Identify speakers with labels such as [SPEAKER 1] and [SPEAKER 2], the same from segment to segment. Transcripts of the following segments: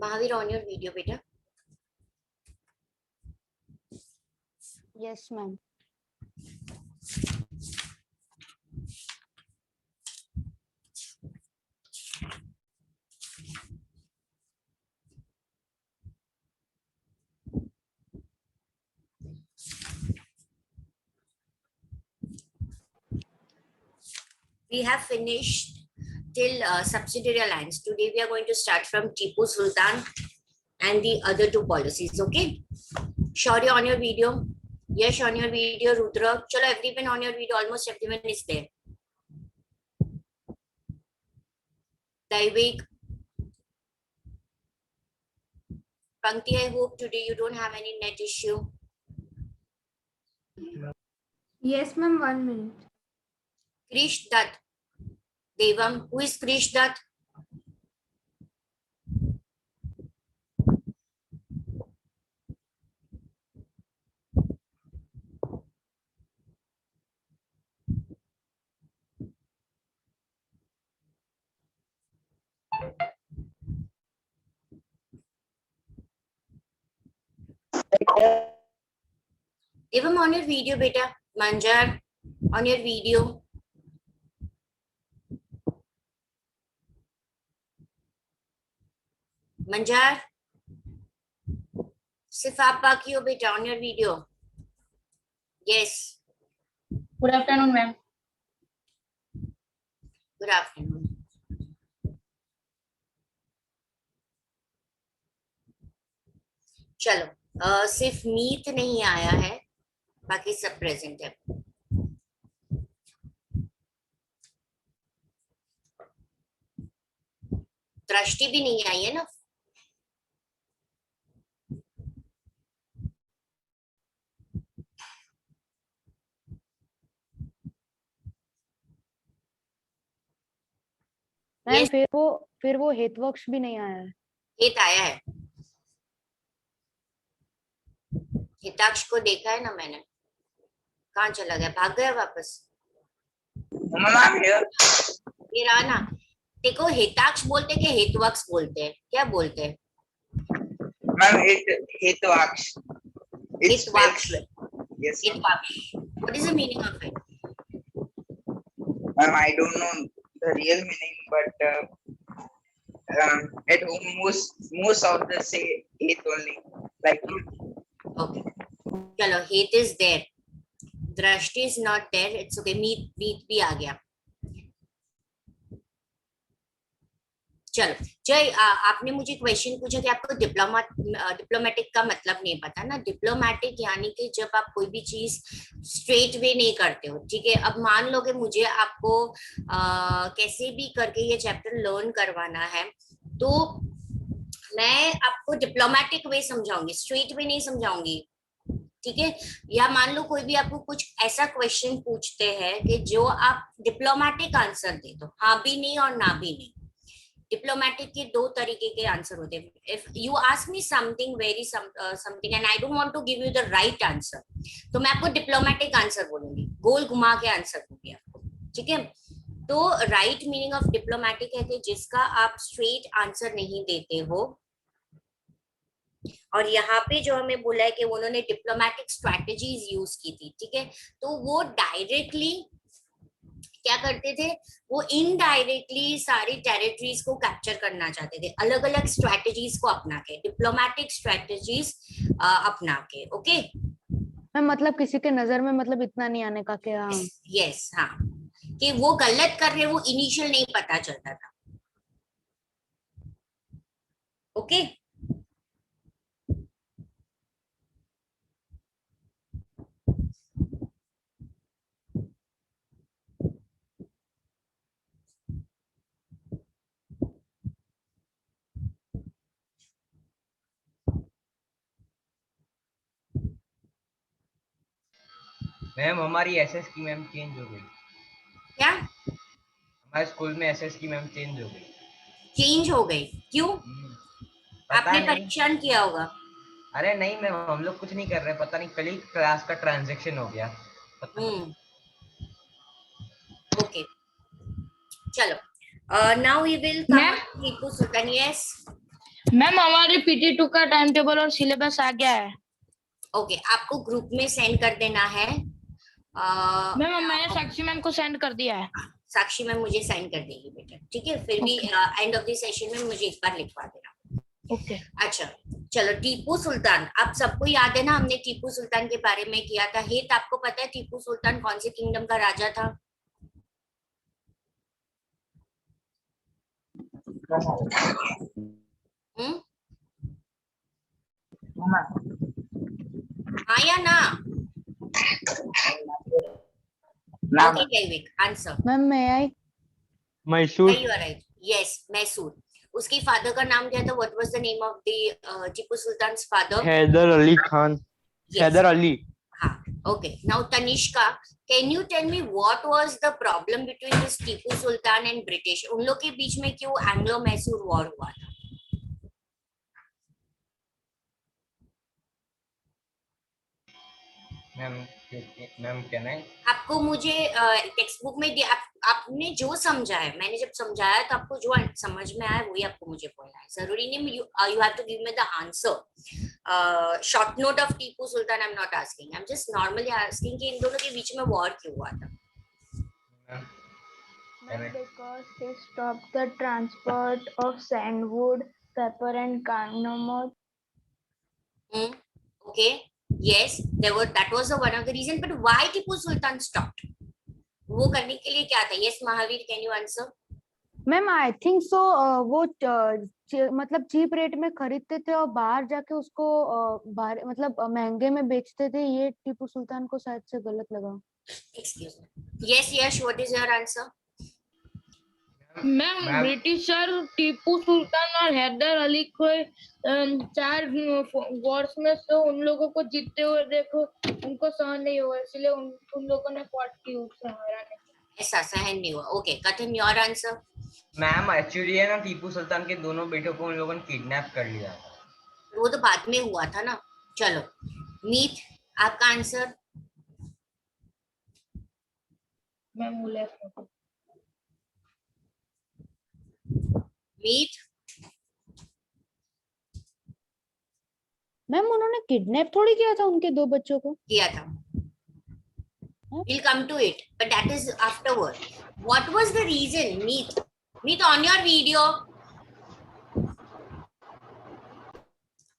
[SPEAKER 1] Mahavir, on your video, beta.
[SPEAKER 2] Yes, ma'am.
[SPEAKER 1] We have finished till subsidiary alliance. Today we are going to start from Tipu Sultan and the other two policies. Okay. Shaurya, on your video. Yes, on your video. Rudra. Chalo, everyone on your video. Almost everyone is there. Daivik. Pankti, I hope today you don't have any net issue.
[SPEAKER 3] Yes, ma'am. 1 minute.
[SPEAKER 1] Krish Dutt. Devam. Who is Krish Dutt? Devam, on your video, beta. Manjar, on your video. Manjar, सिर्फ आप बाकी हो बेटा on your video. Yes.
[SPEAKER 4] Good afternoon, ma'am.
[SPEAKER 1] Good afternoon. चलो सिर्फ मीत नहीं आया है, बाकी सब प्रेजेंट है. दृष्टि भी नहीं आई है ना.
[SPEAKER 2] मैम फिर वो हेतवक्ष भी नहीं आया है.
[SPEAKER 1] हित आया है. हिताक्ष को देखा है ना मैंने. कहाँ चला गया? भाग गया वापस. ये रहा ना. देखो हिताक्ष बोलते कि हेतवक्ष बोलते हैं? क्या बोलते हैं
[SPEAKER 5] मैम? हेतवाक्ष.
[SPEAKER 1] हितवाक्ष.
[SPEAKER 5] Yes.
[SPEAKER 1] हितवाक्ष. What is the meaning of it?
[SPEAKER 5] Ma'am, I don't know the real meaning, but at home most of the say hate only, like.
[SPEAKER 1] Okay. चलो hate is there. दृष्टि is not there. It's okay. मीत भी आ गया. चलो जय, आपने मुझे question पूछा कि आपको डिप्लोमेटिक का मतलब नहीं पता ना. डिप्लोमेटिक यानी कि जब आप कोई भी चीज स्ट्रेट वे नहीं करते हो. ठीक है. अब मान लो कि मुझे आपको कैसे भी करके ये चैप्टर लर्न करवाना है, तो मैं आपको डिप्लोमेटिक वे समझाऊंगी, स्ट्रेट वे नहीं समझाऊंगी. ठीक है. या मान लो कोई भी आपको कुछ ऐसा क्वेश्चन पूछते हैं कि जो आप डिप्लोमेटिक आंसर दे दो, हाँ भी नहीं और ना भी नहीं. डिप्लोमेटिक के दो तरीके के आंसर होते हैं. If you ask me something very something and I don't want to give you the right answer, तो मैं आपको डिप्लोमेटिक आंसर बोलूंगी, गोल घुमा के आंसर दूंगी आपको. ठीक है. तो राइट मीनिंग ऑफ डिप्लोमेटिक है कि जिसका आप स्ट्रेट आंसर नहीं देते हो. और यहाँ पे जो हमें बोला है कि उन्होंने डिप्लोमेटिक स्ट्रैटेजीज यूज की थी. ठीक है. तो वो डायरेक्टली क्या करते थे, वो इनडायरेक्टली सारी टेरिटरीज को कैप्चर करना चाहते थे, अलग अलग स्ट्रैटेजीज को अपना के, डिप्लोमेटिक स्ट्रैटेजीज अपना के. ओके.
[SPEAKER 2] मतलब किसी के नजर में मतलब इतना नहीं आने का कि हाँ.
[SPEAKER 1] यस. हाँ, कि वो गलत कर रहे, वो इनिशियल नहीं पता चलता था. ओके.
[SPEAKER 6] मैम हमारी एसएस की मैम चेंज हो गई.
[SPEAKER 1] क्या?
[SPEAKER 6] हमारे स्कूल में एसएस की मैम चेंज हो गई.
[SPEAKER 1] चेंज हो गई? क्यों?
[SPEAKER 6] पता
[SPEAKER 1] आपने
[SPEAKER 6] नहीं.
[SPEAKER 1] परेशान किया होगा.
[SPEAKER 6] अरे नहीं मैम, हम लोग कुछ नहीं कर रहे. पता नहीं, कल ही क्लास का ट्रांजैक्शन हो गया.
[SPEAKER 1] ओके. चलो now we will come to Sultan. Yes.
[SPEAKER 4] Ma'am हमारे PT2 का टाइम टेबल और सिलेबस आ गया है।
[SPEAKER 1] ओके, आपको ग्रुप में सेंड कर देना है।
[SPEAKER 4] मैम मैंने साक्षी मैम को सेंड कर दिया है।
[SPEAKER 1] साक्षी मैम मुझे सेंड कर देगी बेटा, ठीक है? फिर भी एंड ऑफ द सेशन में मुझे एक बार लिखवा देना।
[SPEAKER 4] ओके।
[SPEAKER 1] अच्छा चलो, टीपू सुल्तान, आप सबको याद है ना, हमने टीपू सुल्तान के बारे में किया था। हित, आपको पता है टीपू सुल्तान कौन से किंगडम का राजा था? हम्म, हाँ या ना? ओके जैविक, आंसर।
[SPEAKER 2] मैम मैं आई
[SPEAKER 7] Mysore.
[SPEAKER 1] You are right, yes, Mysore. उसकी फादर का नाम क्या था? What was the name of the Tipu Sultan father?
[SPEAKER 7] Hyder Ali Khan. Hyder Ali.
[SPEAKER 1] हाँ, okay. Now Tanishka, can you tell me what was the problem between this Tipu Sultan and British? उन लोग के बीच में क्यों एंग्लो मैसूर वॉर हुआ था?
[SPEAKER 6] मैम क्या नहीं,
[SPEAKER 1] आपको मुझे टेक्स्ट बुक में आपने जो समझा है, मैंने जब समझाया तो आपको जो समझ में आया वही आपको मुझे बोलना है। जरूरी नहीं you have to give me the answer. Short note of Tipu Sultan I am not asking, I am just normally asking कि इन दोनों के बीच में वॉर क्यों हुआ था?
[SPEAKER 3] Because they stopped the transport of sandwood, pepper, and cardamom.
[SPEAKER 1] Okay, yes, that was the one of the reason, but why Tipu Sultan stopped? वो करने के लिए क्या था? Yes, Mahavir, can you answer?
[SPEAKER 2] Ma'am I think so वो मतलब cheap rate में खरीदते थे और बाहर जाके उसको बाहर मतलब महंगे में बेचते थे। ये टीपू सुल्तान को शायद से गलत लगा।
[SPEAKER 1] Excuse me. Yes, Yash, what is your answer?
[SPEAKER 4] Ma'am Britisher Tipu Sultan और हैदर अली को 4 वॉर्स में से उन लोगों को जीतते हुए देखो उनको सहन नहीं हुआ, इसलिए उन लोगों ने फॉट की उससे हराने।
[SPEAKER 1] ऐसा सहन नहीं हुआ। ओके, कथन, योर आंसर?
[SPEAKER 6] मैम एक्चुअली है ना, टीपू सुल्तान के दोनों बेटों को उन लोगों ने किडनैप कर लिया था।
[SPEAKER 1] वो तो बाद में हुआ था ना। चलो मीत, आपका आंसर?
[SPEAKER 4] मैम वो लेफ्ट
[SPEAKER 1] मीत,
[SPEAKER 2] मैम उन्होंने किडनैप थोड़ी किया था उनके 2 बच्चों को।
[SPEAKER 1] किया था। We'll come to it, but that is afterward. What was the reason? Meet on your video.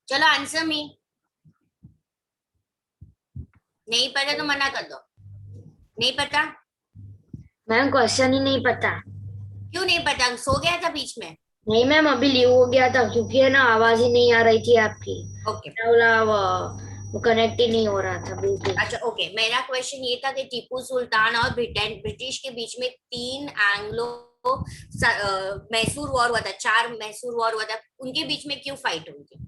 [SPEAKER 1] चलो आंसर मी। नहीं पता तो मना कर दो। नहीं पता?
[SPEAKER 8] मैम क्वेश्चन ही नहीं पता।
[SPEAKER 1] क्यों नहीं पता? सो गया था बीच में?
[SPEAKER 8] नहीं मैम, अभी लीव हो गया था क्योंकि है ना आवाज ही नहीं आ रही थी आपकी।
[SPEAKER 1] ओके,
[SPEAKER 8] वो कनेक्ट ही नहीं हो रहा था बिल्कुल।
[SPEAKER 1] अच्छा ओके। मेरा क्वेश्चन ये था कि टीपू सुल्तान और ब्रिटिश के बीच में 3 एंग्लो मैसूर वॉर हुआ था, 4 मैसूर वॉर हुआ था, उनके बीच में क्यों फाइट हुई थी?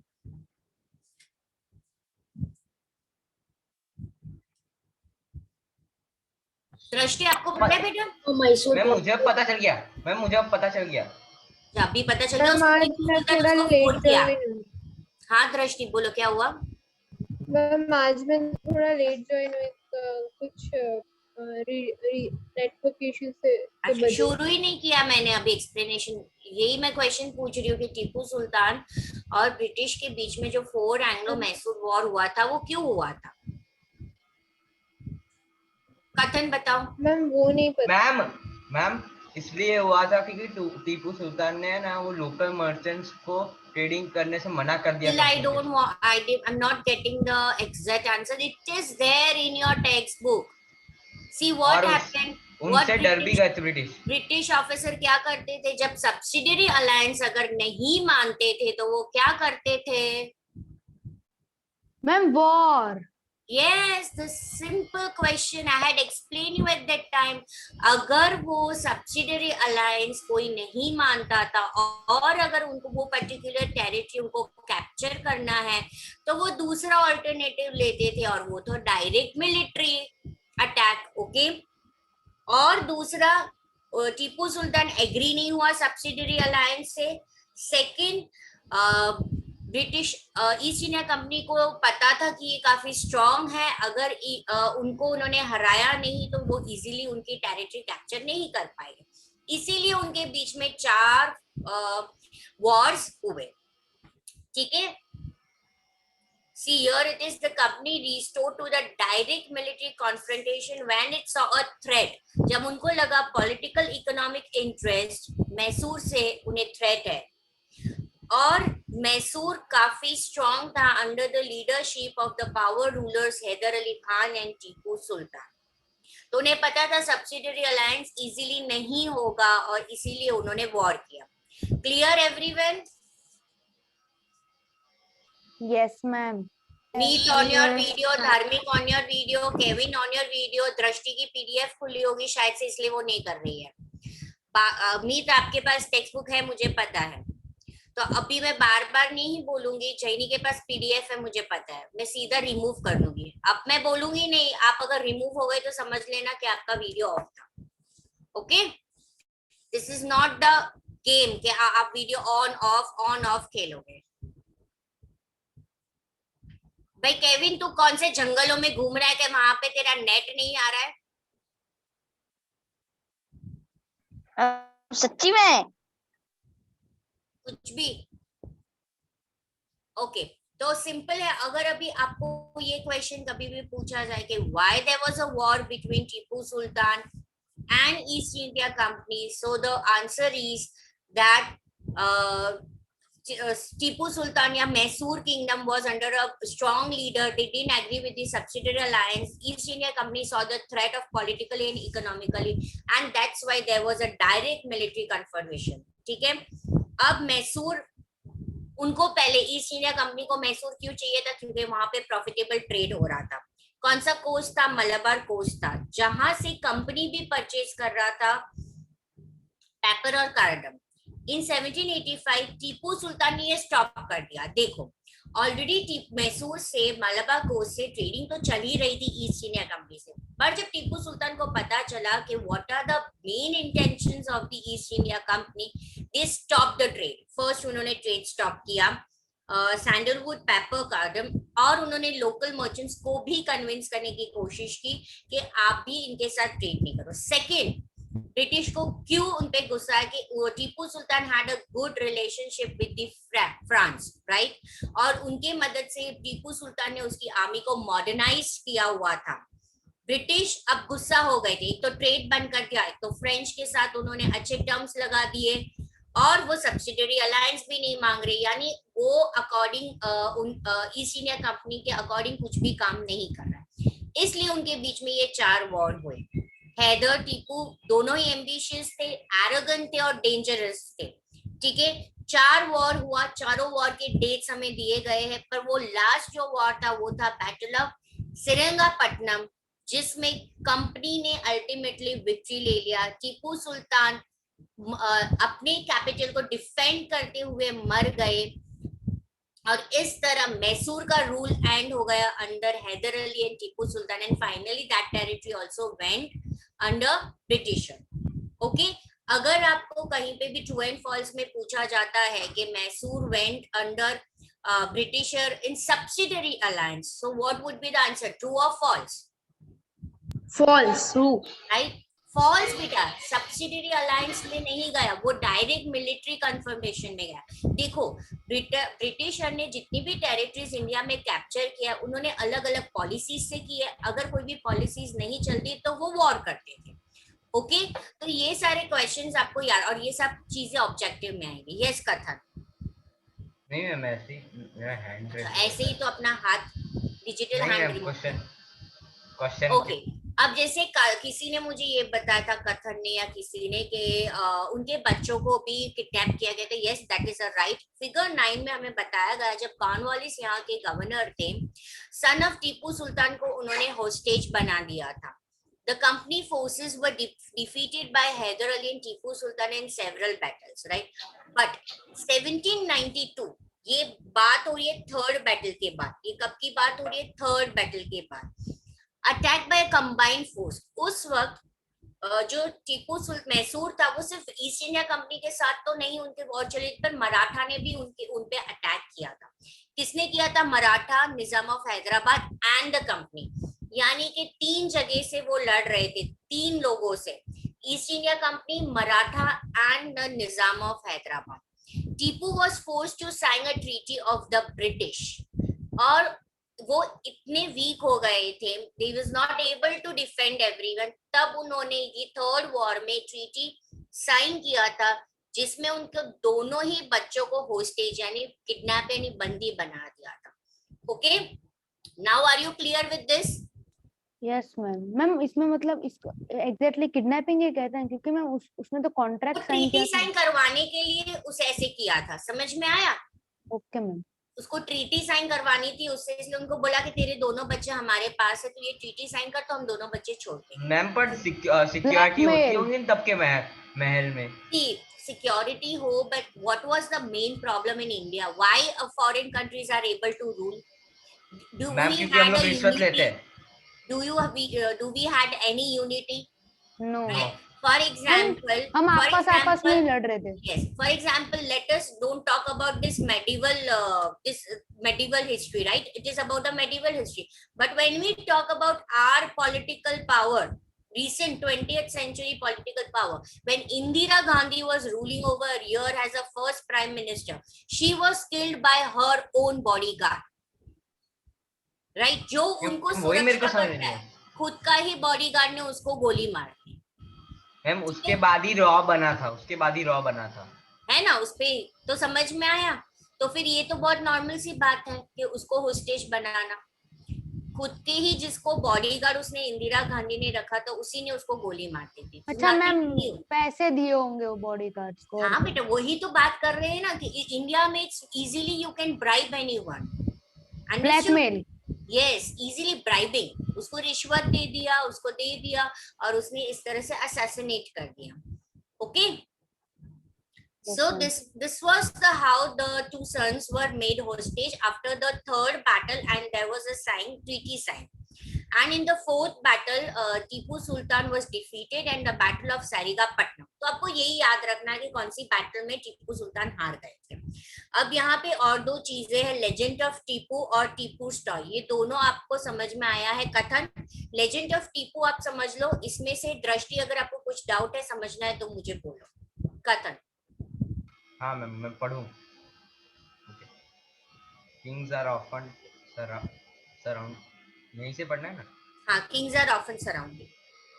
[SPEAKER 1] दृष्टि, आपको पता है बेटा?
[SPEAKER 8] तो मैसूर
[SPEAKER 6] मैम मुझे अब पता चल गया। मैम मुझे अब पता चल गया।
[SPEAKER 1] जब भी पता चल गया
[SPEAKER 3] मैम आज मैं थोड़ा लेट ज्वाइन हुई।
[SPEAKER 1] हाँ दृष्टि, बोलो क्या हुआ?
[SPEAKER 3] मैम आज मैं थोड़ा लेट ज्वाइन हुई, कुछ नेटवर्क इश्यू से
[SPEAKER 1] अच्छा, शुरू ही नहीं किया मैंने अभी एक्सप्लेनेशन। यही मैं क्वेश्चन पूछ रही हूँ कि टीपू सुल्तान और ब्रिटिश के बीच में जो 4 एंग्लो मैसूर वॉर हुआ था वो क्यों हुआ था? कथन बताओ।
[SPEAKER 3] मैम वो नहीं पता।
[SPEAKER 6] मैम इसलिए हुआ था क्योंकि टीपू सुल्तान ने ना वो लोकल मर्चेंट्स को ट्रेडिंग करने से मना कर दिया था।
[SPEAKER 1] I'm not getting the exact answer. It is there in your textbook. See what happened.
[SPEAKER 6] उनसे डर भी गए थे
[SPEAKER 1] ब्रिटिश ऑफिसर क्या करते थे? जब सब्सिडियरी अलायंस अगर नहीं मानते थे तो वो क्या करते थे?
[SPEAKER 2] Ma'am war.
[SPEAKER 1] Yes, the simple question I had explained you at that time. अगर वो सब्सिडियरी अलायंस कोई नहीं मानता था और अगर उनको वो पर्टिकुलर टेरिटरी उनको कैप्चर करना है तो वो दूसरा ऑल्टरनेटिव लेते थे और वो तो डायरेक्ट मिलिट्री अटैक। ओके, और दूसरा टीपू सुल्तान एग्री नहीं हुआ सब्सिडियरी अलायंस से। Second, British east India company को पता था कि ये काफी स्ट्रॉन्ग है, अगर उनको उन्होंने हराया नहीं तो वो इजीली उनकी टेरिटरी कैप्चर नहीं कर पाएंगे, इसीलिए उनके बीच में 4 वॉर्स हुए। ठीक है। See here it is, the company restored to the direct military confrontation when it saw a threat. जब उनको लगा political economic interest मैसूर से उन्हें threat है, और मैसूर काफी स्ट्रॉन्ग था under the leadership of the power rulers Hyder Ali Khan and Tipu Sultan. तो उन्हें पता था सब्सिडियरी अलायंस इजीली नहीं होगा और इसीलिए उन्होंने वॉर किया। Clear everyone?
[SPEAKER 2] Yes ma'am.
[SPEAKER 1] Meet on your video, Dharmik on your video, Kevin on your video. Drishti की पीडीएफ खुली होगी शायद से, इसलिए वो नहीं कर रही है। मीट आपके पास टेक्स्ट बुक है, मुझे पता है, तो अभी मैं बार बार नहीं बोलूंगी। जैनी के पास पीडीएफ है, मुझे पता है, मैं सीधा रिमूव कर दूंगी। अब मैं बोलूंगी नहीं, आप अगर रिमूव हो गए तो समझ लेना कि आपका वीडियो ऑफ था। Okay, this is not the game कि आप वीडियो ऑन ऑफ खेलोगे। भाई केविन, तू कौन से जंगलों में घूम रहा है कि वहां पे तेरा नेट नहीं आ रहा है?
[SPEAKER 8] सच्ची में
[SPEAKER 1] कुछ भी। ओके, तो सिंपल है। अगर अभी आपको ये क्वेश्चन कभी भी पूछा जाए कि why there was a war between Tipu Sultan and East India company, so the answer is that Tipu Sultan या Mysore kingdom was under a strong leader. They didn't agree with the subsidiary alliance. East India Company saw the threat of politically and economically, and that's why there was a direct military confrontation. ठीक है। अब मैसूर, उनको पहले east India company को मैसूर क्यों चाहिए था? क्योंकि वहां पे प्रॉफिटेबल ट्रेड हो रहा था। कौन सा कोस्ट था? मलबार कोस्ट था, जहां से कंपनी भी परचेज कर रहा था पेपर और कार्डम। इन 1785 टीपू सुल्तान ने ये स्टॉप कर दिया। देखो, ऑलरेडी मैसूर से मलबार कोस्ट से ट्रेडिंग तो चल ही रही थी ईस्ट इंडिया कंपनी से, पर जब टीपू सुल्तान को पता चला कि what are the main intentions of the East India company, they stop the trade. First उन्होंने ट्रेड स्टॉप किया, सैंडलवुड, पेपर, कार्डम, और उन्होंने लोकल मर्चेंट्स को भी कन्विंस करने की कोशिश की कि आप भी इनके साथ ट्रेड नहीं करो। सेकेंड, ब्रिटिश को क्यों उनपे गुस्सा है कि Tipu Sultan had a good relationship with the France, right, और उनके मदद से टीपू सुल्तान ने उसकी आर्मी को मॉडर्नाइज किया हुआ था। ब्रिटिश अब गुस्सा हो गए थे, एक तो ट्रेड बंद कर दिया, एक तो फ्रेंच के साथ उन्होंने अच्छे टर्म्स लगा दिए, और वो सब्सिडियरी अलायंस भी नहीं मांग रही, यानी वो अकॉर्डिंग ईस्ट इंडिया कंपनी के अकॉर्डिंग कुछ भी काम नहीं कर रहा है। इसलिए उनके बीच में ये 4 वॉर हुए। हैदर, टीपू दोनों ही एम्बिशियस थे, एरोगेंट थे और डेंजरस थे। ठीक है, 4 वॉर हुआ, चारों वॉर के डेट्स हमें दिए गए हैं, पर वो लास्ट जो वॉर था वो था बैटल ऑफ सेरिंगापट्टनम, जिसमें कंपनी ने अल्टीमेटली विक्ट्री ले लिया। टीपू सुल्तान अपने कैपिटल को डिफेंड करते हुए मर गए, और इस तरह मैसूर का रूल एंड हो गया under Hyder Ali and Tipu Sultan, and finally that territory also went under Britisher. Okay, अगर आपको कहीं पे भी ट्रू एंड फॉल्स में पूछा जाता है कि Mysore went under Britisher in subsidiary alliance, so what would be the answer, true और false?
[SPEAKER 8] False, true,
[SPEAKER 1] right, false बेटा, सब्सिडियरी अलायंस में नहीं गया, वो डायरेक्ट मिलिट्री कन्फर्मेशन में गया। देखो, ब्रिटिशर ने जितनी भी टेरिटरीज इंडिया में कैप्चर किया, उन्होंने अलग अलग पॉलिसीज से की है। अगर कोई भी पॉलिसीज नहीं चलती तो वो वॉर करते थे। ओके, तो ये सारे क्वेश्चंस आपको याद, और ये सब चीजें ऑब्जेक्टिव में आएंगी। यस कथन?
[SPEAKER 6] नहीं मैम, ऐसे ही मेरा हैंड रेस,
[SPEAKER 1] ऐसे ही तो अपना हाथ डिजिटल हैंड।
[SPEAKER 6] क्वेश्चन
[SPEAKER 1] ओके, अब जैसे किसी ने मुझे ये बताया था, कथन ने या किसी ने, कि उनके बच्चों को भी किडनैप किया गया था। Yes, that is a right. Figure 9 में हमें बताया गया, जब कॉर्नवालिस यहाँ के गवर्नर थे, सन ऑफ टीपू सुल्तान को उन्होंने होस्टेज बना दिया था। The company forces were defeated by Hyder Ali and Tipu Sultan in several battles, right? But 1792, ये बात हो रही है 3rd बैटल के बाद। ये कब की बात हो रही है? 3rd बैटल के बाद। Attack by combined force. उस वक्त जो टीपू मैसूर था, वो सिर्फ ईस्ट इंडिया कंपनी के साथ तो नहीं उनके वॉर चली, पर मराठा ने भी उन पे अटैक किया था। किसने किया था? Maratha, Nizam of Hyderabad and the company, यानी कि 3 जगह से वो लड़ रहे थे, 3 लोगों से, east India company, Maratha and the Nizam of Hyderabad. Tipu was forced to sign a treaty of the British, और वो इतने वीक हो गए थे, they was not able to defend everyone, तब उन्होंने ये थर्ड वॉर में ट्रीटी साइन किया था जिसमें उनको दोनों ही बच्चों को होस्टेज यानी किडनैप यानी बंदी बना दिया था. Okay, now are you clear with this?
[SPEAKER 2] Yes ma'am. Ma'am इसमें मतलब इसको एग्जैक्टली किडनैपिंग ही कहते हैं क्योंकि मैम उसने तो कॉन्ट्रैक्ट साइन
[SPEAKER 1] ट्रीटी
[SPEAKER 2] किया था.
[SPEAKER 1] साइन करवाने के लिए उसे ऐसे किया था, समझ में आया?
[SPEAKER 2] Okay ma'am.
[SPEAKER 1] उसको ट्रीटी साइन करवानी थी उससे, इसलिए उनको बोला कि तेरे दोनों बच्चे हमारे पास है, तो ये ट्रीटी साइन कर तो हम दोनों बच्चे छोड़ते हैं.
[SPEAKER 6] मैम पर सिक्योरिटी होती होंगी न तब के महल में.
[SPEAKER 1] सिक्योरिटी हो, but what was the main problem in India? Why foreign countries are able to rule?
[SPEAKER 6] Ma'am क्योंकि हम लोग रिश्वत लेते हैं.
[SPEAKER 1] Do we had any unity?
[SPEAKER 2] No.
[SPEAKER 1] For example,
[SPEAKER 2] हम आपस में लड़ रहे थे.
[SPEAKER 1] Yes. For example, let us don't talk about this medieval history, right? It is about the medieval history. But when we talk about our political power, recent 20th century political power, when Indira Gandhi was ruling over here as a first prime minister, she was killed by her own bodyguard. Right? जो उनको सुरक्षा करता है, खुद का ही bodyguard ने उसको गोली मार दी.
[SPEAKER 6] मैम उसके बाद ही रॉ बना था,
[SPEAKER 1] है ना? उस पे तो समझ में आया. तो फिर ये तो बहुत नॉर्मल सी बात है कि उसको होस्टेज बनाना, खुद के ही जिसको बॉडीगार्ड उसने इंदिरा गांधी ने रखा तो उसी ने उसको गोली मार दी थी.
[SPEAKER 2] अच्छा मैम पैसे दिए होंगे वो बॉडीगार्ड्स को.
[SPEAKER 1] हाँ बेटा, वही तो बात कर रहे हैं ना कि इंडिया में easily you can bribe anyone.
[SPEAKER 2] Blackmail.
[SPEAKER 1] Yes, easily bribing. उसको रिश्वत दे दिया और उसने इस तरह से असैसिनेट कर दिया. Okay, so this was the how the two sons were made hostage after the third battle, and there was a treaty sign. And in the fourth battle, Tipu Sultan was defeated and the battle of Sarigapatnam. तो आपको यही याद रखना है कि कौन सी battle में टीपू सुल्तान हार गए थे. अब यहाँ पे और दो चीजें हैं, लेजेंड ऑफ टीपू और टीपू स्टॉय. ये दोनों आपको समझ में आया है कथन. लेजेंड ऑफ टीपू आप समझ लो. इसमें से दृष्टि अगर आपको कुछ डाउट है, समझना है तो मुझे बोलो. कथन.
[SPEAKER 6] हाँ मैम मैं पढ़ूं. किंग्स आर ऑफन सराउंड, यहीं से पढ़ना है ना?
[SPEAKER 1] हाँ, kings are often surrounded.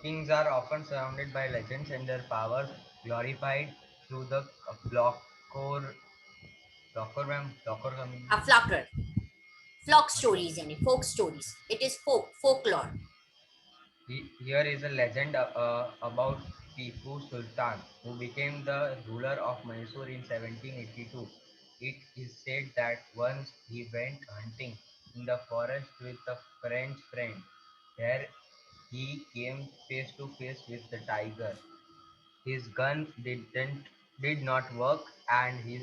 [SPEAKER 6] Kings are often surrounded by legends and their powers glorified through the flocker
[SPEAKER 1] flock stories यानी folk stories. It is folklore.
[SPEAKER 6] Here is a legend about Tipu Sultan, who became the ruler of Mysore in 1782. It is said that once he went hunting in the forest with a French friend. There he came face to face with the tiger. His gun did not work and his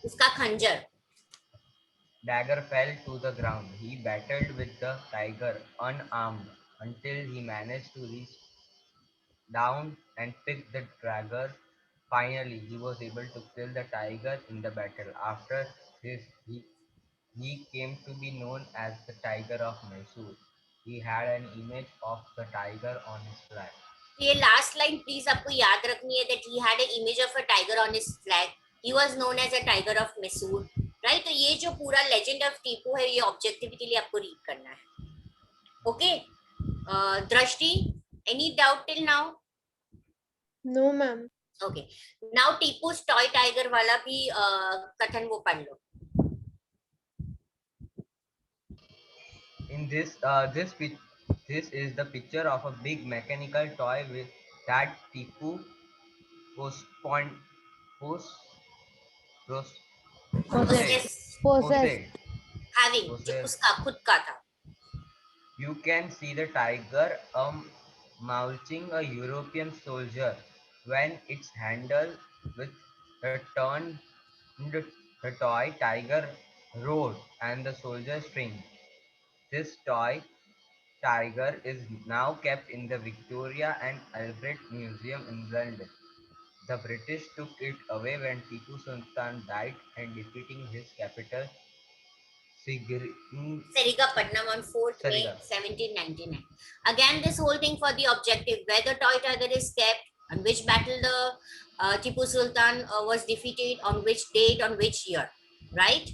[SPEAKER 6] उसका खंजर dagger fell to the ground. He battled with the tiger unarmed until he managed to reach down and pick the dagger. Finally, he was able to kill the tiger in the battle. After this, he came to be known as the Tiger of Mysore. He had an image of the tiger on his flag.
[SPEAKER 1] ये last line please आपको याद रखनी है, that he had an image of a tiger on his flag. He was known as a tiger of Mysore. Right. तो ये जो पूरा legend of Tipu है, ये ऑब्जेक्टिव के लिए आपको रीड करना है. Okay, Drishti, any doubt till now?
[SPEAKER 3] No ma'am.
[SPEAKER 1] Okay, now Tipu toy tiger वाला भी कथन वो पढ़ लो.
[SPEAKER 6] In this is the picture of a big mechanical toy with that Tipu
[SPEAKER 1] having जो उसका खुद का था.
[SPEAKER 6] You can see the tiger mulching a European soldier when it's handled with the turned the toy tiger roared and the soldier screamed. This toy tiger is now kept in the Victoria and Albert Museum in London. The British took it away when Tipu Sultan died and defeating his capital
[SPEAKER 1] Sarigapatnam on 4th May 1799. Again, this whole thing for the objective, where the toy tiger is kept, on which battle the Tipu Sultan was defeated on which date, on which year, right?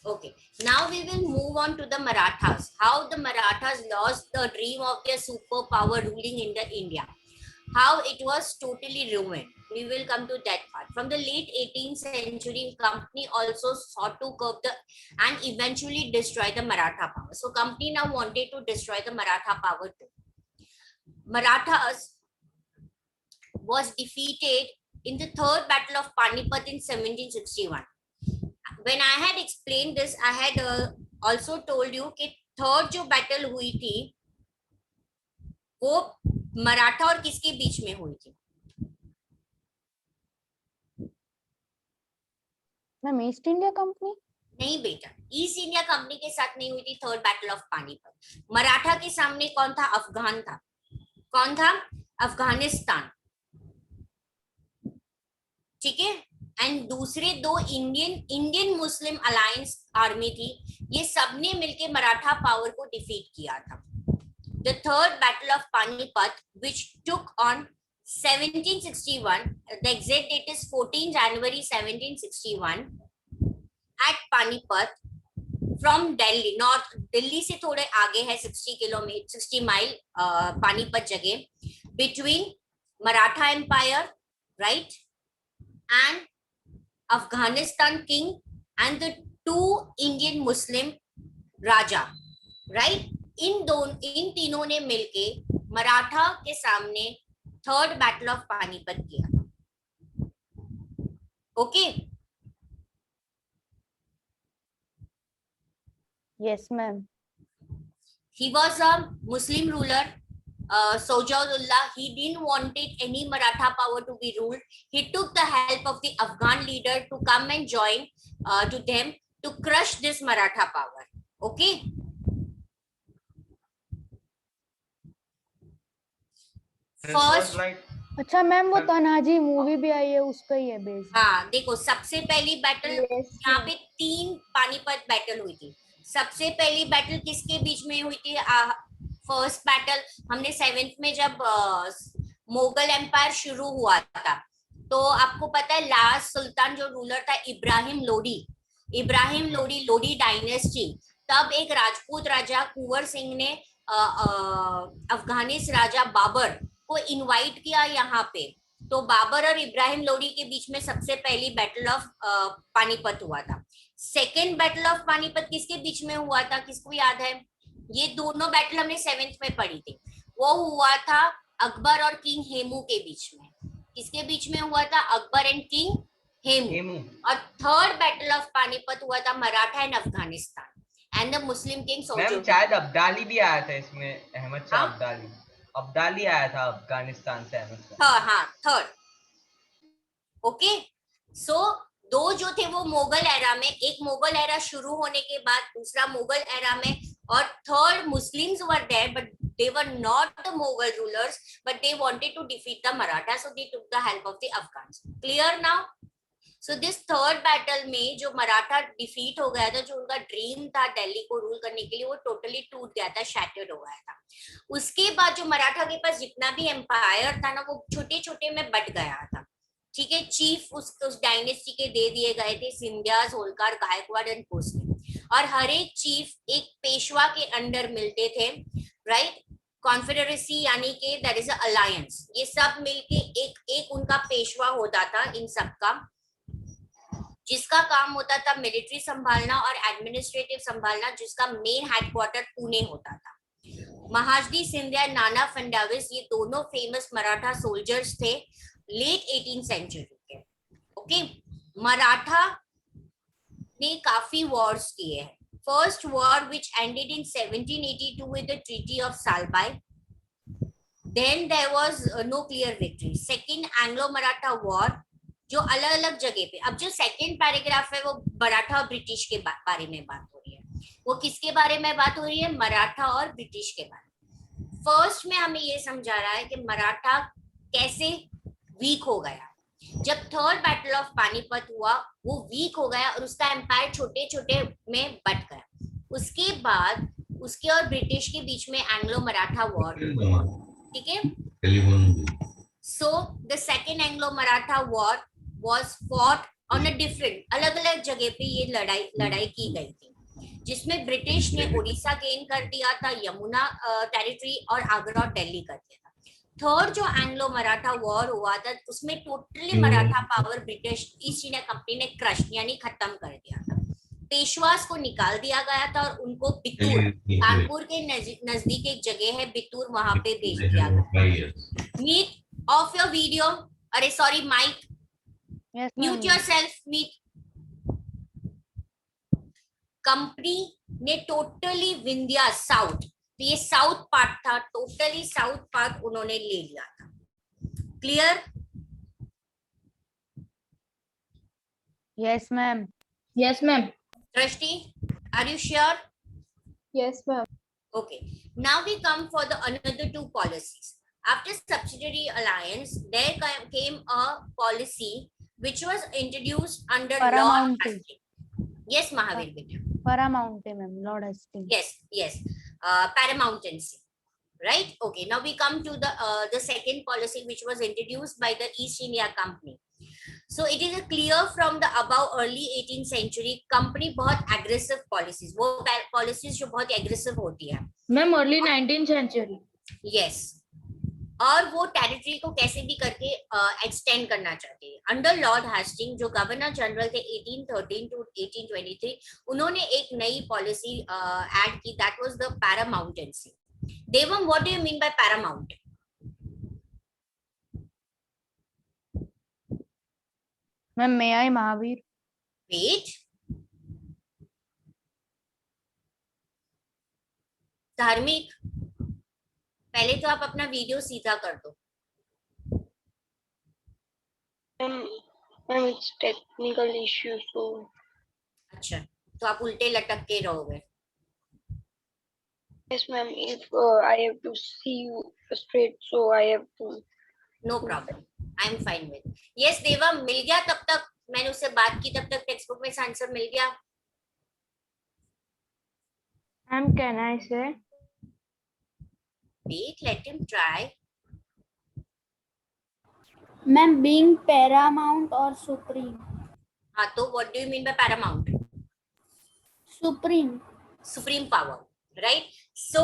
[SPEAKER 1] Okay, now we will move on to the Marathas. How the Marathas lost the dream of their superpower ruling in the India. How it was totally ruined. We will come to that part. From the late 18th century, company also sought to curb the and eventually destroy the Maratha power. So company now wanted to destroy the Maratha power too. Marathas was defeated in the third battle of Panipat in 1761. When I had explained this, I had also told you कि third जो battle हुई थी वो मराठा और किसके बीच में हुई थी?
[SPEAKER 2] Ma'am east India company?
[SPEAKER 1] नहीं बेटा, ईस्ट इंडिया कंपनी के साथ नहीं हुई थी third battle of Panipat. Maratha के सामने कौन था? अफगान था। कौन था? अफगानिस्तान, ठीक है। एंड दूसरे दो इंडियन मुस्लिम अलायंस आर्मी थी, ये सबने मिलके मराठा पावर को डिफीट किया था। The third battle of Panipat, which took on 1761, the exact date is 14 January 1761 at Panipat from Delhi, north Delhi से थोड़े आगे है 60 माइल पानीपत जगह, between Maratha Empire, right, and Afghanistan king and the two Indian Muslim Raja, right? इन तीनों ने मिलके मराठा के सामने थर्ड बैटल ऑफ पानीपत किया। Okay,
[SPEAKER 2] yes ma'am.
[SPEAKER 1] he was a Muslim ruler, Sojaullah. He didn't wanted any Maratha power to be ruled. He took the help of the Afghan leader to come and join to them to crush this Maratha power. Okay. First,
[SPEAKER 2] अच्छा ma'am वो Tanaji movie भी आई है, उसका ही है base.
[SPEAKER 1] हाँ देखो, सबसे पहली बैटल यहाँ पे 3 पानीपत बैटल हुई थी। सबसे पहली बैटल किसके बीच में हुई थी? फर्स्ट बैटल हमने 7th में जब मुगल एम्पायर शुरू हुआ था, तो आपको पता है लास्ट सुल्तान जो रूलर था इब्राहिम लोडी, लोडी डायनेस्टी। तब एक राजपूत राजा कुंवर सिंह ने अफगानिस राजा बाबर को इनवाइट किया यहाँ पे। तो बाबर और इब्राहिम लोडी के बीच में सबसे पहली बैटल ऑफ पानीपत हुआ था। सेकेंड बैटल ऑफ पानीपत किसके बीच में हुआ था? किसको याद है? ये दोनों बैटल हमने 7th में पढ़ी थी। वो हुआ था अकबर और किंग हेमू के बीच में। किसके बीच में हुआ था? Akbar and king Hemu. और थर्ड बैटल ऑफ पानीपत हुआ था Maratha and Afghanistan and the Muslim king सोजो।
[SPEAKER 6] शायद अब्दाली भी आया था इसमें, अहमद शाह अब्दाली आया था अफगानिस्तान से।
[SPEAKER 1] हाँ थर्ड। ओके, सो दो जो थे वो मुगल एरा में, एक मुगल एरा शुरू होने के बाद दूसरा मुगल एरा में, और third Muslims were there but they were not the Mughal rulers but they wanted to defeat the Maratha, so they took the help of the Afghans. Clear now? So this third battle में जो Maratha defeat हो गया था, जो उनका dream था दिल्ली को rule करने के लिए, वो टोटली टूट गया था, शैटर्ड हो गया था। उसके बाद जो मराठा के पास जितना भी एम्पायर था ना, वो छोटे छोटे में बट गया था। ठीक है, चीफ उस डायनेस्टी के दे दिए गए थे, सिंधियाज, होलकर, गायकवाड़ एंड भोसले, और हर एक चीफ एक पेशवा के अंडर मिलते थे, राइट। कॉन्फेडरेसी यानी कि दैट इज अलायंस, ये सब मिलके एक उनका पेशवा होता था इन सब का, जिसका काम होता था मिलिट्री संभालना और एडमिनिस्ट्रेटिव संभालना, जिसका मेन हेडक्वार्टर पुणे होता था। महादजी सिंधिया, नाना फडणवीस, ये दोनों फेमस मराठा सोल्जर्स थे लेट 18th सेंचुरी के। ओके, मराठा ने काफी वॉर्स किए हैं। First war which ended in 1782 with the Treaty of Salbai. Then there was no clear victory. Second Anglo-Maratha War, जो अलग अलग जगह पे, अब जो सेकंड पैराग्राफ है वो मराठा और ब्रिटिश के बारे में बात हो रही है। वो किसके बारे में बात हो रही है? मराठा और ब्रिटिश के बारे में। फर्स्ट में हमें ये समझा रहा है कि मराठा कैसे वीक हो गया। जब थर्ड बैटल ऑफ पानीपत हुआ, वो वीक हो गया और उसका एम्पायर छोटे छोटे में बट गया। उसके बाद उसके और ब्रिटिश के बीच में एंग्लो मराठा वॉर, ठीक है। So the second Anglo-Maratha war was fought on a different, अलग अलग जगह पे ये लड़ाई की गई थी, जिसमें ब्रिटिश ने उड़ीसा गेन कर दिया था, यमुना टेरिटरी, और आगरा और दिल्ली कर दिया था। थर्ड जो एंग्लो मराठा वॉर हुआ था उसमें totally Maratha power British east India company ने क्रश यानी खत्म कर दिया था। पेशवास को निकाल दिया गया था और उनको बितूर, कानपुर के नजदीक एक जगह है बितूर, वहां पे भेज दिया गया। मीट ऑफ योर वीडियो, अरे sorry mic, mute yourself, Meet. Company ने टोटली विंध्या साउथ, तो ये साउथ पार्ट था, टोटली साउथ पार्ट उन्होंने ले लिया था। Clear?
[SPEAKER 2] Yes ma'am.
[SPEAKER 4] Yes, ma'am.
[SPEAKER 1] Trustee, are you sure?
[SPEAKER 3] Yes, ma'am.
[SPEAKER 1] Okay. Now we come for the another two policies. After subsidiary alliance, there came a policy which was introduced under Lord
[SPEAKER 2] Paramount.
[SPEAKER 1] Hastings. Yes, Mahavir beta.
[SPEAKER 2] Paramount ma'am, Lord Hastings.
[SPEAKER 1] Yes. Paramountcy. Right? Okay. Now we come to the second policy which was introduced by the East India Company. So it is clear from the above early 18th century company बहुत aggressive policies, वो policies जो बहुत aggressive होती है।
[SPEAKER 4] Ma'am, early 19th century.
[SPEAKER 1] Yes. और वो territory को कैसे भी करके एक्सटेंड करना चाहते हैं। अंडर लॉर्ड हेस्टिंग जो गवर्नर जनरल थे 1813 टू 1823, उन्होंने एक नई पॉलिसी ऐड की, that was the paramountcy. Devam, what do you mean by paramount?
[SPEAKER 2] Ma'am may I Mahavir?
[SPEAKER 1] Wait, Dharmik, पहले तो आप अपना वीडियो सीधा कर दो।
[SPEAKER 3] Ma'am, it's technical issue, so.
[SPEAKER 1] अच्छा, तो आप उल्टे लटक के रहोगे।
[SPEAKER 3] Yes, ma'am. If I have to see you straight, so I have to.
[SPEAKER 1] No problem, I am fine with. Yes Deva, मिल गया? तब तक मैंने उससे बात की, तब तक टेक्स्ट बुक में से आंसर मिल गया?
[SPEAKER 3] Ma'am, can I say?
[SPEAKER 1] Wait, let him try.
[SPEAKER 9] Ma'am, being paramount or supreme?
[SPEAKER 1] हाँ, तो what do you mean by paramount?
[SPEAKER 9] Supreme.
[SPEAKER 1] Supreme power, right? So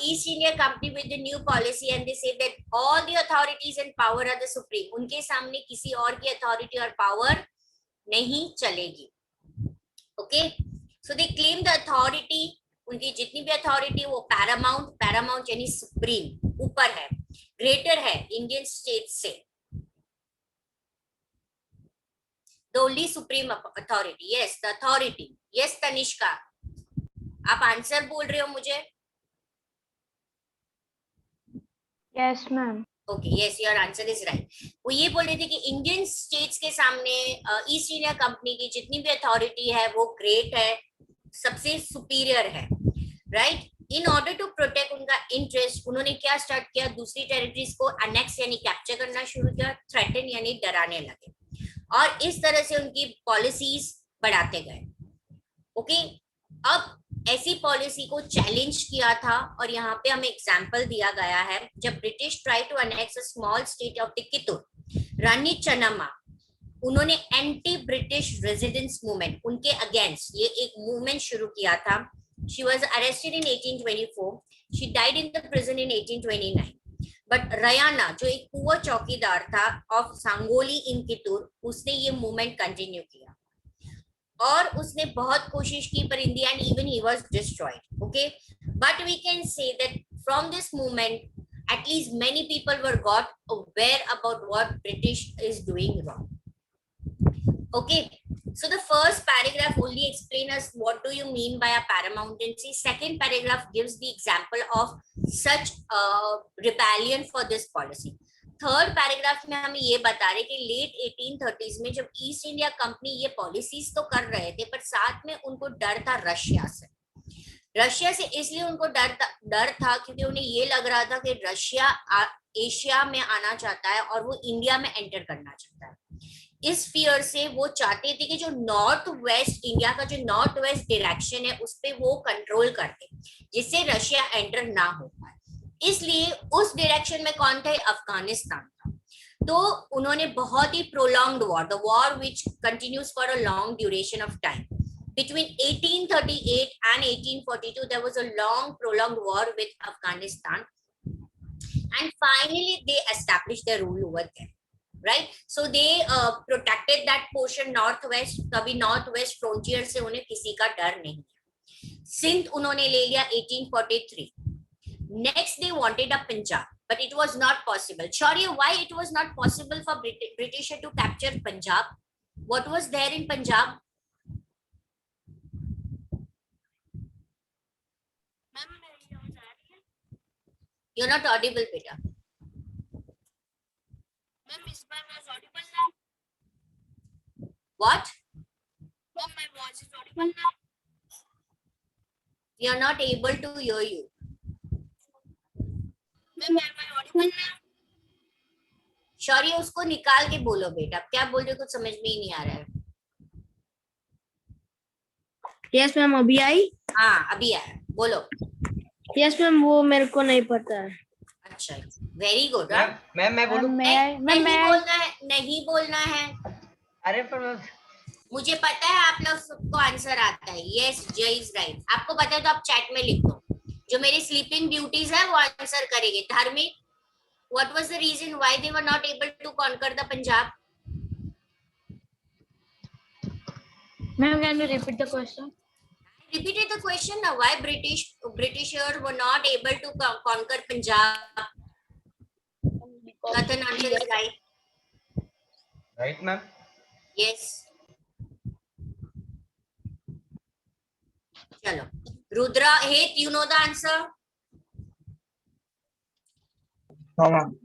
[SPEAKER 1] East India Company with the new policy and they say that all the authorities and power are the supreme. उनके सामने किसी और की authority और power नहीं चलेगी। Okay, so they claim the authority, उनकी जितनी भी अथॉरिटी वो पैरामाउंट यानी सुप्रीम, ऊपर है, ग्रेटर है इंडियन स्टेट से, the only supreme authority. Yes, the authority. Yes Tanishka, आप आंसर बोल रहे हो मुझे?
[SPEAKER 3] Yes, ma'am.
[SPEAKER 1] Okay, yes, your answer is right. वो ये बोल रहे थे कि इंडियन स्टेट्स के सामने ईस्ट इंडिया कंपनी की जितनी भी अथॉरिटी है वो ग्रेट है, सबसे सुपीरियर है, right? In order to protect उनका इंटरेस्ट, उन्होंने क्या स्टार्ट किया? दूसरी टेरिटरीज को अनेक्स यानी कैप्चर करना शुरू किया, थ्रेटन यानी डराने लगे, और इस तरह से उनकी पॉलिसीज बढ़ाते गए। ओके, अब ऐसी पॉलिसी को चैलेंज किया था, और यहाँ पे हमें एग्जाम्पल दिया गया है, जब British try to annex a small state of the Kittur, Rani Channamma, उन्होंने एंटी ब्रिटिश रेजिडेंस मूवमेंट, उनके अगेंस्ट ये एक मूवमेंट शुरू किया था। She was arrested in 1824. She died in the prison in 1829. But Rayana, जो एक पुअर चौकीदार था of सांगोली in कितूर, उसने ये मूवमेंट कंटिन्यू किया और उसने बहुत कोशिश की, पर in the end even he was destroyed. Okay, but we can say that from this movement, at least many people were got aware about what British is doing wrong. Okay, so the first paragraph only explains us what do you mean by a paramountcy. Second paragraph gives the example of such rebellion for this policy. Third paragraph में हमें ये बता रहे कि late 1830s में जब east India company ये policies तो कर रहे थे, पर साथ में उनको डर था रशिया से। रशिया से इसलिए उनको डर था क्योंकि उन्हें ये लग रहा था कि रशिया एशिया में आना चाहता है और वो इंडिया में एंटर करना चाहता है। इस फियर से वो चाहते थे कि जो नॉर्थ वेस्ट, इंडिया का जो नॉर्थ वेस्ट डायरेक्शन है उस पे वो कंट्रोल करते, जिससे रशिया एंटर ना हो पाए। इसलिए उस डायरेक्शन में कौन था? अफगानिस्तान था। तो उन्होंने बहुत ही prolonged war, the war which continues for a long duration of time between 1838 and 1842 there was a long prolonged war with Afghanistan, and finally they established their rule over there, right? So they protected that portion northwest. कभी northwest frontier से उन्हें किसी का डर नहीं है। सिंध उन्होंने ले लिया 1843। Next they wanted a Punjab, but it was not possible. Shaurya, why it was not possible for British to capture Punjab? What was there in Punjab? You're not audible, beta.
[SPEAKER 9] Ma'am, is my voice audible now?
[SPEAKER 1] What?
[SPEAKER 9] Ma'am, my voice is audible now?
[SPEAKER 1] We are not able to hear you.
[SPEAKER 9] Ma'am, am I audible now?
[SPEAKER 1] शौर्य, उसको निकाल के बोलो बेटा, क्या बोल रहे हो कुछ समझ में ही नहीं आ रहा है।
[SPEAKER 4] यस मैम, अभी आई?
[SPEAKER 1] हाँ अभी आया, बोलो।
[SPEAKER 4] यस मैम, वो मेरे को नहीं पता है।
[SPEAKER 1] अच्छा, वेरी गुड।
[SPEAKER 6] मैम मैं बोलूं?
[SPEAKER 1] नहीं बोलना है, नहीं बोलना है।
[SPEAKER 6] अरे पर
[SPEAKER 1] मुझे पता है आप लोग सबको आंसर आता है। यस, जय इज राइट। आपको पता है तो आप चैट में लिख दो। जो मेरी स्लीपिंग ब्यूटीज है वो आंसर करेंगे। धार्मिक, what was the reason why they were not able to conquer the Punjab?
[SPEAKER 4] Ma'am, can you repeat the question?
[SPEAKER 1] I repeated the question now. Why Britishers were not able to conquer Punjab? Nathan, answer is right.
[SPEAKER 6] Right, ma'am?
[SPEAKER 1] Yes. Chalo. Rudra, hey, you know the answer?
[SPEAKER 5] No, ma'am.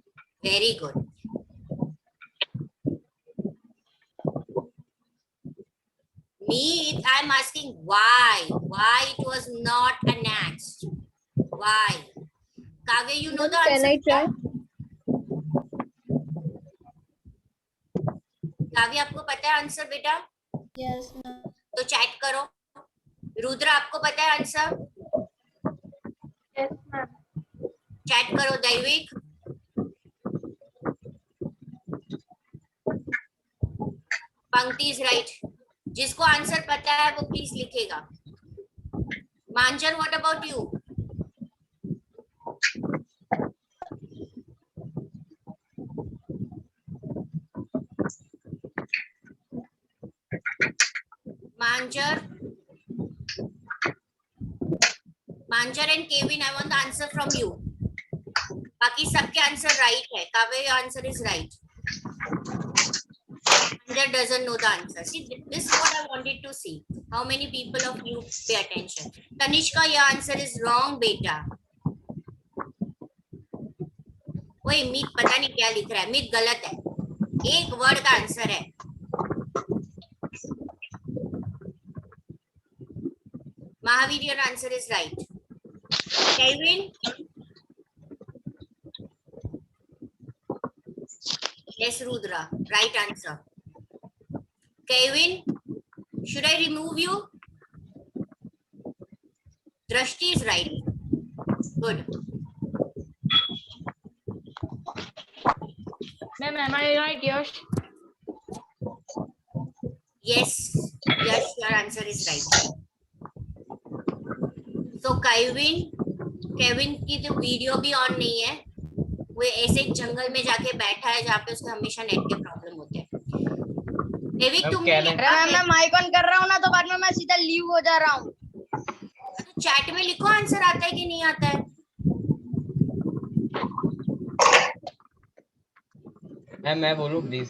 [SPEAKER 1] Very good. Me, I'm asking why? Why it was not annexed? Why? Kavya, you know the answer?
[SPEAKER 3] Can I try?
[SPEAKER 1] काव्य, आपको पता है answer बेटा?
[SPEAKER 9] Yes, ma'am.
[SPEAKER 1] तो chat करो। रुद्र, आपको पता है आंसर?
[SPEAKER 3] Yes, ma'am.
[SPEAKER 1] चैट करो। दैविक, पंक्ति इज राइट। जिसको आंसर पता है वो प्लीज लिखेगा। मांजर, व्हाट अबाउट यू? मांजर and Kevin, I want the answer from you. बाकी सबके आंसर राइट है। काव्य, your answer is right. That doesn't know the answer. See, this is what I wanted to see. How many people of you pay attention? Tanishka, your answer is wrong, beta. ओए, मीत पता नहीं क्या लिख रहा है। मीत गलत है, एक वर्ड का आंसर है। Mahavir, your answer is right. Kevin? Yes, Rudra, right answer. Kevin, should I remove you? Drashti is right. Good.
[SPEAKER 4] Ma'am, am I right? Yes.
[SPEAKER 1] Yes, yes, your answer is right. So Kevin की तो video भी on नहीं है। वो ऐसे जंगल में जाके बैठा है जहाँ पे उसको हमेशा नेट के प्रॉब्लम होते हैं। देविक, तुम
[SPEAKER 4] मैं माइक ऑन कर रहा हूँ ना, तो बाद में मैं सीधा लीव हो जा रहा हूँ।
[SPEAKER 1] तो चैट में लिखो आंसर आता है कि नहीं आता है।
[SPEAKER 6] मैं बोलूं प्लीज?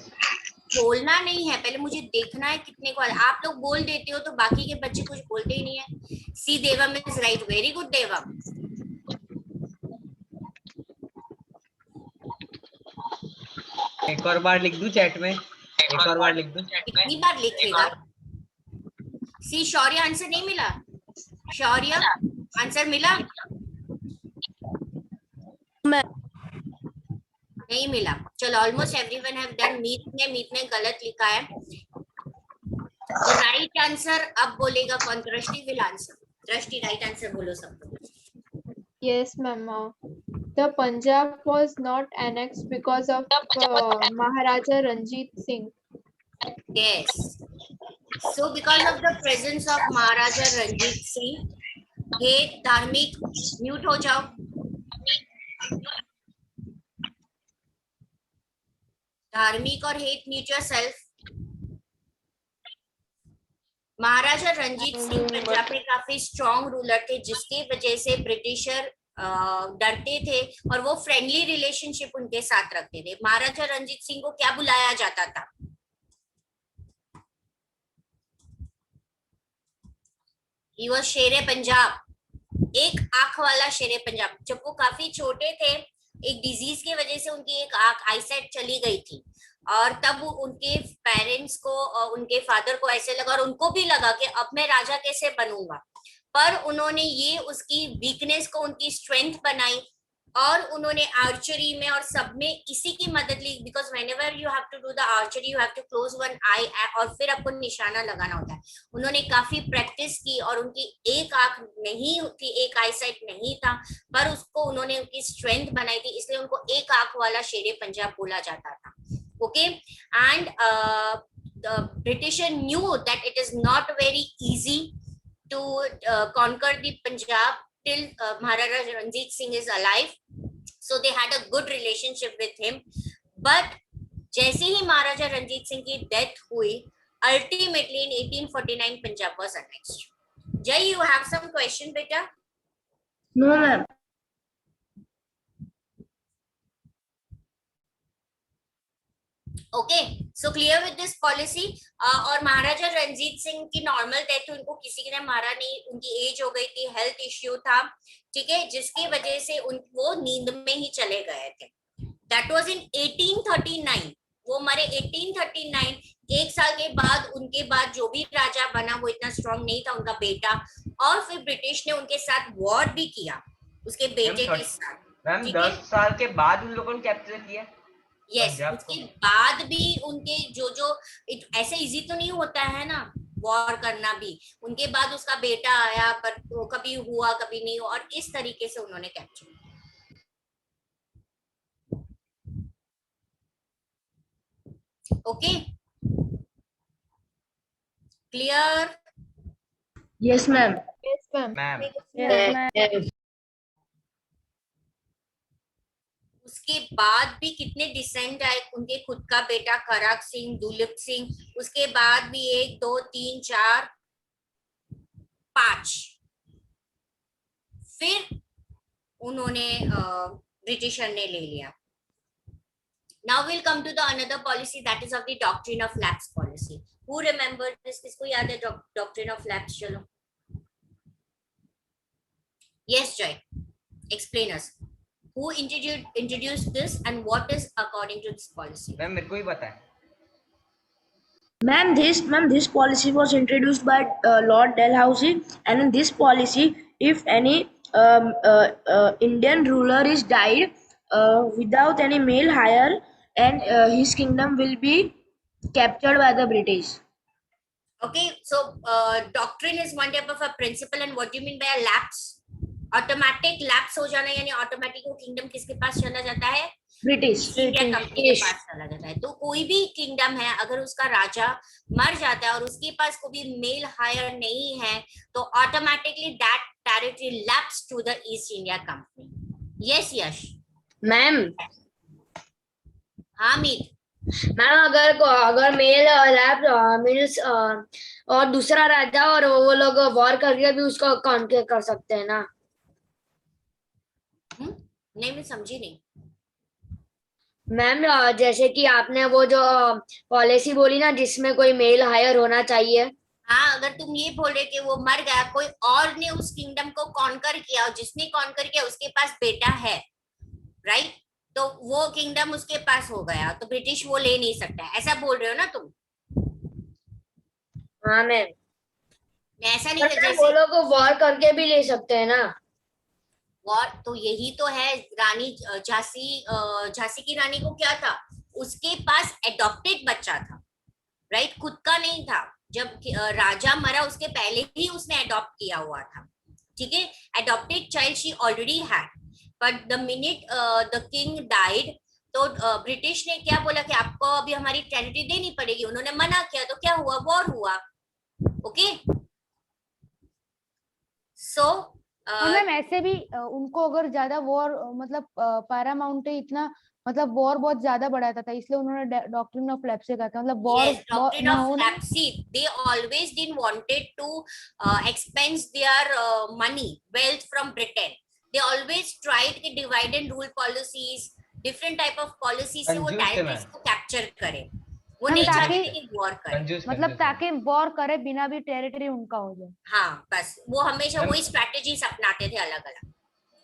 [SPEAKER 1] बोलना नहीं है, पहले मुझे देखना है कितने को। आप लोग बोल देते हो तो बाकी के बच्चे कुछ बोलते ही नहीं है। सी, देवम इज राइट। वेरी गुड देवम।
[SPEAKER 6] एक और बार लिख दूं चैट में? एक और बार लिख दूं?
[SPEAKER 1] कितनी बार लिखेगा? सी, शौर्य आंसर नहीं मिला। शौर्य आंसर मिला? नहीं मिला। चलो, ऑलमोस्ट एवरीवन हैव डन। मीत ने गलत लिखा है। राइट आंसर अब बोलेगा कौन? दृष्टि विल आंसर। दृष्टि, राइट आंसर बोलो सबको।
[SPEAKER 3] Yes, ma'am.
[SPEAKER 10] The Punjab was not annexed because of Maharaja Ranjit Singh.
[SPEAKER 1] Yes. So because of the presence of Maharaja Ranjit Singh, हे धार्मिक म्यूट हो जाओ. धार्मिक और हेट म्यूट योरसेल्फ. महाराजा रंजीत सिंह पंजाब में काफी स्ट्रॉन्ग रूलर थे, जिसकी वजह से ब्रिटिशर डरते थे और वो फ्रेंडली रिलेशनशिप उनके साथ रखते थे. महाराजा रंजीत सिंह को क्या बुलाया जाता था? He was शेरे पंजाब, एक आंख वाला शेरे पंजाब. जब वो काफी छोटे थे, एक डिजीज की वजह से उनकी एक आंख आईसाइट चली गई थी और तब उनके पेरेंट्स को, उनके फादर को ऐसे लगा और उनको भी लगा कि अब मैं राजा कैसे बनूंगा, पर उन्होंने ये उसकी वीकनेस को उनकी स्ट्रेंथ बनाई और उन्होंने आर्चरी में और सब में इसी की मदद ली. Because whenever you have to do the archery you have to close one eye और फिर आपको निशाना लगाना होता है. उन्होंने काफी प्रैक्टिस की और उनकी एक आंख नहीं थी, एक आई साइट नहीं था, पर उसको उन्होंने उनकी स्ट्रेंथ बनाई थी, इसलिए उनको एक आंख वाला शेरे पंजाब बोला जाता था. Okay. And the Britisher knew that it is not very easy to conquer the Punjab till Maharaja Ranjit Singh is alive, so they had a good relationship with him. But जैसे ही महाराजा रंजीत सिंह की डेथ हुई, ultimately in 1849 Punjab was annexed. Jay, you have some question, beta?
[SPEAKER 8] No, ma'am.
[SPEAKER 1] Okay, so clear with this policy. और महाराजा रंजीत सिंह की normal death, उनको किसी ने मारा नहीं, उनकी एज हो गई थी, हेल्थ इश्यू था, ठीक है, जिसकी वजह से वो नींद में ही चले गए थे. That was in 1839. वो मरे 1839. एक साल के बाद उनके बाद जो भी राजा बना वो इतना स्ट्रॉन्ग नहीं था, उनका बेटा, और फिर ब्रिटिश ने उनके साथ वॉर भी किया उसके बेटे के साथ.
[SPEAKER 6] मैम 10 साल के बाद उन लोगों ने कैप्चर किया.
[SPEAKER 1] यस, उसके बाद भी उनके जो ऐसे इजी तो नहीं होता है ना वॉर करना भी. उनके बाद उसका बेटा आया, पर वो कभी हुआ कभी नहीं हुआ, और इस तरीके से उन्होंने capture. Okay, clear?
[SPEAKER 8] Yes, ma'am.
[SPEAKER 10] Yes, ma'am.
[SPEAKER 6] Ma'am
[SPEAKER 8] Yes.
[SPEAKER 1] उसके बाद भी कितने डिसेंट आए. उनके खुद का बेटा कराक सिंह, दुलीप सिंह, उसके बाद भी 1 2 3 4 5, फिर उन्होंने ब्रिटिशर ने ले लिया. Now will come to the another policy, that is of the doctrine of lapse policy. Who remember this? किसको याद है डॉक्ट्रिन ऑफ लैप्स? चलो, yes Jay, explain us. Who introduced this and what is according to this policy?
[SPEAKER 6] Ma'am मेरे को ही पता है.
[SPEAKER 8] Ma'am, this policy was introduced by Lord Dalhousie, and in this policy, if any Indian ruler is died without any male heir, and his kingdom will be captured by the British.
[SPEAKER 1] Okay, so doctrine is one type of a principle, and what do you mean by a lapse? Automatic lapse हो जाना, यानी automatic वो kingdom किसके पास चला जाता है?
[SPEAKER 8] British
[SPEAKER 1] company के पास चला जाता है. तो कोई भी किंगडम है, अगर उसका राजा मर जाता है और उसके पास कोई भी मेल हायर नहीं है, तो automatically that territory lapse to the East India company. Yes Yash.
[SPEAKER 8] Ma'am.
[SPEAKER 1] हाँ मीत.
[SPEAKER 8] मैम, अगर मेल लैप्स मींस और दूसरा राजा और वो लोग वॉर करके भी उसको कॉन्कर कर सकते हैं ना?
[SPEAKER 1] नहीं, मैं समझी नहीं.
[SPEAKER 8] मैम, जैसे कि आपने वो जो पॉलिसी बोली ना, जिसमें कोई मेल हायर होना चाहिए.
[SPEAKER 1] हाँ, अगर तुम ये बोल रहे कि वो मर गया, कोई और ने उस किंगडम को कॉन्कर किया, और जिसने कॉन्कर किया उसके पास बेटा है, राइट, तो वो किंगडम उसके पास हो गया, तो ब्रिटिश वो ले नहीं सकता. ऐसा बोल रहे हो ना तुम?
[SPEAKER 8] हाँ मैम.
[SPEAKER 1] ऐसा नहीं कि
[SPEAKER 8] वो लोग वॉर करके भी ले सकते हैं ना?
[SPEAKER 1] वॉर तो यही तो है. रानी झांसी की रानी को क्या था? उसके पास एडॉप्टेड बच्चा था, राइट, खुद का नहीं था. जब राजा मरा उसके पहले ही उसने एडॉप्ट किया हुआ था, ठीक है. Adopted child she already had, but the minute the king died, तो ब्रिटिश ने क्या बोला कि आपको अभी हमारी टेरिटरी देनी पड़ेगी, उन्होंने मना किया, तो क्या हुआ, वॉर हुआ। ओके सो
[SPEAKER 2] मैम ऐसे भी उनको अगर ज्यादा वॉर मतलब पैरामाउंट इतना मतलब वॉर बहुत ज्यादा बढ़ाता था, इसलिए उन्होंने डॉक्ट्रिन ऑफ लैप्स कहा था, मतलब war
[SPEAKER 1] yes, doctrine of lapsi, they always didn't wanted to expense their money wealth from Britain. They always tried कि divide and rule policies, different type of policies से वो
[SPEAKER 6] कंजूस थे
[SPEAKER 1] territories
[SPEAKER 6] मैम,
[SPEAKER 1] को capture करे, वो
[SPEAKER 2] हम
[SPEAKER 1] नहीं
[SPEAKER 2] ताकि
[SPEAKER 1] चाहते थे कि वॉर करे।
[SPEAKER 6] कंजूस
[SPEAKER 2] मतलब
[SPEAKER 6] कंजूस
[SPEAKER 2] ताकि वॉर करे बिना भी टेरिटरी उनका हो जाए।
[SPEAKER 1] हाँ बस वो हमेशा
[SPEAKER 6] मैम,
[SPEAKER 1] वही स्ट्रैटेजीज अपनाते थे अलग अलग।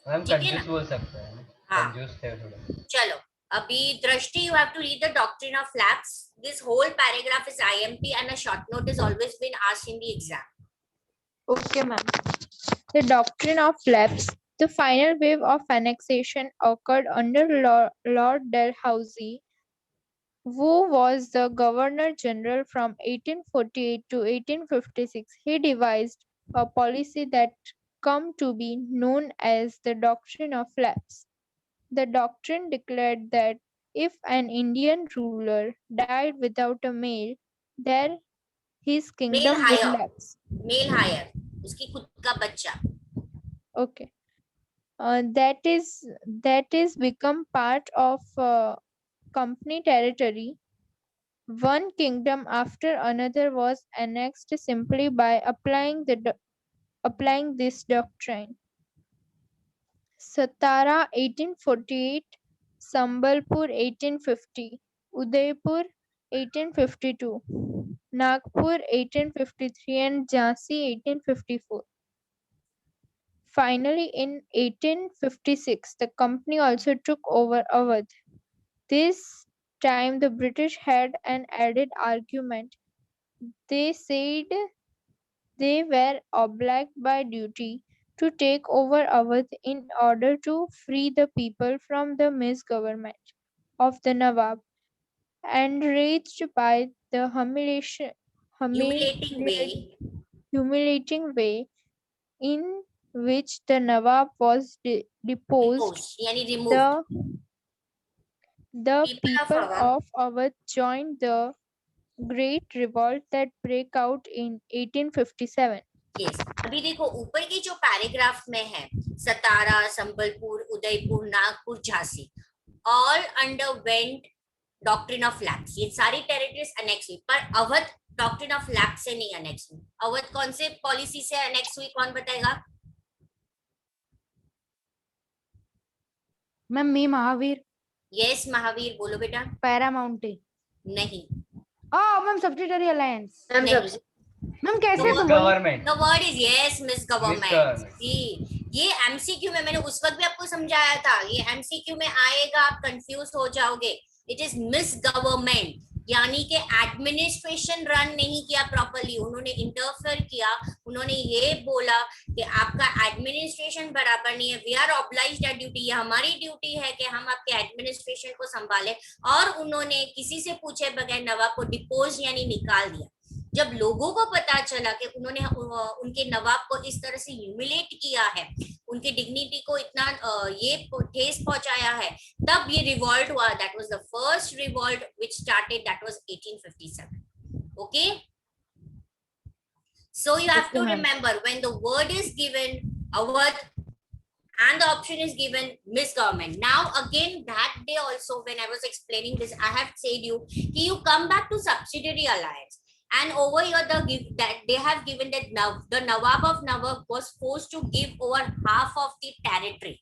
[SPEAKER 6] मैम
[SPEAKER 1] ठीक है
[SPEAKER 6] कंजूस
[SPEAKER 1] ना?
[SPEAKER 6] बोल सकते हैं,
[SPEAKER 1] हाँ
[SPEAKER 6] कंजूस थे थोड़ा।
[SPEAKER 1] चलो अभी दृष्टि, you have to read the doctrine of lapse. This whole paragraph is IMP and a short note is always been asked in the exam.
[SPEAKER 10] Okay, ma'am. The doctrine of lapse. The final wave of annexation occurred under Lord Dalhousie, who was the Governor General from 1848 to 1856. He devised a policy that come to be known as the doctrine of lapse. The doctrine declared that if an Indian ruler died without a male, then his
[SPEAKER 1] Male
[SPEAKER 10] kingdom would
[SPEAKER 1] hire,
[SPEAKER 10] lapse.
[SPEAKER 1] male hire, उसकी खुद का बच्चा।
[SPEAKER 10] Okay. That is become part of company territory. One kingdom after another was annexed simply by applying this doctrine. Satara 1848, Sambalpur 1850, Udaipur 1852, Nagpur 1853 and Jhansi 1854. Finally, in 1856, the company also took over Awadh. This time the British had an added argument. They said they were obliged by duty to take over Awadh in order to free the people from the misgovernment of the Nawab, enraged by the humiliating way in which the Nawab was deposed.
[SPEAKER 1] यानी removed.
[SPEAKER 10] The people
[SPEAKER 1] Awadh.
[SPEAKER 10] of Awadh joined the Great Revolt that broke out in 1857.
[SPEAKER 1] Yes. अभी देखो ऊपर के जो paragraph में है, सतारा, Sambalpur, Udaipur, Nagpur, Jhansi, all underwent doctrine of lapse. ये सारी टेरिटरीज अनेक्स हुई, पर अवध डॉक्ट्रिन ऑफ लैप्स से नहीं अनेक्स हुई। अवध कौन से पॉलिसी से अनेक्स हुई, कौन बताएगा?
[SPEAKER 2] मैम मी महावीर।
[SPEAKER 1] यस महावीर, बोलो बेटा।
[SPEAKER 2] पैरामाउंटी
[SPEAKER 1] नहीं।
[SPEAKER 2] Ma'am subsidiary alliance. मैम कैसे
[SPEAKER 6] government,
[SPEAKER 1] the word is yes, miss government. ये एमसीक्यू में मैंने उस वक्त भी आपको समझाया था, ये एमसीक्यू में आएगा, आप कंफ्यूज हो जाओगे। इट इज मिस गवर्नमेंट, यानी कि एडमिनिस्ट्रेशन रन नहीं किया प्रॉपर्ली, उन्होंने इंटरफेयर किया, उन्होंने ये बोला कि आपका एडमिनिस्ट्रेशन बराबर नहीं है, we are obliged at duty, ये हमारी ड्यूटी है कि हम आपके एडमिनिस्ट्रेशन को संभालें, और उन्होंने किसी से पूछे बगैर नवाब को डिपोज यानी निकाल दिया। जब लोगों को पता चला कि उन्होंने उनके नवाब को इस तरह से ह्यूमिलेट किया है, उनकी डिग्निटी को इतना ये ठेस पहुंचाया है, तब ये रिवॉल्ट हुआ। That was the first revolt which started, that was 1857। Okay, so you have to remember when the word is given Awadh and the option is given misgovernment. Now again that day also when I was explaining this, I have said you come back to subsidiary alliance, and over here that they have given that the Nawab of Nawab was forced to give over half of the territory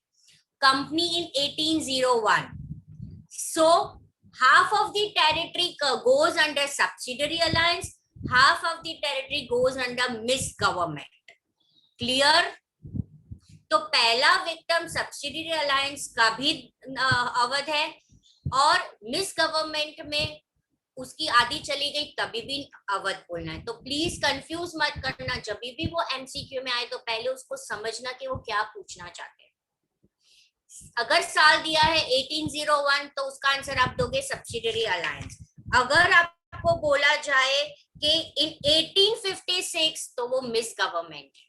[SPEAKER 1] company in 1801. So half of the territory goes under subsidiary alliance, half of the territory goes under misgovernment. Clear? तो पहला victim subsidiary alliance का भी अवध है, और miss government में उसकी आधी चली गई तभी भी अवध बोलना है। तो प्लीज कंफ्यूज मत करना, जब भी वो एमसीक्यू में आए तो पहले उसको समझना कि वो क्या पूछना चाहते हैं। अगर साल दिया है 1801 तो उसका आंसर आप दोगे सब्सिडियरी अलायंस। अगर आपको बोला जाए कि इन 1856 तो वो मिस गवर्नमेंट है।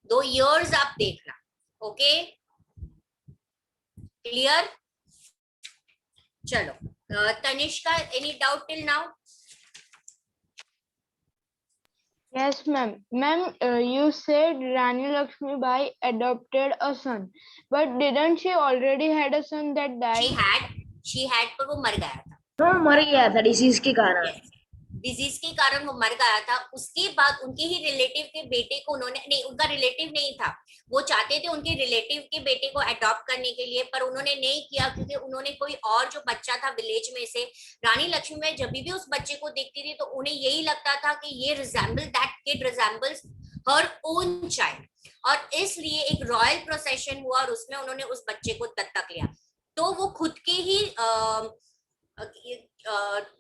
[SPEAKER 1] 2 years आप देखना। Okay, clear? चलो, Tanishka, any doubt till now?
[SPEAKER 3] Yes, ma'am. Ma'am, you said Rani Lakshmibai adopted a son, but didn't she already had a son that
[SPEAKER 1] she
[SPEAKER 3] died?
[SPEAKER 1] Had, पर वो मर गया था।
[SPEAKER 8] वो मर गया था डिसीज के कारण।
[SPEAKER 1] डिजीज के कारण वो मर गया था। उसके बाद उनके ही रिलेटिव के बेटे को उन्होंने, नहीं उनका रिलेटिव नहीं था, वो चाहते थे उनके रिलेटिव के बेटे को अडॉप्ट करने के लिए, पर उन्होंने नहीं किया क्योंकि उन्होंने कोई और जो बच्चा था विलेज में से, रानी लक्ष्मीबाई जब भी उस बच्चे को देखती थी तो उन्हें यही लगता था कि ये that kid resembles her own child, और इसलिए एक रॉयल प्रोसेशन हुआ और उसमें उन्होंने उस बच्चे को दत्तक लिया। तो वो खुद के ही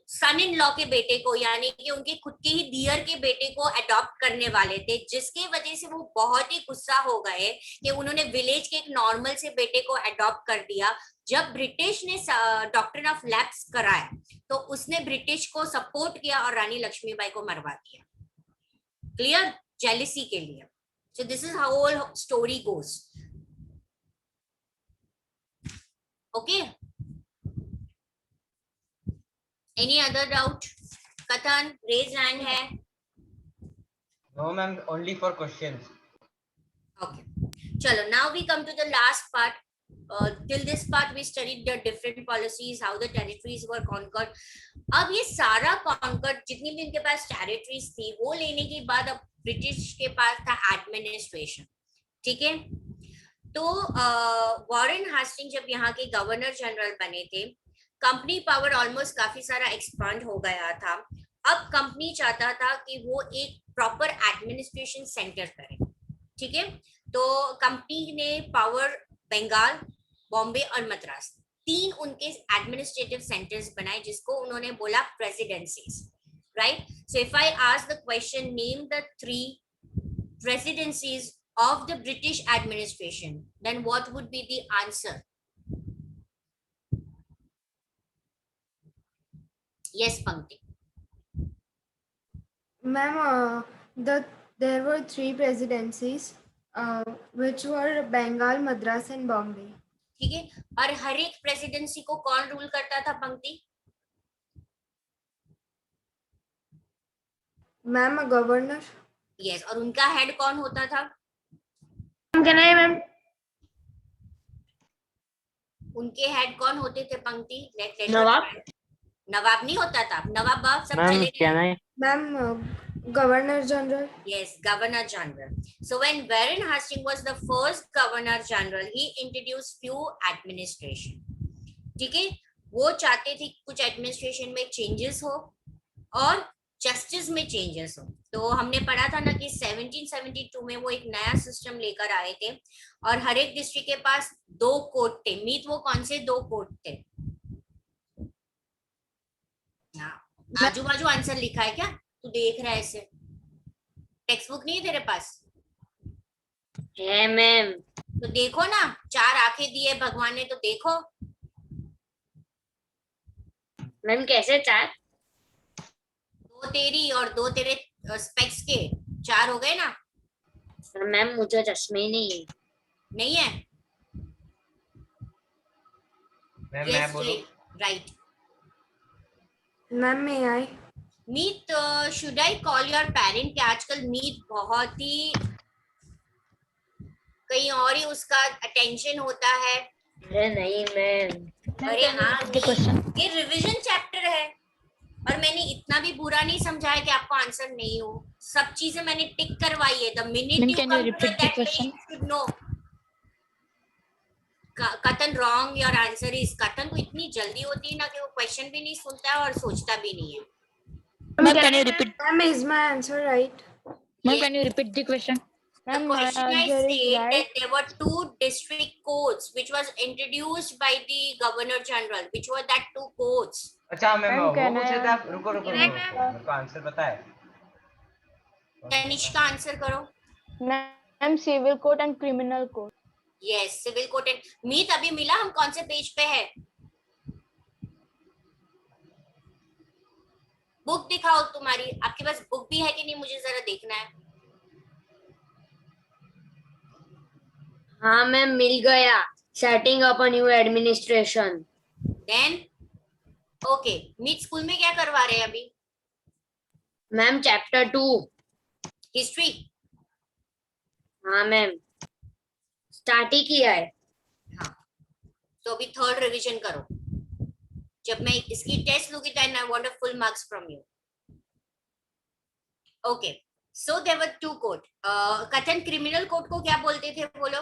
[SPEAKER 1] सन इन लॉ के बेटे को, यानी कि उनके खुद के ही दियर के बेटे को अडॉप्ट करने वाले थे, जिसके वजह से वो बहुत ही गुस्सा हो गए कि उन्होंने विलेज के एक नॉर्मल से बेटे को अडॉप्ट कर दिया। जब ब्रिटिश ने डॉक्ट्रिन ऑफ लैप्स कराया तो उसने ब्रिटिश को सपोर्ट किया और रानी लक्ष्मीबाई को मरवा दिया। क्लियर? जेलिसी के लिए। So this is how whole story goes. Okay, any other doubt? Kathan, raise hand hai.
[SPEAKER 6] No, ma'am, only for questions.
[SPEAKER 1] Okay. Chalo, now we come to the last part. Till this part we studied the different policies, how the territories were conquered. अब ये सारा conquered, जितनी भी इनके पास territories थी, वो लेने के बाद अब ब्रिटिश के पास था administration. ठीक है? तो वॉरेन हास्टिंग जब यहाँ के गवर्नर जनरल बने थे, कंपनी पावर ऑलमोस्ट काफी सारा एक्सपांड हो गया था। अब कंपनी चाहता था कि वो एक प्रॉपर एडमिनिस्ट्रेशन सेंटर करे। ठीक है, तो कंपनी ने पावर बंगाल, बॉम्बे और मद्रास, 3 उनके एडमिनिस्ट्रेटिव सेंटर्स बनाए, जिसको उन्होंने बोला presidencies. Right? So if I ask the question, name the 3 presidencies of the British administration, then what would be the answer? Yes, Pankti.
[SPEAKER 11] Ma'am, there were 3 presidencies, which were Bengal, Madras and Bombay.
[SPEAKER 1] ठीक है, और हर एक presidency को कौन rule करता था पंक्ति?
[SPEAKER 11] Ma'am, governor.
[SPEAKER 1] Yes, और उनका हेड कौन होता था?
[SPEAKER 8] मैम,
[SPEAKER 1] उनके हेड कौन होते थे पंक्ति?
[SPEAKER 8] नवाब।
[SPEAKER 1] नवाब नहीं होता था, नवाब बाब सब
[SPEAKER 7] मैम
[SPEAKER 1] चले
[SPEAKER 7] क्या
[SPEAKER 1] गए।
[SPEAKER 7] नहीं?
[SPEAKER 11] Ma'am, governor general.
[SPEAKER 1] Yes, Governor General. So when Warren Hastings was the first Governor General, he introduced few administration. ठीक है, वो चाहते थे कुछ एडमिनिस्ट्रेशन में चेंजेस हो और जस्टिस में चेंजेस हो। तो हमने पढ़ा था ना कि 1772 में वो एक नया सिस्टम लेकर आए थे और हर एक डिस्ट्रिक्ट के पास 2 कोर्ट थे। मीत वो कौन से 2 कोर्ट थे? आजू बाजू आंसर लिखा है क्या? तू देख रहा है ऐसे? टेक्स्ट बुक नहीं है तेरे पास?
[SPEAKER 8] है मैम।
[SPEAKER 1] तो देखो ना, 4 आंखें दी है भगवान ने, तो देखो।
[SPEAKER 8] मैम कैसे 4?
[SPEAKER 1] 2 तेरी और 2 तेरे स्पेक्स के, 4 हो गए ना?
[SPEAKER 8] मैम मुझे चश्मे नहीं है।
[SPEAKER 1] नहीं है?
[SPEAKER 6] मैम मैं बोलूं?
[SPEAKER 1] Right.
[SPEAKER 11] Ma'am, may I?
[SPEAKER 1] Meet, should I call your parent? कि आजकल मीत बहुत ही कहीं और ही उसका अटेंशन होता है।
[SPEAKER 8] अरे नहीं मैम।
[SPEAKER 1] अरे हाँ, ये रिवीजन चैप्टर है और मैंने इतना भी बुरा नहीं समझाया कि आपको आंसर नहीं हो। सब चीजें मैंने टिक करवाई है। The minute you come to that page you should know. कथन रॉन्ग, योर आंसर इज। कथन को इतनी जल्दी होती है ना कि वो क्वेश्चन भी नहीं सुनता है और सोचता भी नहीं है।
[SPEAKER 10] Ma'am, can you repeat?
[SPEAKER 11] Ma'am, is my answer right?
[SPEAKER 10] Ma'am, can you repeat the question?
[SPEAKER 1] The question I said that there were 2 district codes which was introduced by the Governor General. Which were that 2 codes?
[SPEAKER 6] अच्छा ma'am
[SPEAKER 3] Ma'am,
[SPEAKER 6] वो
[SPEAKER 3] can I
[SPEAKER 6] पूछे थे आप? रुको रुको
[SPEAKER 1] Can I,
[SPEAKER 6] रुको, मेरे को आंसर पता है।
[SPEAKER 1] तनिष्का आंसर करो।
[SPEAKER 3] Ma'am, civil code and criminal code.
[SPEAKER 1] Yes, civil code and. Meet अभी मिला, हम कौन से पेज पे है? बुक दिखाओ तुम्हारी। आपके पास बुक भी है कि नहीं, मुझे जरा देखना है।
[SPEAKER 8] हाँ मैम मिल गया। setting up a new administration.
[SPEAKER 1] Then okay mid school में क्या करवा रहे हैं अभी?
[SPEAKER 8] Ma'am chapter 2
[SPEAKER 1] history.
[SPEAKER 8] हाँ मैम स्टार्ट ही किया है।
[SPEAKER 1] हाँ तो अभी थर्ड रिवीजन करो। जब मैं इसकी टेस्ट लूंगी then I want a full marks from you. Okay so there were two code. कथन क्रिमिनल कोड को क्या बोलते थे बोलो?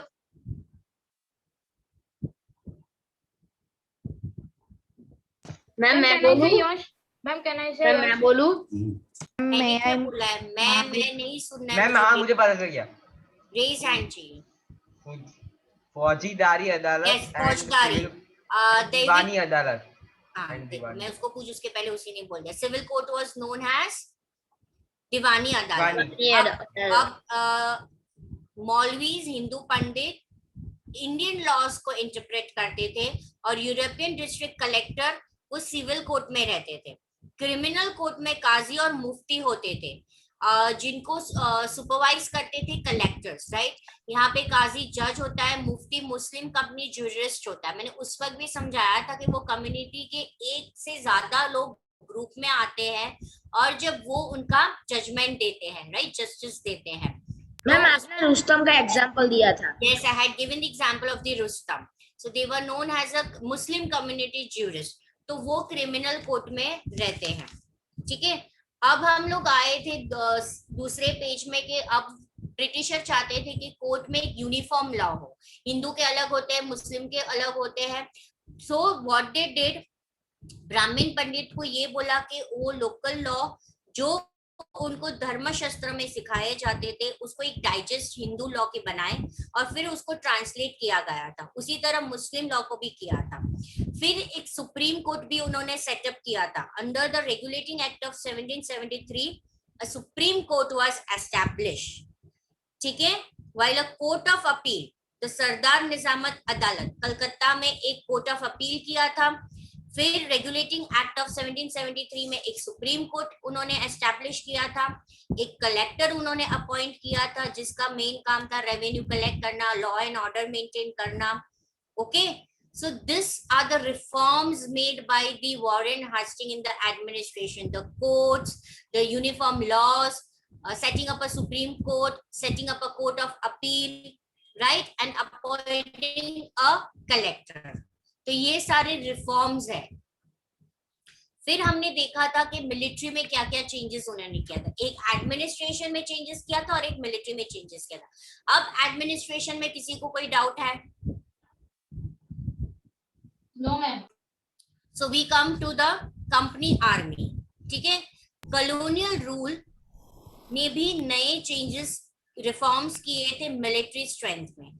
[SPEAKER 8] मैम मैं
[SPEAKER 4] can I say
[SPEAKER 8] बोलूं?
[SPEAKER 4] Yash? Ma'am, can I say
[SPEAKER 8] ma'am
[SPEAKER 4] Yash?
[SPEAKER 8] मैं बोलूं?
[SPEAKER 1] मैंने क्या बोला है? मैं नहीं सुनना है।
[SPEAKER 6] मैम हाँ मुझे पता चल गया।
[SPEAKER 1] रेज हैंड चाहिए।
[SPEAKER 6] फौजीदारी अदालत
[SPEAKER 1] Yes, फौजदारी।
[SPEAKER 6] दीवानी अदालत।
[SPEAKER 1] हाँ मैं उसको पूछ उसके पहले उसी ने बोल दिया। Civil court was known as Diwani Adalat. अब मौलवीज हिंदू पंडित इंडियन लॉज को इंटरप्रेट करते थे और यूरोपियन डिस्ट्रिक्ट कलेक्टर वो सिविल कोर्ट में रहते थे। क्रिमिनल कोर्ट में काजी और मुफ्ती होते थे जिनको सुपरवाइज करते थे कलेक्टर्स, राइट। यहाँ पे काजी जज होता है, मुफ्ती मुस्लिम कंपनी ज्यूरिस्ट होता है। मैंने उस वक्त भी समझाया था कि वो कम्युनिटी के एक से ज्यादा लोग ग्रुप में आते हैं और जब वो उनका जजमेंट देते हैं, राइट, जस्टिस देते हैं।
[SPEAKER 8] मैम आपने रुस्तम का एग्जांपल दिया था।
[SPEAKER 1] Yes, I had given the example of the Rustam. So they were known as a Muslim community jurist. तो वो क्रिमिनल कोर्ट में रहते हैं, ठीक है। अब हम लोग आए थे दूसरे पेज में कि अब ब्रिटिशर चाहते थे कि कोर्ट में एक यूनिफॉर्म लॉ हो। हिंदू के अलग होते हैं, मुस्लिम के अलग होते हैं। सो व्हाट दे डिड, ब्राह्मण पंडित को ये बोला कि वो लोकल लॉ जो उनको धर्मशास्त्र में सिखाए जाते थे उसको एक डाइजेस्ट हिंदू लॉ के बनाए और फिर उसको ट्रांसलेट किया गया था। उसी तरह मुस्लिम लॉ को भी किया था। फिर एक सुप्रीम कोर्ट भी उन्होंने सेटअप किया था। Under the regulating act of 1773 a supreme court was established, ठीक है। While a court of appeal, the Sardar Nizamat Adalat Calcutta में एक कोर्ट ऑफ अपील किया था। फिर रेगुलेटिंग एक्ट ऑफ 1773 में एक सुप्रीम कोर्ट उन्होंने एस्टैब्लिश किया था। एक कलेक्टर उन्होंने अपॉइंट किया था जिसका मेन काम था रेवेन्यू कलेक्ट करना, लॉ एंड ऑर्डर मेंटेन करना। Okay, so these are the reforms made by the Warren Hastings in the administration, the courts, the uniform laws, setting up a supreme court, setting up a court of appeal, right, and appointing a collector. तो ये सारे reforms है। फिर हमने देखा था कि military में क्या क्या चेंजेस उन्होंने किया था। एक एडमिनिस्ट्रेशन में चेंजेस किया था और एक मिलिट्री में चेंजेस किया था। अब एडमिनिस्ट्रेशन में किसी को कोई डाउट है?
[SPEAKER 4] No ma'am.
[SPEAKER 1] So we come to the company army, ठीक है। कॉलोनियल रूल ने भी नए चेंजेस रिफॉर्म्स किए थे मिलिट्री स्ट्रेंथ में।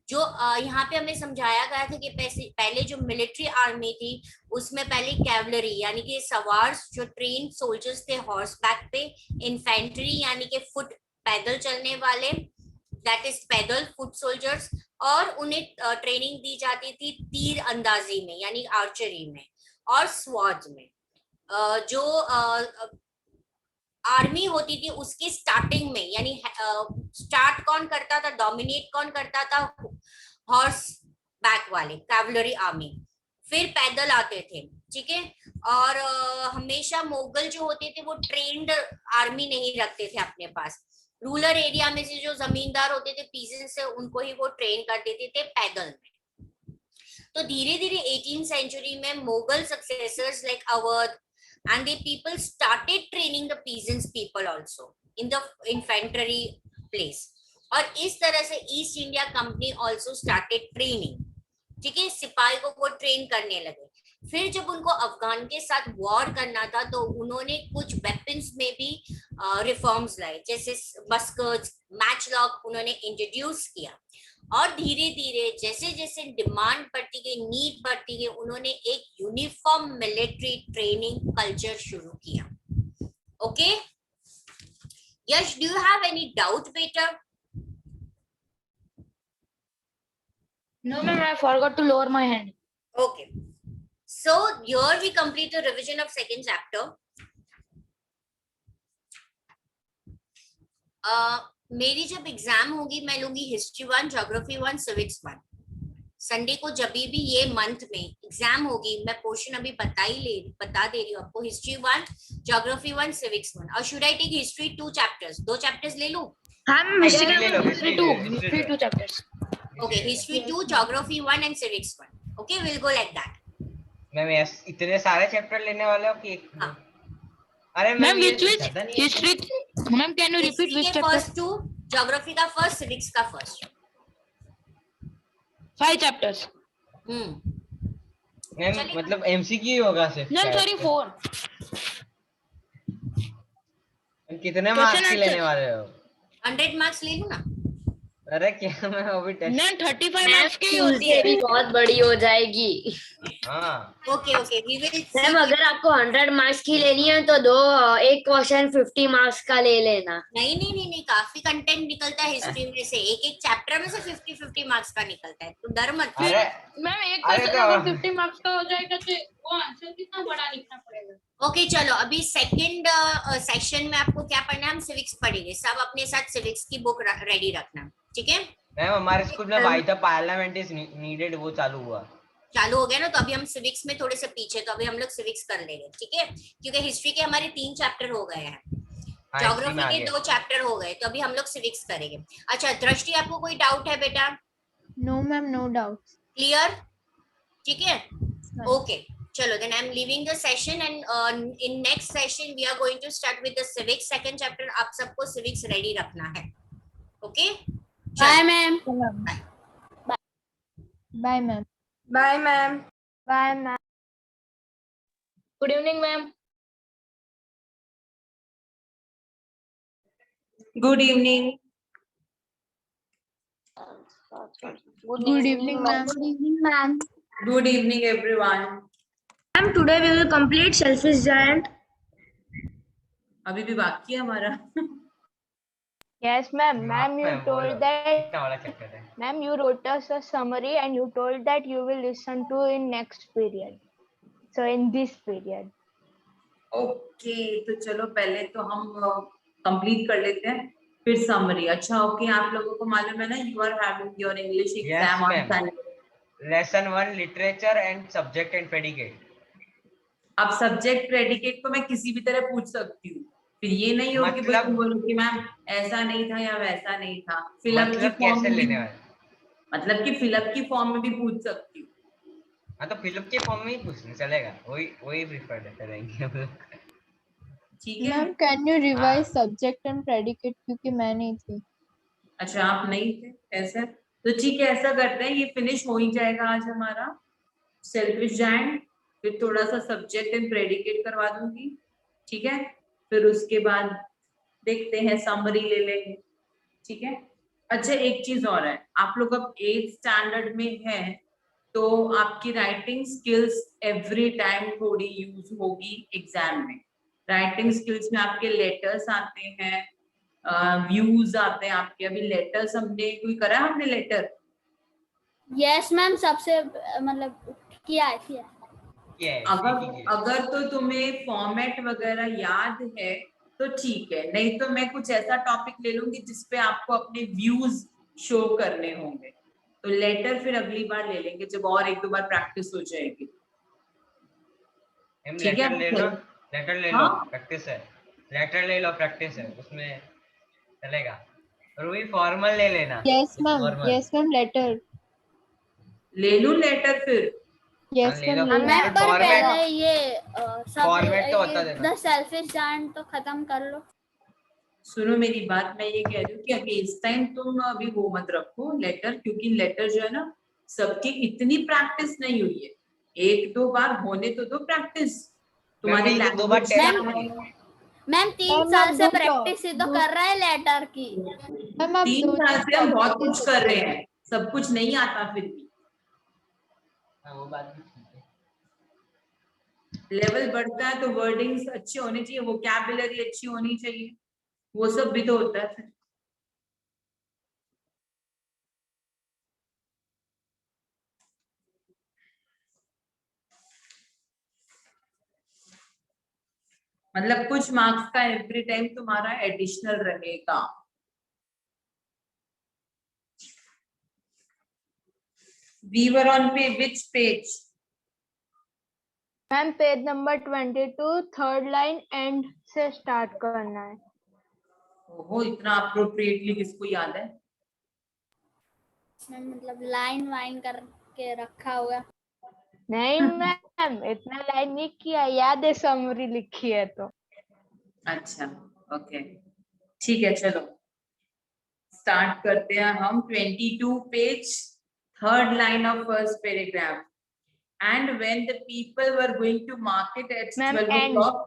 [SPEAKER 1] जो यहाँ पे हमें समझाया गया था कि पहले जो मिलिट्री आर्मी थी उसमें पहले कैवलरी यानी कि सवार जो ट्रेन सोल्जर्स थे हॉर्स बैक पे, इन्फेंट्री यानी कि फुट पैदल चलने वाले, दैट इज पैदल फुट सोल्जर्स, और उन्हें ट्रेनिंग दी जाती थी तीर अंदाजी में यानी आर्चरी में और स्वॉर्ड में। जो आर्मी होती थी उसकी स्टार्टिंग में यानी स्टार्ट कौन करता था, डोमिनेट कौन करता था? हॉर्स बैक वाले कैवलरी आर्मी। फिर पैदल आते थे, ठीक है। और हमेशा मुगल जो होते थे वो ट्रेन्ड आर्मी नहीं रखते थे अपने पास। रूरल एरिया में से जो जमींदार होते थे पीजेंट्स से उनको ही वो ट्रेन कर देते थे पैदल में। तो धीरे धीरे 18th सेंचुरी में Mughal successors like Awadh and the people started training the peasants people also in the infantry place, और इस तरह से east India company also started training, ठीक है। सिपाही को वो ट्रेन करने लगे। फिर जब उनको अफगान के साथ वॉर करना था तो उन्होंने कुछ वेपन्स में भी रिफॉर्म्स लाए, जैसे मस्कट्स, मैचलॉक उन्होंने इंट्रोड्यूस किया। और धीरे धीरे जैसे जैसे डिमांड बढ़ती गई, नीड बढ़ती गई, उन्होंने एक यूनिफॉर्म मिलिट्री ट्रेनिंग कल्चर शुरू किया। Okay Yash, do you have any doubt बेटा?
[SPEAKER 4] No ma'am, I forgot to lower my hand.
[SPEAKER 1] Okay, so here we complete the revision of second chapter. मेरी जब एग्जाम होगी मैं लूंगी हिस्ट्री 1, ज्योग्राफी 1, सिविक्स 1। संडे को जब भी ये मंथ में एग्जाम होगी, मैं पोर्शन अभी बता दे रही हूँ आपको। History 1, geography 1, civics 1। और should I take history 2 chapters? 2 chapters ले लूं?
[SPEAKER 4] हम
[SPEAKER 6] हिस्ट्री
[SPEAKER 4] हिस्ट्री
[SPEAKER 6] ले लो,
[SPEAKER 4] history
[SPEAKER 6] history
[SPEAKER 4] 2 chapters.
[SPEAKER 1] Okay, history 2, geography 1 and civics 1. Okay, we'll go like that.
[SPEAKER 6] Ma'am इतने सारे चैप्टर लेने वाले हो कि एक?
[SPEAKER 1] हाँ।
[SPEAKER 6] अरे
[SPEAKER 4] मैम
[SPEAKER 6] ये
[SPEAKER 4] which
[SPEAKER 6] ज्यादा नहीं है?
[SPEAKER 4] History ma'am can you repeat
[SPEAKER 1] history
[SPEAKER 4] which
[SPEAKER 1] के
[SPEAKER 4] चैप्टर?
[SPEAKER 1] फर्स्ट 2, ज्योग्राफी का फर्स्ट, सिविक्स का फर्स्ट।
[SPEAKER 4] 5 चैप्टर्स।
[SPEAKER 6] मैम मतलब एमसीक्यू होगा सिर्फ?
[SPEAKER 4] Ma'am sorry 4।
[SPEAKER 6] कितने मार्क्स के लेने वाले हो?
[SPEAKER 1] 100 मार्क्स ले लूं ना?
[SPEAKER 6] अरे क्या, मैं अभी टेस्ट।
[SPEAKER 4] मैम 35 मार्क्स की होती है।
[SPEAKER 8] भी बहुत बड़ी हो जाएगी।
[SPEAKER 6] हाँ
[SPEAKER 1] ओके वी विल।
[SPEAKER 8] मैम अगर आपको 100 मार्क्स की लेनी है तो एक क्वेश्चन 50 मार्क्स का ले लेना।
[SPEAKER 1] नहीं, काफी कंटेंट निकलता है हिस्ट्री में से। एक चैप्टर में से 50 मार्क्स का निकलता है, तो डर मत।
[SPEAKER 6] अरे
[SPEAKER 4] मैम एक क्वेश्चन अगर 50 मार्क्स का हो जाएगा तो वो आंसर कितना बड़ा लिखना पड़ेगा?
[SPEAKER 1] ओके चलो, अभी सेकंड सेक्शन में आपको क्या पढ़ना है? हम सिविक्स पढ़ेंगे। सब अपने साथ सिविक्स की बुक रेडी रखना, ठीक है?
[SPEAKER 6] मैम हमारे स्कूल में by the parliament is needed वो चालू हो गया ना, तो अभी हम सिविक्स में थोड़े से पीछे, तो अभी हम लोग सिविक्स कर लेंगे, ठीक है? क्योंकि हिस्ट्री के हमारे 3 चैप्टर हो गए हैं, ज्योग्राफी के 2 चैप्टर हो गए, तो अभी हम लोग सिविक्स करेंगे। अच्छा दृष्टि, आपको कोई डाउट है बेटा?
[SPEAKER 10] No, ma'am, no doubts.
[SPEAKER 1] Clear? ठीक है, ओके चलो, then I'm leaving the session and in next session we are going to start with the civics second chapter. आप सबको civics ready रखना है, okay?
[SPEAKER 9] Bye, ma'am.
[SPEAKER 10] Bye, ma'am.
[SPEAKER 11] Bye, ma'am.
[SPEAKER 2] Bye, ma'am.
[SPEAKER 4] Good evening ma'am.
[SPEAKER 12] Good evening.
[SPEAKER 10] Good evening, ma'am.
[SPEAKER 2] Good evening, ma'am.
[SPEAKER 12] Good evening, everyone.
[SPEAKER 9] Ma'am, today we will complete selfish giant.
[SPEAKER 12] अभी भी बाकी है हमारा।
[SPEAKER 3] Yes, ma'am. Ma'am, you
[SPEAKER 6] Ma'am,
[SPEAKER 3] told
[SPEAKER 6] बोलो,
[SPEAKER 3] that.
[SPEAKER 6] कितना वाला chapter है?
[SPEAKER 3] Ma'am, you wrote us a summary and you told that you will listen to in next period. So in this period.
[SPEAKER 12] Okay तो चलो पहले तो हम कंप्लीट कर लेते हैं, फिर समरी। अच्छा ओके, आप लोगों को मालूम है ना, you are having your English exam on
[SPEAKER 6] ma'am.
[SPEAKER 12] Sunday.
[SPEAKER 6] Lesson 1 literature and subject and predicate.
[SPEAKER 12] अब सब्जेक्ट प्रेडिकेट को मैं किसी भी तरह पूछ सकती हूँ, फिर ये नहीं हो कि
[SPEAKER 6] मतलब
[SPEAKER 12] तुम बोलो कि मैम ऐसा नहीं था या वैसा नहीं था। फिलअप की
[SPEAKER 6] मतलब
[SPEAKER 12] फॉर्म
[SPEAKER 6] कैसे
[SPEAKER 12] में भी,
[SPEAKER 6] लेने वाले?
[SPEAKER 12] मतलब कि फिलअप की फॉर्म में भी पूछ सकती हूँ।
[SPEAKER 6] हाँ तो फिलअप के फॉर्म में ही पूछने चलेगा, वही प्रिफर करेंगे हम लोग।
[SPEAKER 12] ठीक है
[SPEAKER 10] Ma'am, can you revise subject and predicate क्योंकि मैं नहीं थी।
[SPEAKER 12] अच्छा आप नहीं थे, ऐसा तो ठीक है, ऐसा करते हैं, ये फिनिश हो ही जाएगा आज हमारा सेल्फिश जायंट, फिर थोड़ा सा सब्जेक्ट एंड प्रेडिकेट करवा दूंगी, ठीक है? फिर उसके बाद देखते हैं समरी ले लेंगे, ठीक है? अच्छा एक चीज और है, आप लोग अब 8th स्टैंडर्ड में हैं, तो आपकी राइटिंग स्किल्स एवरी टाइम थोड़ी यूज होगी एग्जाम में। राइटिंग स्किल्स में आपके लेटर्स आते हैं, व्यूज आते हैं आपके। अभी लेटर्स हमने कोई करा, हमने लेटर?
[SPEAKER 9] Yes, ma'am. सबसे मतलब किया है।
[SPEAKER 12] अगर तो तुम्हें फॉर्मेट वगैरह याद है तो ठीक है, नहीं तो मैं कुछ ऐसा टॉपिक ले लूंगी जिसपे आपको अपने व्यूज शो करने होंगे, तो लेटर फिर अगली बार ले लेंगे जब और 1-2 बार प्रैक्टिस हो जाएगी। ठीक है,
[SPEAKER 6] लेटर ले लो, प्रैक्टिस है। लेटर ले लो, प्रैक्टिस है, उसमें चलेगा। और वही फॉर्मल ले लेना।
[SPEAKER 10] Yes, ma'am. Yes, ma'am. Letter.
[SPEAKER 12] ले लूं लेटर फिर?
[SPEAKER 10] Yes,
[SPEAKER 6] ले लो।
[SPEAKER 10] ma'am.
[SPEAKER 9] मैम पर पहले ये सब
[SPEAKER 6] फॉर्मेट तो बता देना।
[SPEAKER 9] द सेल्फिश जायंट तो खत्म कर लो।
[SPEAKER 12] सुनो मेरी बात, मैं ये कह रही हूँ कि अभी इस टाइम तुम अभी वो मत रखो लेटर, क्योंकि लेटर जो है ना, सबकी इतनी प्रैक्टिस नहीं हुई है, 1-2 बार होने तो दो प्रैक्टिस। तुम्हारी
[SPEAKER 9] मैम 3 साल से प्रैक्टिस ही तो कर रहा है लेटर की।
[SPEAKER 12] 3 साल से हम बहुत कुछ कर रहे हैं, सब कुछ नहीं आता फिर भी।
[SPEAKER 6] वो बात भी ठीक है।
[SPEAKER 12] लेवल बढ़ता है तो वर्डिंग्स अच्छे होने चाहिए, वोकैबुलरी अच्छी होनी चाहिए, वो सब भी तो होता है फिर। मतलब कुछ मार्क्स का एवरी टाइम तुम्हारा एडिशनल रहेगा। We were on which page?
[SPEAKER 3] Ma'am page number 22 third line and से स्टार्ट करना है।
[SPEAKER 12] ओहो, इतना अप्रोप्रिएटली किसको याद है?
[SPEAKER 9] मतलब लाइन वाइन करके रखा होगा।
[SPEAKER 3] नहीं मैम, इतना लाइन नहीं किया, याद है समरी लिखी है तो।
[SPEAKER 12] अच्छा, ओके, ठीक है, चलो स्टार्ट करते हैं हम। 22 page, third line of first paragraph. And when the people were going to market at 12 o'clock,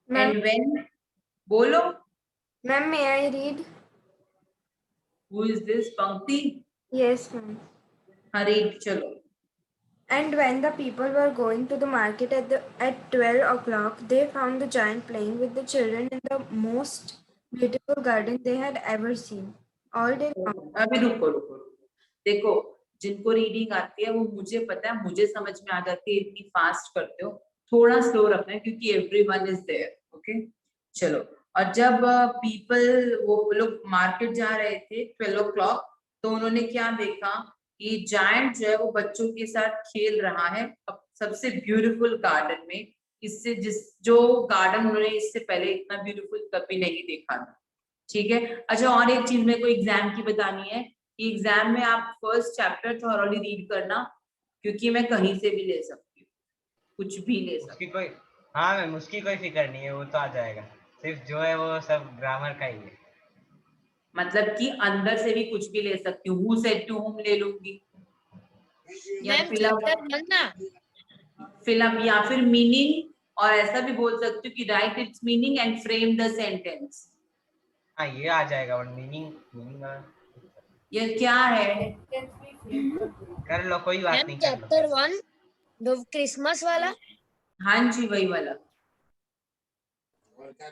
[SPEAKER 12] and when, bolo,
[SPEAKER 11] Ma'am, may I read?
[SPEAKER 12] Who is this? Pankti?
[SPEAKER 11] Yes, ma'am.
[SPEAKER 12] Read, chalo.
[SPEAKER 11] And when the people were going to the market at 12 o'clock, they found the giant playing with the children in the most beautiful garden they had ever seen. All day long.
[SPEAKER 12] अभी रुको, देखो, जिनको reading आती है वो मुझे पता है, मुझे समझ में आ जाती है, इतनी फास्ट करते हो, थोड़ा स्लो रखना है क्योंकि एवरीवन इज देयर। ओके, चलो। और जब पीपल वो लोग मार्केट जा रहे थे 12 o'clock, तो उन्होंने क्या देखा कि जायंट जो है वो बच्चों के साथ खेल रहा है सबसे ब्यूटीफुल गार्डन में, इससे जो गार्डन उन्होंने इससे पहले इतना ब्यूटीफुल कभी नहीं देखा था। ठीक है, अच्छा, और एक चीज मेरे को एग्जाम की बतानी है कि एग्जाम में आप फर्स्ट चैप्टर थॉरली रीड करना, क्योंकि मैं कहीं से भी ले सकती हूँ, कुछ भी ले सकती हूँ।
[SPEAKER 6] हाँ मैम, उसकी कोई फिक्र नहीं है, वो तो आ जाएगा, सिर्फ जो है वो सब ग्रामर का ही है।
[SPEAKER 12] मतलब कि अंदर से भी कुछ भी ले सकती हूँ, who said to whom ले लूंगी, या फिलअप या फिर मीनिंग, और ऐसा भी बोल सकती हूँ कि right it's meaning and frame the sentence.
[SPEAKER 6] हाँ, ये आ जाएगा, और मीनिंग
[SPEAKER 12] ये क्या है?
[SPEAKER 6] कर लो, कोई बात नहीं,
[SPEAKER 8] चैप्टर 1 जो क्रिसमस वाला।
[SPEAKER 12] हाँ जी, वही वाला।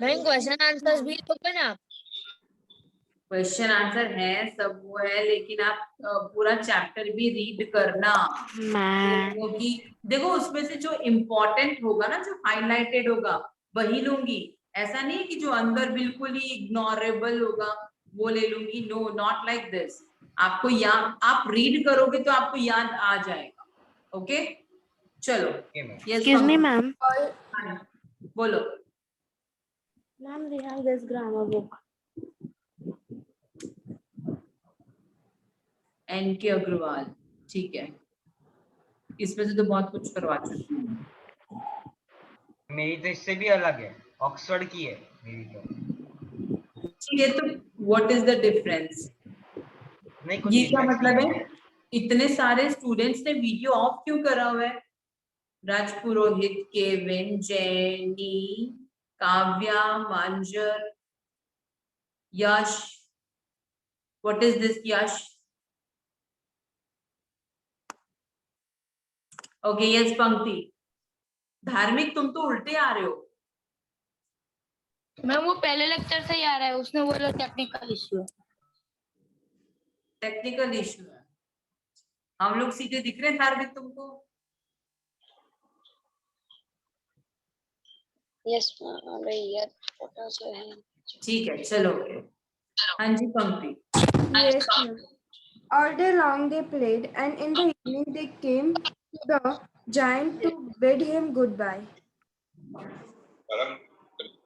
[SPEAKER 8] मैम क्वेश्चन आंसर्स भी लोगे ना आप?
[SPEAKER 12] क्वेश्चन आंसर है, सब वो है, लेकिन आप पूरा चैप्टर भी रीड करना, क्योंकि देखो उसमें से जो इम्पोर्टेंट होगा ना, जो हाईलाइटेड होगा वही लूंगी। ऐसा नहीं है कि जो अंदर बिल्कुल ही इग्नोरेबल होगा वो ले लूंगी, नो, नॉट लाइक दिस। आपको याद, आप रीड करोगे तो आपको याद आ जाएगा। ओके, चलो।
[SPEAKER 11] Excuse me, ma'am.
[SPEAKER 12] बोलो।
[SPEAKER 11] Ma'am, we have this grammar book.
[SPEAKER 12] NK Agarwal, ठीक है, इसमें से तो बहुत कुछ करवा चुकी हूँ।
[SPEAKER 6] मेरी तो इससे भी अलग है, ऑक्सफोर्ड की है मेरी तो।
[SPEAKER 12] ठीक है, तो व्हाट इज द डिफरेंस? ये क्या मतलब है? इतने सारे स्टूडेंट्स ने वीडियो ऑफ क्यों करा हुआ है? राजपुरोहित, Kevin, Jenny, Kavya, Manjar, Yash, what is this Yash? Okay, yes Pankti. Dharmik, तुम तो उल्टे आ रहे हो।
[SPEAKER 4] मैम वो पहले लेक्चर से ही आ रहा है, उसने बोला टेक्निकल इश्यू।
[SPEAKER 12] टेक्निकल इश्यू है, हम लोग सीधे दिख रहे हैं धार्मिक तुमको?
[SPEAKER 8] यस मैम, छोटा सा है।
[SPEAKER 12] ठीक है, चलो। हाँ जी पंक्ति।
[SPEAKER 11] Yes, ma'am. All day long they played, and in the evening they came to the giant to bid him goodbye.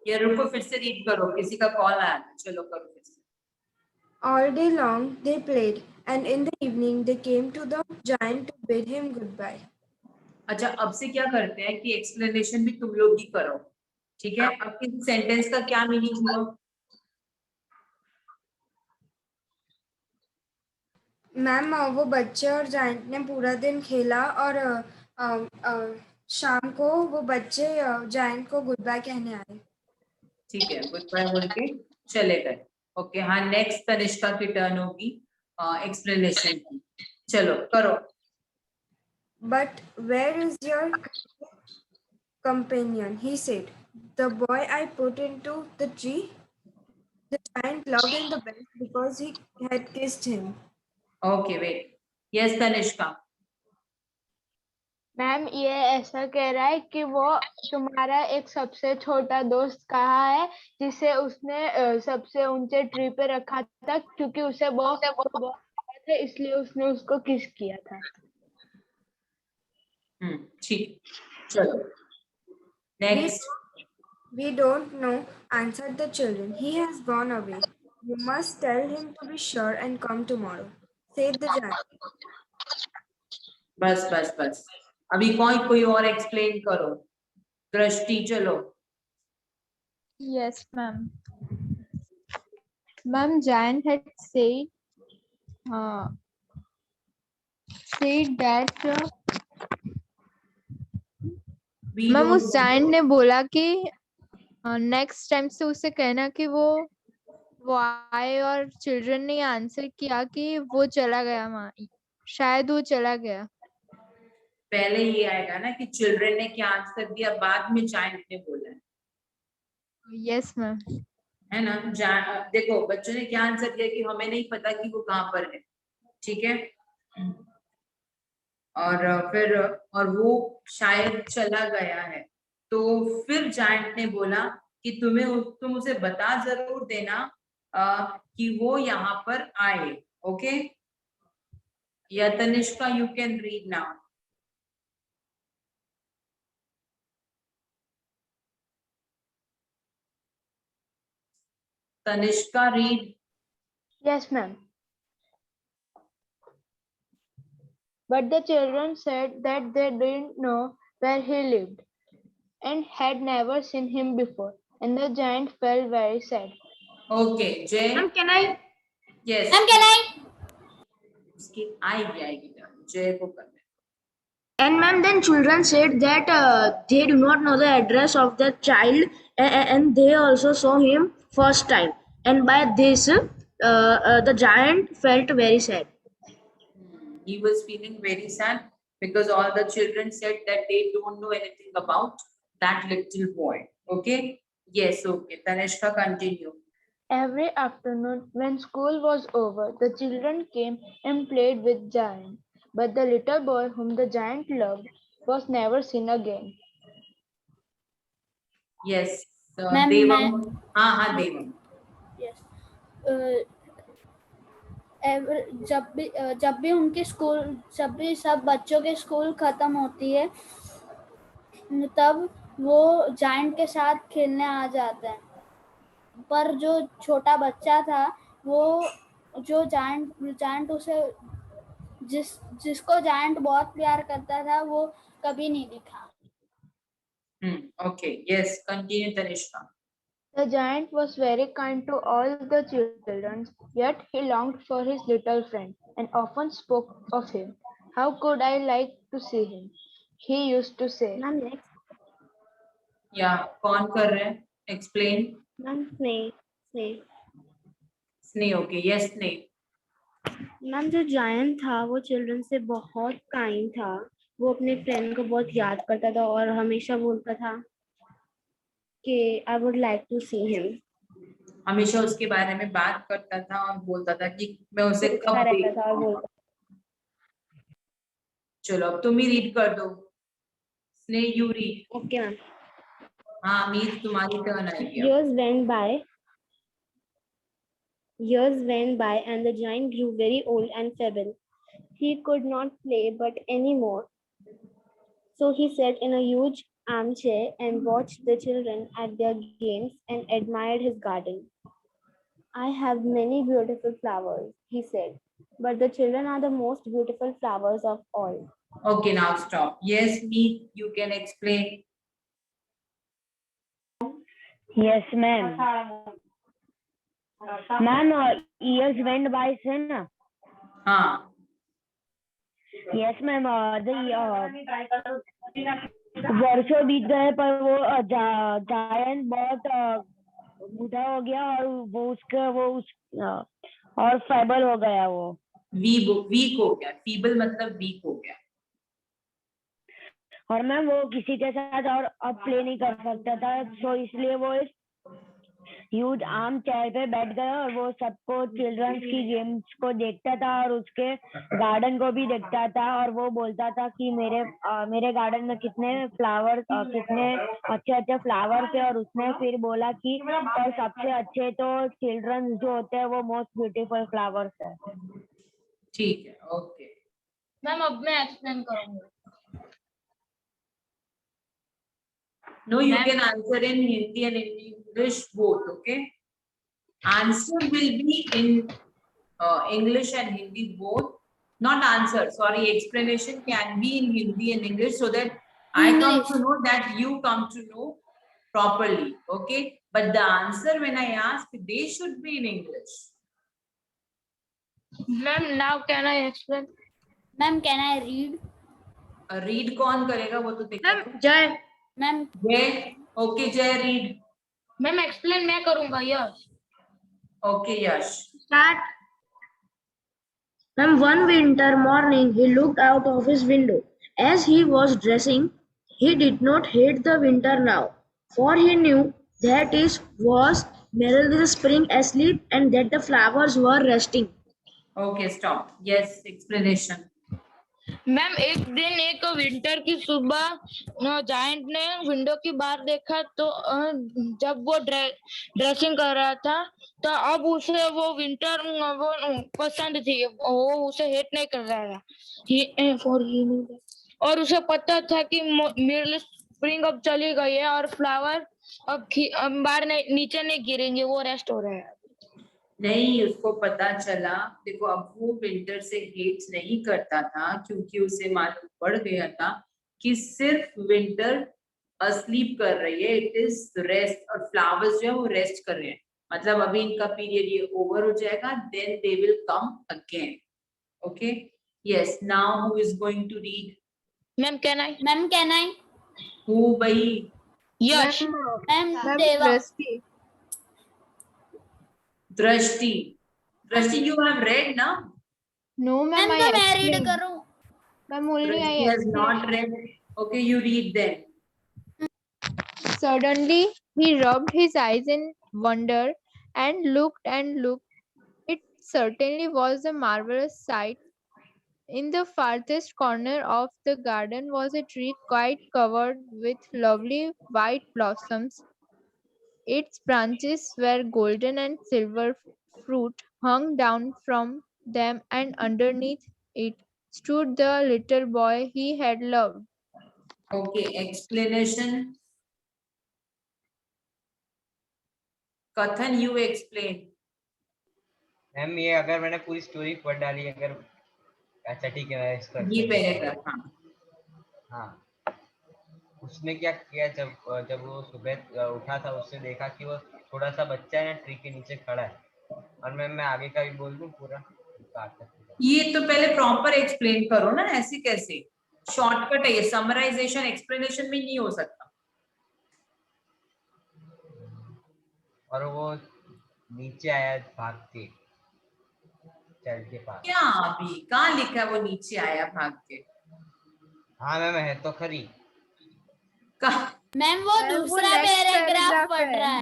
[SPEAKER 12] ये रुको, फिर से रीड करो, किसी का कॉल आया था, चलो करो फिर से।
[SPEAKER 11] All day long they played, and in the evening they came to the giant to bid him goodbye.
[SPEAKER 12] अच्छा, अब से क्या करते हैं कि एक्सप्लेनेशन भी तुम लोग ही करो, ठीक है? अब किसी सेंटेंस का क्या मीनिंग हुआ?
[SPEAKER 11] मैम, वो बच्चे और जायंट ने पूरा दिन खेला और शाम को वो बच्चे जायंट को गुड बाय कहने आए।
[SPEAKER 12] ठीक है, गुड बाय बोल के चले गए। ओके, हाँ, नेक्स्ट तनिष्का की टर्न होगी एक्सप्लेनेशन की। चलो करो।
[SPEAKER 11] But where is your companion? He said. The boy I put into the tree. The giant loved him the best because he had kissed him.
[SPEAKER 12] Okay, wait. Yes, Tanishka.
[SPEAKER 3] Ma'am ये ऐसा कह रहा है कि वो तुम्हारा एक सबसे छोटा दोस्त कहा है जिसे उसने सबसे ऊंचे ट्री पे रखा था क्योंकि उसे बहुत था, इसलिए उसने उसको किस किया था।
[SPEAKER 12] ठीक, चलो next.
[SPEAKER 11] We don't know, answered the children. He has gone away. You must tell him to be sure and come tomorrow, said the giant.
[SPEAKER 12] बस बस बस, अभी कोई और एक्सप्लेन करो। दृष्टि चलो।
[SPEAKER 10] Yes, ma'am. Ma'am, giant had said that ma'am उस जायंट ने बोला कि नेक्स्ट टाइम से उसे कहना कि वो आए, और चिल्ड्रन ने आंसर किया कि वो चला गया, वहां शायद वो चला गया।
[SPEAKER 12] पहले ये आएगा ना कि चिल्ड्रन ने क्या आंसर दिया, बाद में जायंट ने बोला है।
[SPEAKER 10] Yes ma'am.
[SPEAKER 12] है ना, देखो बच्चों ने क्या आंसर दिया कि हमें नहीं पता कि वो कहाँ पर है, ठीक है। और वो शायद चला गया है, तो फिर जायंट ने बोला कि तुम उसे बता जरूर देना कि वो यहाँ पर आए। ओके, या Tanishka you can read now. Tanishka, read.
[SPEAKER 3] Yes, ma'am. But the children said that they didn't know where he lived and had never seen him before, and the giant felt very sad.
[SPEAKER 12] Okay, Jay.
[SPEAKER 9] Ma'am, can I?
[SPEAKER 12] Yes.
[SPEAKER 9] Ma'am, can I?
[SPEAKER 12] उसकी आएगी जय को करना।
[SPEAKER 13] And ma'am, then children said that they do not know the address of the child, and they also saw him first time. And by this, the giant felt very sad.
[SPEAKER 12] He was feeling very sad because all the children said that they don't know anything about that little boy. Okay? Yes, okay. Tanishka, continue.
[SPEAKER 3] Every afternoon, when school was over, the children came and played with Giant. But the little boy whom the giant loved was never seen again.
[SPEAKER 12] Yes,
[SPEAKER 9] Ma'am,
[SPEAKER 12] Devam. हाँ Devam.
[SPEAKER 9] Yes. जब भी उनके school, जब भी सब बच्चों के school खत्म होती है, तब वो जायंट के साथ खेलने आ जाते हैं। पर जो छोटा बच्चा था, वो जो जायंट उसे जिसको जायंट बहुत प्यार करता था, वो कभी नहीं दिखा।
[SPEAKER 12] Okay, yes, continue Tanishka.
[SPEAKER 3] The giant was very kind to all the children, yet he longed for his little friend and often spoke of him. How could I like to see him? He used to say.
[SPEAKER 13] Ma'am, next.
[SPEAKER 12] Yeah, कौन कर रहे हैं? Explain.
[SPEAKER 13] Ma'am, Snake.
[SPEAKER 12] Snake, okay, yes, Snake.
[SPEAKER 13] Ma'am जो giant था वो children से बहुत kind था। वो अपने फ्रेंड को बहुत याद करता था और हमेशा बोलता था कि I would like to see him.
[SPEAKER 12] हमेशा उसके बारे में बात करता था और बोलता था कि मैं उसे कब
[SPEAKER 13] रहता था और बोलता।
[SPEAKER 12] चलो अब तुम ही रीड कर दो। स्नेह यू रीड।
[SPEAKER 13] Okay ma'am.
[SPEAKER 12] हाँ मीत तुम्हारी टर्न आएगी।
[SPEAKER 13] Years went by and the giant grew very old and feeble. He could not play but anymore. So he sat in a huge armchair and watched the children at their games and admired his garden. I have many beautiful flowers, he said, but the children are the most beautiful flowers of all.
[SPEAKER 12] Okay, now stop. Yes, Meet, you can explain.
[SPEAKER 14] Yes, ma'am. Ma'am, years went by, से ना?
[SPEAKER 12] हाँ.
[SPEAKER 14] Yes, ma'am. वर्षों बीत गए पर वो giant बहुत बूढ़ा हो गया और और फेबल हो गया वो।
[SPEAKER 12] वीक हो गया। फीबल मतलब वीक हो गया।
[SPEAKER 14] और मैम वो किसी के साथ और अब प्ले नहीं कर सकता था, तो इसलिए वो ह्यूज आर्म चेयर पे बैठ गया और वो सबको चिल्ड्रंस की गेम्स को देखता था और उसके गार्डन को भी देखता था और वो बोलता था कि मेरे गार्डन में कितने फ्लावर्स कितने अच्छे अच्छे फ्लावर्स है और उसने फिर बोला कि और सबसे अच्छे तो चिल्ड्रंस जो होते हैं वो मोस्ट ब्यूटीफुल फ्लावर्स है।
[SPEAKER 12] ठीक है, ओके
[SPEAKER 4] मैम अब मैं एक्सप्लेन करूंगा।
[SPEAKER 12] No, you can answer in Hindi and in English both, okay? Answer will be in English and Hindi both. Not answer, sorry, explanation can be in Hindi and English so that I come to know that you come to know properly, okay? But the answer when I ask, they should be in English.
[SPEAKER 4] Ma'am, now can I explain?
[SPEAKER 9] Ma'am, can I read?
[SPEAKER 12] Read कौन करेगा वो तो देखो।
[SPEAKER 9] जय। Ma'am
[SPEAKER 12] जय, okay जय read.
[SPEAKER 4] Ma'am explain मैं करूंगा यश।
[SPEAKER 12] Okay Yash.
[SPEAKER 15] Start. Ma'am, one winter morning, he looked out of his window. As he was dressing, he did not hate the winter now, for he knew that it was merely the spring asleep and that the flowers were resting.
[SPEAKER 12] Okay, stop. Yes, explanation.
[SPEAKER 4] Ma'am एक दिन एक winter की सुबह giant ने window के बाहर देखा तो जब वो ड्रेसिंग कर रहा था तो अब उसे वो विंटर वो पसंद थी, वो उसे हेट नहीं कर रहा था और उसे पता था कि मेरे स्प्रिंग अब चली गई है और फ्लावर अब बाहर नीचे नहीं गिरेंगे, वो रेस्ट हो रहे हैं।
[SPEAKER 12] नहीं, उसको पता चला, देखो अब वो विंटर से हेट नहीं करता था क्योंकि उसे मालूम पड़ गया था कि सिर्फ विंटर अस्लीप कर रही है, इट इज रेस्ट, और फ्लावर्स जो है वो रेस्ट कर रहे हैं, मतलब अभी इनका पीरियड ये ओवर हो जाएगा, then they will come again. Okay, yes, now who is going to read?
[SPEAKER 4] Ma'am can I?
[SPEAKER 9] Ma'am can I?
[SPEAKER 12] Who भाई?
[SPEAKER 4] Yash.
[SPEAKER 9] Ma'am Deva.
[SPEAKER 12] Drashti, you have read now?
[SPEAKER 10] No, ma'am.
[SPEAKER 9] मैं read करूं?
[SPEAKER 10] Ma'am, only
[SPEAKER 12] Drashti has not read. Okay, you read then.
[SPEAKER 10] Suddenly, he rubbed his eyes in wonder and looked and looked. It certainly was a marvelous sight. In the farthest corner of the garden was a tree quite covered with lovely white blossoms. Its branches were golden and silver fruit hung down from them, and underneath it stood the little boy he had loved.
[SPEAKER 12] Okay, explanation. Kathan, you explain.
[SPEAKER 6] Ma'am ये अगर मैंने पूरी story पढ़ डाली, अगर अच्छा ठीक है इसका
[SPEAKER 12] ये पैराग्राफ।
[SPEAKER 6] हाँ, उसने क्या किया जब वो सुबह उठा था, उसने देखा कि वो थोड़ा सा बच्चा है ना ट्री के नीचे खड़ा है। और मैं आगे का भी बोल दूं पूरा?
[SPEAKER 12] ये तो पहले प्रॉपर एक्सप्लेन करो ना, ऐसे कैसे? शॉर्टकट है ये, समराइजेशन एक्सप्लेनेशन में नहीं हो सकता।
[SPEAKER 6] और वो नीचे आया भाग के, चल के पास।
[SPEAKER 12] क्या अभी कहाँ लिखा है वो नीचे आया भाग के?
[SPEAKER 6] हाँ मैम है तो खरी।
[SPEAKER 9] मैम वो दूसरा पैराग्राफ पढ़ रहा है।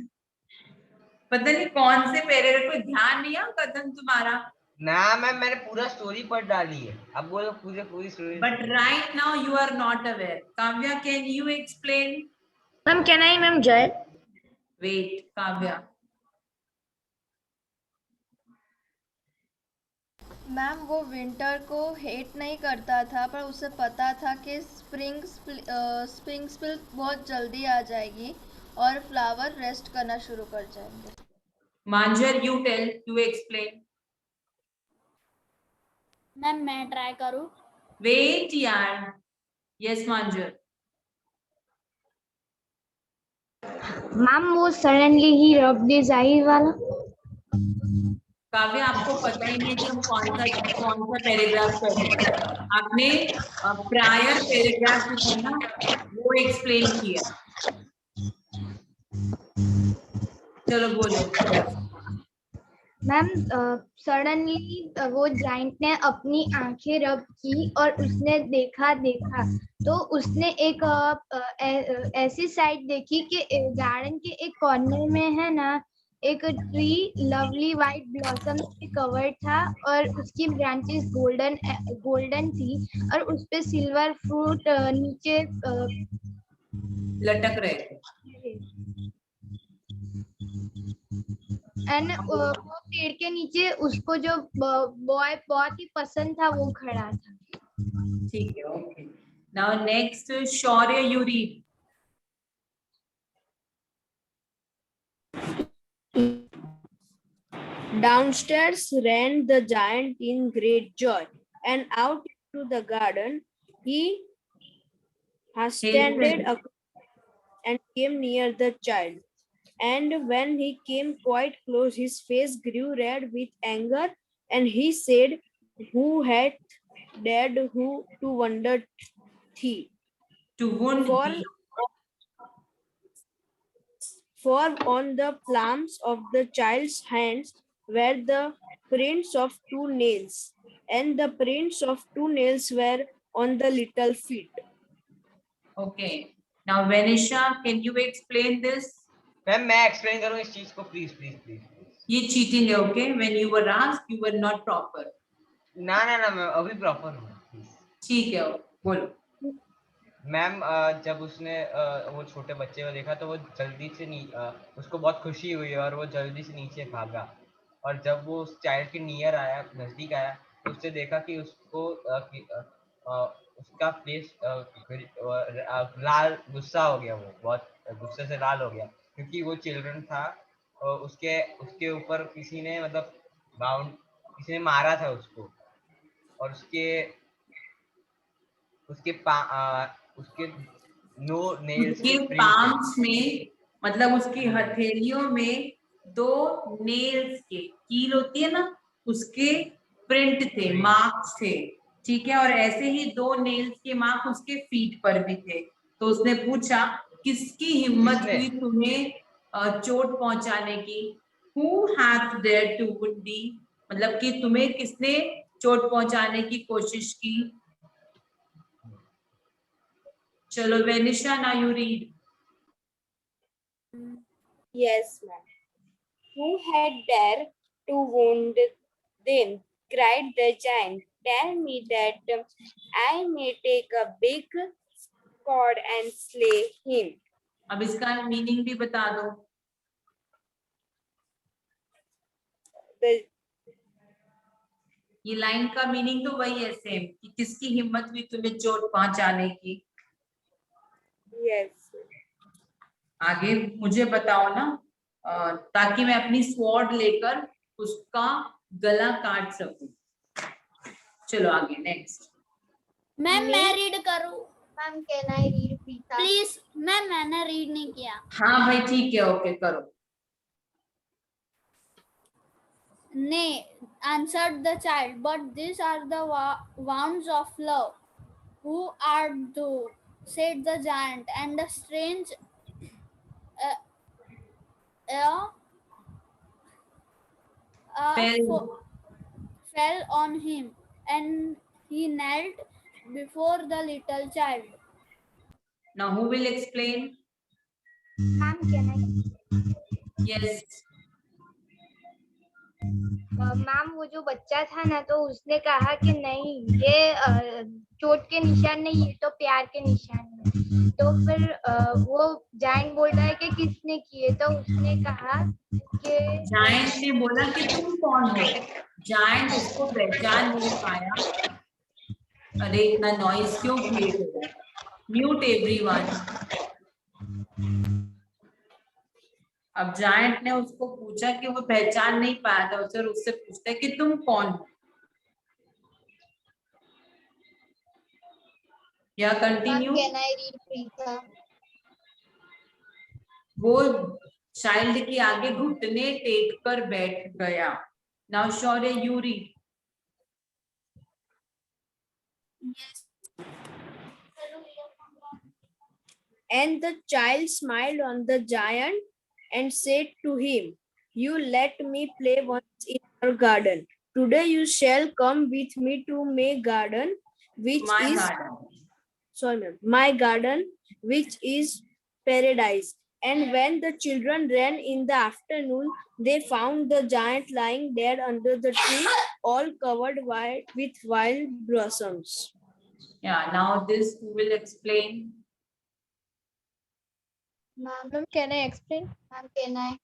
[SPEAKER 12] पता नहीं कौन से पैराग्राफ, कोई ध्यान नहीं है कदम तुम्हारा?
[SPEAKER 6] ना मैम मैंने पूरा स्टोरी पढ़ डाली है, अब बोलो पूरी story.
[SPEAKER 12] But right now you are not aware. Kavya, can you explain?
[SPEAKER 15] Ma'am can I? Ma'am Jay.
[SPEAKER 12] Wait, Kavya.
[SPEAKER 16] Ma'am वो विंटर को हेट नहीं करता था, पर उसे पता था कि स्प्रिंग स्पिल बहुत जल्दी आ जाएगी और फ्लावर रेस्ट करना शुरू कर जाएंगे।
[SPEAKER 12] Manjar, you tell, you explain.
[SPEAKER 9] Ma'am मैं ट्राई करूं?
[SPEAKER 12] वेट यार। यस मांजर।
[SPEAKER 13] मैम वो सडनली ही रब्ड हिज आईज वाला।
[SPEAKER 12] काव्या, आपको पता ही नहीं कि हम कौन सा पैराग्राफ कर रहे हैं। आपने प्रायर पैराग्राफ जो है ना वो एक्सप्लेन किया। चलो बोलो।
[SPEAKER 17] मैम सडनली वो जाइंट ने अपनी आंखें रब की और उसने देखा तो उसने एक ऐसी साइड देखी कि गार्डन के एक कॉर्नर में है ना एक ट्री लवली वाइट ब्लॉसम से कवर्ड था और उसकी ब्रांचेस गोल्डन थी और उस पे सिल्वर फ्रूट नीचे
[SPEAKER 12] लटक रहे थे।
[SPEAKER 17] एंड वो पेड़ के नीचे उसको जो बॉय बहुत ही पसंद था वो खड़ा था।
[SPEAKER 12] ठीक है, okay. Now next Shaurya, you read.
[SPEAKER 15] Downstairs ran the giant in great joy, and out into the garden he hastened and came near the child. And when he came quite close, his face grew red with anger, and he said, "Who hath dared who to wonder thee?
[SPEAKER 12] To wound thee.
[SPEAKER 15] For on the palms of the child's hands were the prints of 2 nails, and the prints of 2 nails were on the little feet."
[SPEAKER 12] Okay. Now Vanisha, can you explain this?
[SPEAKER 6] Ma'am मैं explain करूँ इस चीज को, please please please.
[SPEAKER 12] ये cheating है, okay? When you were asked, you were not proper.
[SPEAKER 6] ना ना ना मैं अभी प्रॉपर हूँ।
[SPEAKER 12] ठीक है, बोलो।
[SPEAKER 6] मैम जब उसने वो छोटे बच्चे को देखा तो वो जल्दी से उसको बहुत खुशी हुई और वो जल्दी से नीचे भागा, और जब वो उस चाइल्ड के नियर आया, नजदीक आया, तो उसने देखा कि उसको उसका फेस लाल गुस्सा हो गया, वो बहुत गुस्से से लाल हो गया क्योंकि वो चिल्ड्रन था और उसके ऊपर किसी ने मतलब किसी ने मारा था उसको, और उसके नो नेल्स
[SPEAKER 12] के पाम्स में, मतलब उसकी हथेलियों में 2 नेल्स के कील होती है ना, उसके प्रिंट थे, मार्क्स थे। ठीक है, और ऐसे ही 2 नेल्स के मार्क उसके फीट पर भी थे। तो उसने पूछा, किसकी हिम्मत हुई तुम्हें चोट पहुंचाने की? Who hath dared to wound thee? मतलब कि तुम्हें किसने चोट पहुंचाने की कोशिश की? चलो Venisha, now you read.
[SPEAKER 15] Yes, ma'am. Who had dared to wound them? Cried the giant. Tell me that I may take a big sword and slay him.
[SPEAKER 12] अब इसका मीनिंग भी बता दो। ये लाइन का मीनिंग तो वही है सेम, कि किसकी हिम्मत हुई तुम्हें चोट पहुंचाने की।
[SPEAKER 15] Yes.
[SPEAKER 12] आगे मुझे बताओ ना, ताकि मैं अपनी स्वॉर्ड लेकर उसका गला काट सकूं। चलो आगे नेक्स्ट।
[SPEAKER 9] मैम मैं रीड करूं? Ma'am can I read please? Ma'am मैंने रीड नहीं किया।
[SPEAKER 12] हाँ भाई ठीक है, ओके करो।
[SPEAKER 9] Nay, answered the child, but these are the wounds of love. Who art thou? Said the giant, and the strange fell on him, and he knelt before the little child.
[SPEAKER 12] Now who will explain?
[SPEAKER 17] Ma'am, can I?
[SPEAKER 12] Yes.
[SPEAKER 17] Ma'am वो जो बच्चा था ना, तो उसने कहा कि नहीं, ये चोट के निशान नहीं, ये तो प्यार के निशान है। तो फिर वो जायंट बोल रहा है कि किसने किए, तो उसने कहा कि
[SPEAKER 12] जायंट ने बोला कि तुम कौन हो। जायंट उसको पहचान नहीं पाया। अरे इतना नॉइज क्यों क्रिएट हो रहा है? Mute everyone. अब जायंट ने उसको पूछा कि वो पहचान नहीं पाया था, उससे पूछता है कि तुम कौन हो। या कंटिन्यू। वो चाइल्ड के आगे घुटने टेक कर बैठ गया। Now Shaurya, you read.
[SPEAKER 15] And the child smiled on the giant and said to him, "You let me play once in your garden. Today you shall come with me to my garden, my garden, which is paradise. And when the children ran in the afternoon, they found the giant lying dead under the tree, all covered with wild blossoms.
[SPEAKER 12] Yeah, now this who will explain?
[SPEAKER 10] Ma'am, can I explain?
[SPEAKER 17] Ma'am, can I?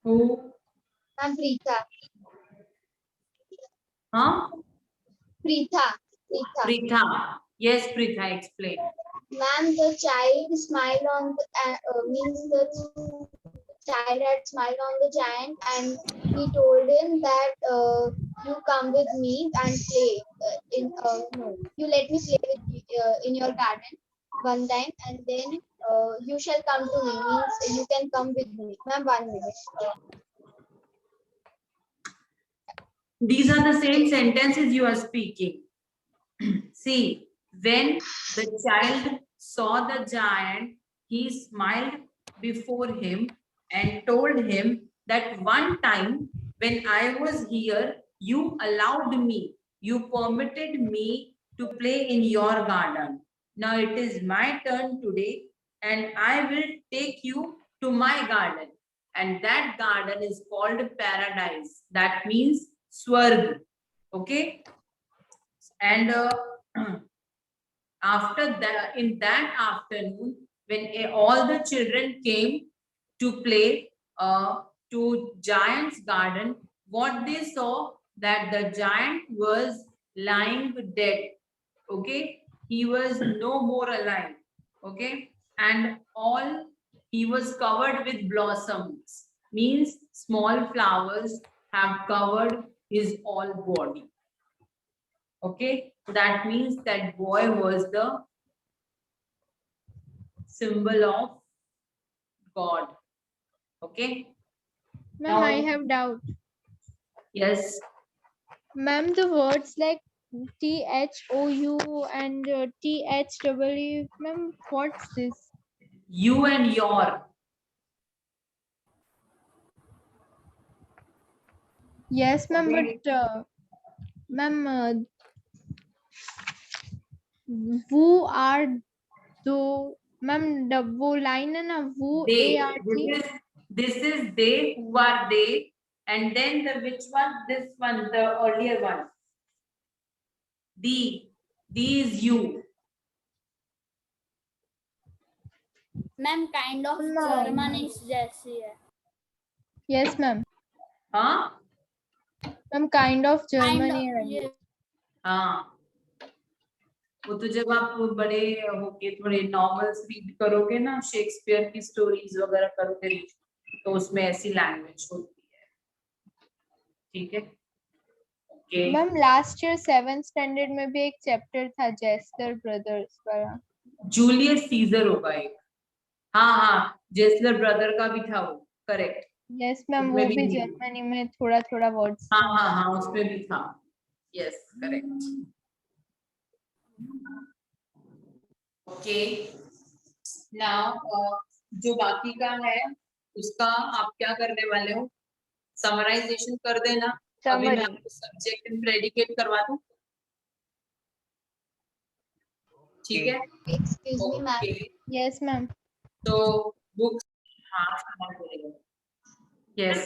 [SPEAKER 12] Who?
[SPEAKER 17] Ma'am, Preetha.
[SPEAKER 12] Huh?
[SPEAKER 17] Preetha. Preetha.
[SPEAKER 12] Pritha. Yes, Pritha, explain.
[SPEAKER 17] Ma'am, the child smiled on the means the child had smiled on the giant, and he told him that you come with me and play no, you let me play with in your garden one time, and then you shall come to me. Means you can come with me. Ma'am, 1 minute.
[SPEAKER 12] These are the same sentences you are speaking. See, when the child saw the giant, he smiled before him and told him that one time when I was here, you allowed me, you permitted me to play in your garden. Now it is my turn today, and I will take you to my garden. And that garden is called paradise. That means Swarg. Okay? And after that, in that afternoon, when all the children came to play to giant's garden, what they saw that the giant was lying dead. Okay, he was no more alive. Okay, and all he was covered with blossoms, means small flowers have covered his all body. Okay, so that means that boy was the symbol of God. Okay.
[SPEAKER 10] Ma'am, I
[SPEAKER 12] Now,
[SPEAKER 10] have doubt.
[SPEAKER 12] yes.
[SPEAKER 10] Ma'am, the words like THOU and THW, ma'am, what's this?
[SPEAKER 12] You and your.
[SPEAKER 10] Yes, ma'am,
[SPEAKER 12] Okay.
[SPEAKER 10] but ma'am, who are the ma'am double line and who
[SPEAKER 12] They.
[SPEAKER 10] ART?
[SPEAKER 12] This is they, who are they, and then the which one? This one, the earlier one. These you.
[SPEAKER 9] Ma'am kind of Germany जैसी है.
[SPEAKER 10] Yes, ma'am.
[SPEAKER 12] हाँ.
[SPEAKER 10] Ma'am, kind of Germany.
[SPEAKER 12] हाँ. वो तो जब आप बड़े होके थोड़े नॉवेल्स रीड करोगे ना, शेक्सपियर की स्टोरीज वगैरह करोगे रीड, तो उसमें ऐसी लैंग्वेज होती है. ठीक है. Okay.
[SPEAKER 10] Ma'am last year 7th standard में भी एक चैप्टर था जेस्टर ब्रदर्स वाला.
[SPEAKER 12] जूलियस सीजर होगा एक. हाँ हाँ, जेस्लर ब्रदर का भी था वो. करेक्ट.
[SPEAKER 10] यस मैम, वो भी जर्मनी में थोड़ा थोड़ा वर्ड्स.
[SPEAKER 12] हाँ हाँ हाँ, उसमें भी था. Yes, correct. ओके. नाउ जो बाकी का है उसका आप क्या करने वाले हो? समराइजेशन कर देना. अभी मैं आपको सब्जेक्ट एंड प्रेडिकेट करवा दूं. ठीक है.
[SPEAKER 17] Excuse me ma'am.
[SPEAKER 10] Yes ma'am.
[SPEAKER 12] तो बुक. हाँ बोलेगा. यस.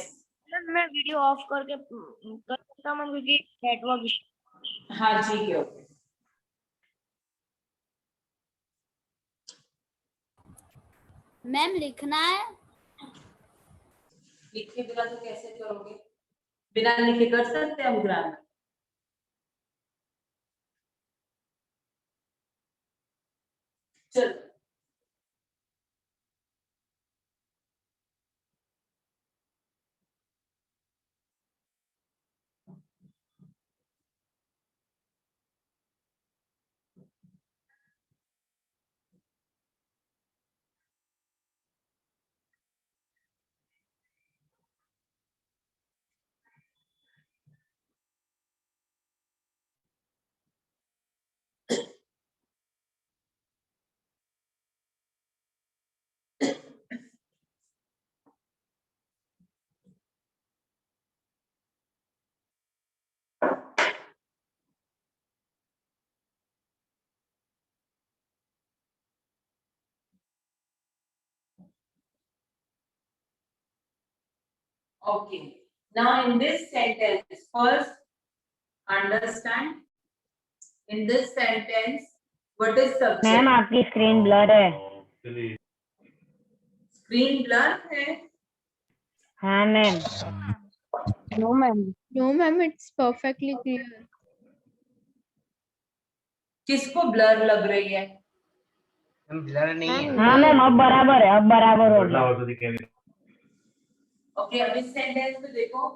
[SPEAKER 14] मैं वीडियो ऑफ करके कर सकता हूँ क्योंकि नेटवर्क.
[SPEAKER 12] हाँ ठीक है. ओके.
[SPEAKER 9] मैम लिखना है.
[SPEAKER 12] लिखे बिना तो कैसे करोगे? बिना लिखे कर सकते हैं ग्रामर. चलो. Okay. Now in this sentence, first understand. In this sentence, what is subject?
[SPEAKER 14] Ma'am आपकी स्क्रीन ब्लर है।
[SPEAKER 12] Screen blur है?
[SPEAKER 14] हाँ ma'am.
[SPEAKER 10] No, ma'am. No, ma'am. It's perfectly clear.
[SPEAKER 12] किसको ब्लर लग रही है?
[SPEAKER 6] ब्लर नहीं है।
[SPEAKER 14] हाँ मैम अब बराबर है, अब बराबर हो गया।
[SPEAKER 12] ओके, अब इस सेंटेंस में देखो,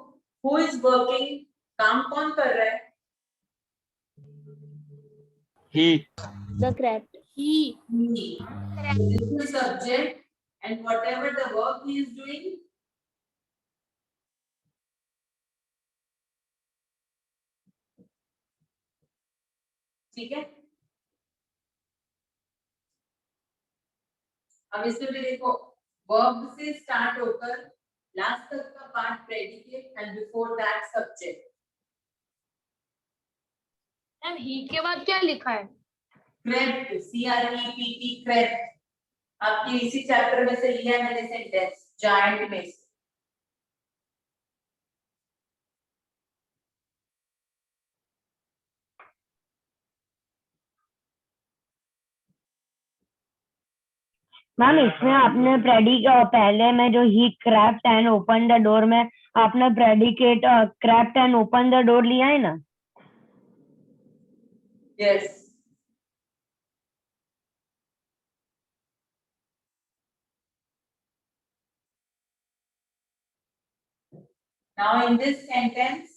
[SPEAKER 12] हु इज वर्किंग, काम कौन कर रहा है?
[SPEAKER 7] He.
[SPEAKER 13] The crab.
[SPEAKER 12] He. This is subject and whatever the work he is doing, ठीक है। अब इसमें भी देखो, वर्ब से स्टार्ट होकर लास्ट तक का part predicate and before that subject.
[SPEAKER 4] Ma'am he के बाद क्या लिखा है?
[SPEAKER 12] Crept, CREPT, crept. आपके इसी चैप्टर में से लिया है मैंने सेंटेंस, जायंट में से।
[SPEAKER 14] मैम इसमें आपने पहले में जो he crept and open the door में आपने predicate crept and open the door लिया है ना?
[SPEAKER 12] Yes. Now in this sentence,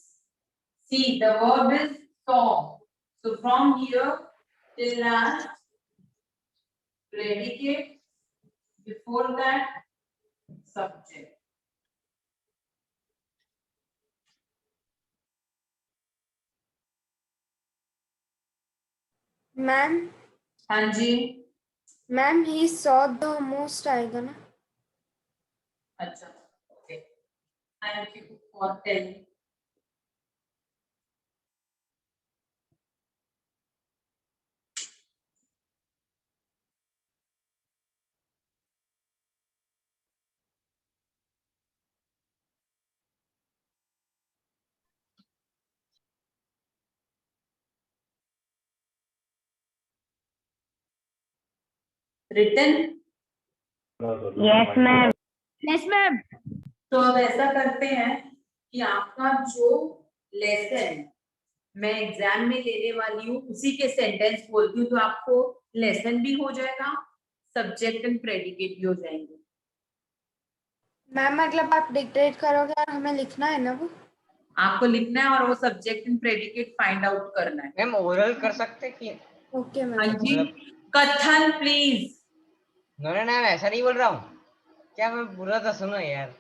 [SPEAKER 12] see the verb is saw. So from here till last, predicate, before that subject.
[SPEAKER 11] Ma'am
[SPEAKER 12] हाँ जी।
[SPEAKER 11] Ma'am he saw the most आएगा ना?
[SPEAKER 12] अच्छा, okay, thank you for telling. Written?
[SPEAKER 14] Yes ma'am.
[SPEAKER 10] Yes, ma'am.
[SPEAKER 12] तो अब ऐसा करते हैं कि आपका जो लेसन मैं एग्जाम में लेने वाली हूँ उसी के सेंटेंस बोलती हूँ, तो आपको लेसन भी हो जाएगा, सब्जेक्ट एंड प्रेडिकेट भी हो जाएंगे।
[SPEAKER 11] मैम मतलब आप डिक्टेट करोगे और हमें लिखना है ना? वो
[SPEAKER 12] आपको लिखना है और वो subject and predicate find out करना है।
[SPEAKER 6] मैम ओरल कर सकते कि?
[SPEAKER 11] Okay ma'am.
[SPEAKER 12] हाँ जी, कथन प्लीज।
[SPEAKER 6] नो मैम ऐसा नहीं बोल रहा हूँ, क्या मैं बुरा तो सुनो यार,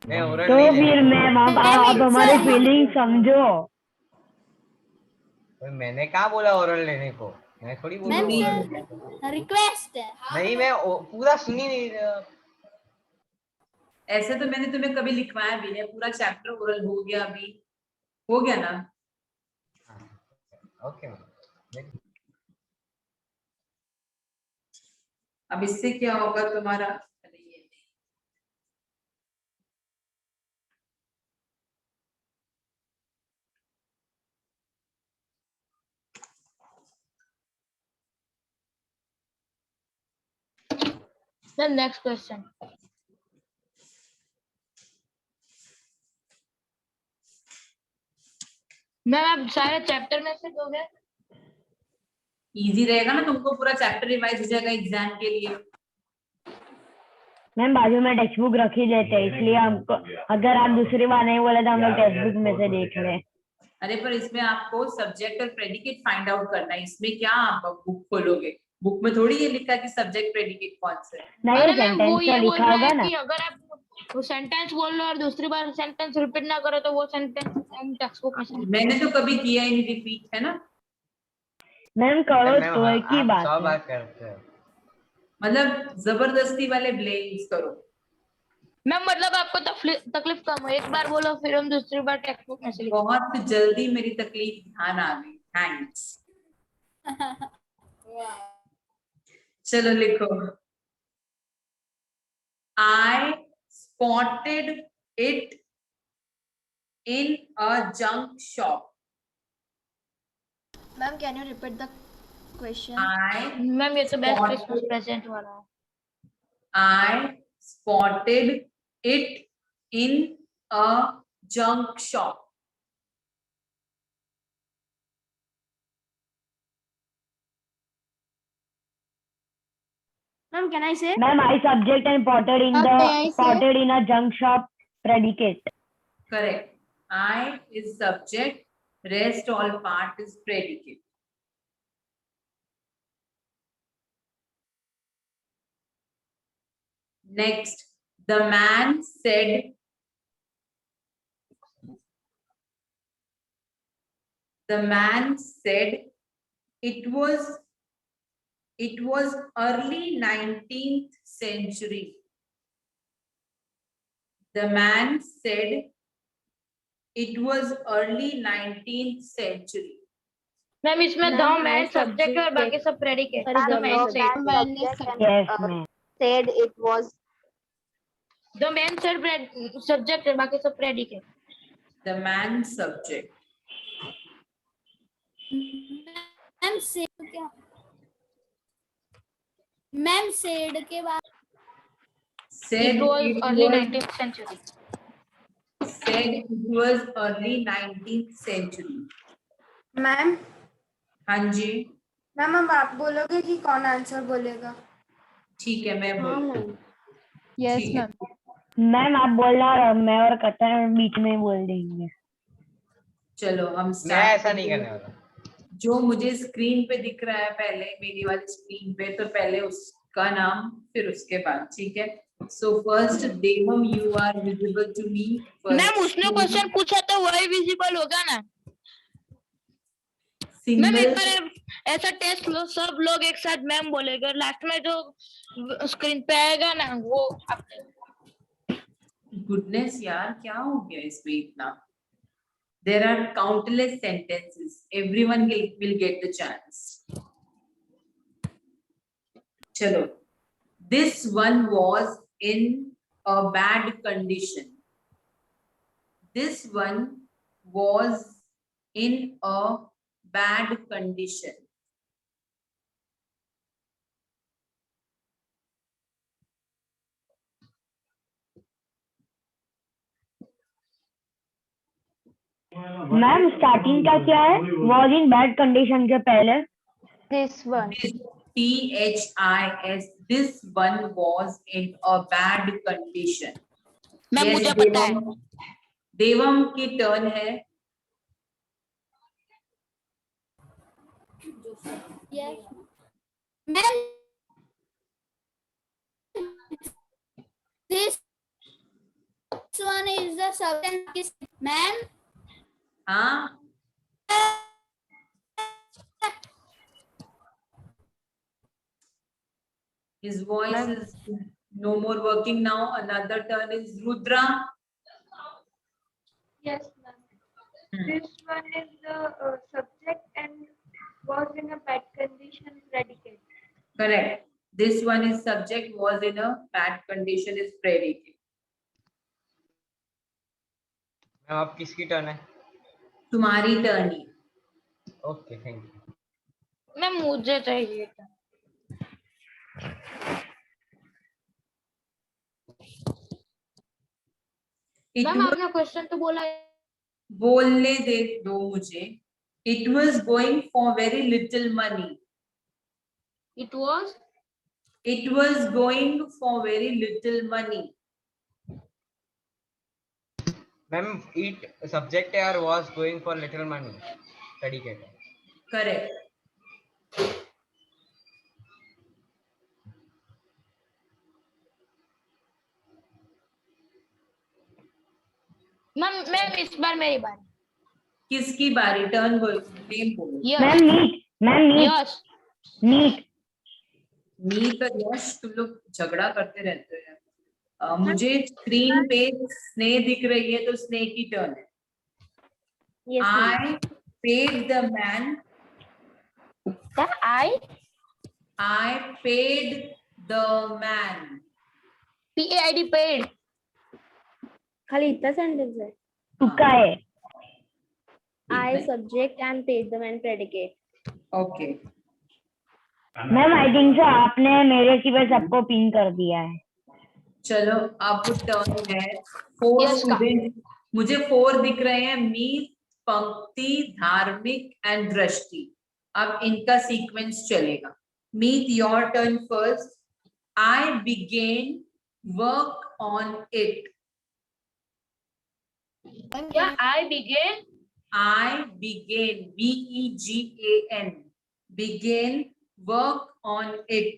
[SPEAKER 6] मैं ओरल
[SPEAKER 14] तो
[SPEAKER 6] नहीं
[SPEAKER 14] फिर मैम आप हमारी फीलिंग समझो।
[SPEAKER 6] मैंने कहा बोला ओरल लेने को, मैं थोड़ी बोल रहा हूँ
[SPEAKER 9] रिक्वेस्ट है।
[SPEAKER 6] नहीं, मैं पूरा सुन ही नहीं रहा।
[SPEAKER 12] ऐसे तो मैंने तुम्हें कभी लिखवाया भी है, पूरा चैप्टर ओरल हो गया, अभी हो गया ना?
[SPEAKER 6] Okay ma'am.
[SPEAKER 12] अब इससे क्या होगा तुम्हारा?
[SPEAKER 4] The next question. मैम आप सारे चैप्टर में से दोगे?
[SPEAKER 12] इजी रहेगा ना, तुमको पूरा चैप्टर रिवाइज हो जाएगा एग्जाम के लिए।
[SPEAKER 14] मैम बाजू में टेक्स्ट बुक रख ही लेते हैं, इसलिए हमको अगर आप दूसरी बार नहीं बोले तो हम लोग टेक्स्ट बुक में से देख रहे हैं।
[SPEAKER 12] अरे पर इसमें आपको सब्जेक्ट और प्रेडिकेट फाइंड आउट करना है, इसमें क्या आप बुक खोलोगे? बुक में थोड़ी ये लिखा कि सब्जेक्ट प्रेडिकेट कौन से है।
[SPEAKER 14] नहीं सेंटेंस तो लिखा होगा ना।
[SPEAKER 4] कि अगर आप वो सेंटेंस बोल लो और दूसरी बार सेंटेंस रिपीट ना करो तो वो सेंटेंस टेक्स्ट बुक में।
[SPEAKER 12] मैंने तो कभी किया ही नहीं रिपीट, है ना?
[SPEAKER 14] मैम करो तो एक ही बात है।
[SPEAKER 6] बात करते हैं,
[SPEAKER 12] मतलब जबरदस्ती वाले ब्लेम्स करो।
[SPEAKER 4] मैम मतलब आपको तकलीफ कम हो, एक बार बोलो फिर हम दूसरी बार टेक्स्ट बुक में से।
[SPEAKER 12] बहुत जल्दी मेरी तकलीफ ध्यान आ गई, थैंक्स। चलो लिखो, I spotted it in a junk shop.
[SPEAKER 16] Ma'am, can you repeat the question?
[SPEAKER 4] Ma'am ये तो बेस्ट
[SPEAKER 12] spotted-
[SPEAKER 4] क्रिसमस प्रेजेंट वाला है.
[SPEAKER 12] I spotted it in a junk shop.
[SPEAKER 15] Ma'am, can I say?
[SPEAKER 14] Ma'am, I subject and spotted in spotted in a junk shop predicate.
[SPEAKER 12] Correct. I is subject, rest all part is predicate. Next, the man said, it was early 19th century. The man said it was early 19th century.
[SPEAKER 4] Ma'am इसमें the man subject और बाकी सब predicate. The man
[SPEAKER 13] Said it was.
[SPEAKER 4] The man said subject और बाकी सब predicate.
[SPEAKER 12] The man subject.
[SPEAKER 9] Ma'am said क्या? Ma'am said के बाद
[SPEAKER 12] Said
[SPEAKER 4] It was
[SPEAKER 12] it
[SPEAKER 4] early
[SPEAKER 12] was-
[SPEAKER 4] 19th century.
[SPEAKER 12] Said it was early 19th century.
[SPEAKER 11] Ma'am
[SPEAKER 12] हाँ जी,
[SPEAKER 11] ma'am अब आप बोलोगे कि कौन आंसर बोलेगा?
[SPEAKER 12] ठीक है, मैं बोलूँ.
[SPEAKER 10] यस
[SPEAKER 12] ठीक है.
[SPEAKER 10] मैम.
[SPEAKER 14] मैम आप बोलना और मैं और कतन बीच में बोल देंगे.
[SPEAKER 12] चलो हम
[SPEAKER 6] मैं
[SPEAKER 12] start
[SPEAKER 6] ऐसा नहीं
[SPEAKER 12] करते
[SPEAKER 6] करने
[SPEAKER 12] हैं.
[SPEAKER 6] वाला.
[SPEAKER 12] जो मुझे स्क्रीन पे दिख रहा है पहले मेरी वाली स्क्रीन पे, तो पहले उसका नाम फिर उसके बाद. ठीक है. So first Devam, you are visible to me.
[SPEAKER 4] Ma'am उसने क्वेश्चन पूछा तो वही विजिबल होगा ना. मैम एक
[SPEAKER 12] सिंगल
[SPEAKER 4] बार ऐसा टेस्ट लो, सब लोग एक साथ मैम बोलेगा, लास्ट में जो स्क्रीन पे आएगा ना वो आप.
[SPEAKER 12] गुडनेस यार, क्या हो गया इसमें इतना? There are countless sentences. Everyone will get the chance. Chalo. This one was in a bad condition. This one was in a bad condition.
[SPEAKER 14] Ma'am starting का क्या है? वॉज इन बैड कंडीशन के पहले.
[SPEAKER 2] This one.
[SPEAKER 12] THIS. This one was in a bad condition.
[SPEAKER 4] Ma'am
[SPEAKER 12] Yes,
[SPEAKER 4] मुझे पता है.
[SPEAKER 12] देवम की turn है.
[SPEAKER 9] yes. Ma'am this one is the subject. Ma'am
[SPEAKER 12] हाँ, his voice is no more working now. Another turn is Rudra.
[SPEAKER 3] Yes, ma'am. This one is the subject and was in a bad condition predicate.
[SPEAKER 12] Correct. This one is subject, was in a bad condition is predicate.
[SPEAKER 6] Ma'am अब किसकी turn है?
[SPEAKER 12] तुम्हारी turn he.
[SPEAKER 6] Okay, thank you.
[SPEAKER 4] Ma'am मुझे चाहिए था.
[SPEAKER 12] It
[SPEAKER 4] ma'am
[SPEAKER 12] was,
[SPEAKER 4] आपने question तो बोला है.
[SPEAKER 12] बोलने दो मुझे. It was going for very little money.
[SPEAKER 4] It was
[SPEAKER 12] going for very little money.
[SPEAKER 6] Ma'am it subject है और was going for little money. Predicate.
[SPEAKER 12] Correct.
[SPEAKER 4] Ma'am इस बार मेरी बारी.
[SPEAKER 12] किसकी बारी? टर्न बोल, नेम बोलो.
[SPEAKER 14] Ma'am Meet. Ma'am Meet.
[SPEAKER 4] Yes.
[SPEAKER 14] Meet.
[SPEAKER 12] Meet और यश, तुम लोग झगड़ा करते रहते हैं. मुझे स्क्रीन पे स्नेह दिख रही है, तो स्नेह की टर्न है.
[SPEAKER 13] Yes, ma'am.
[SPEAKER 12] I paid the man. I paid the man.
[SPEAKER 4] PAID paid.
[SPEAKER 13] खाली इतना सेंटेंस है?
[SPEAKER 14] तुक्का है।
[SPEAKER 13] I subject and page the man predicate.
[SPEAKER 12] Okay
[SPEAKER 14] ma'am I think so आपने मेरे सिवा सबको पिन कर दिया है।
[SPEAKER 12] चलो अब टर्न है 4 स्टूडेंट, मुझे 4 दिख रहे हैं, मीत, पंक्ति, धार्मिक एंड दृष्टि। अब इनका सीक्वेंस चलेगा। Meet, your turn first. I began work on it.
[SPEAKER 4] क्या I began?
[SPEAKER 12] I began, BEGAN, began work on it.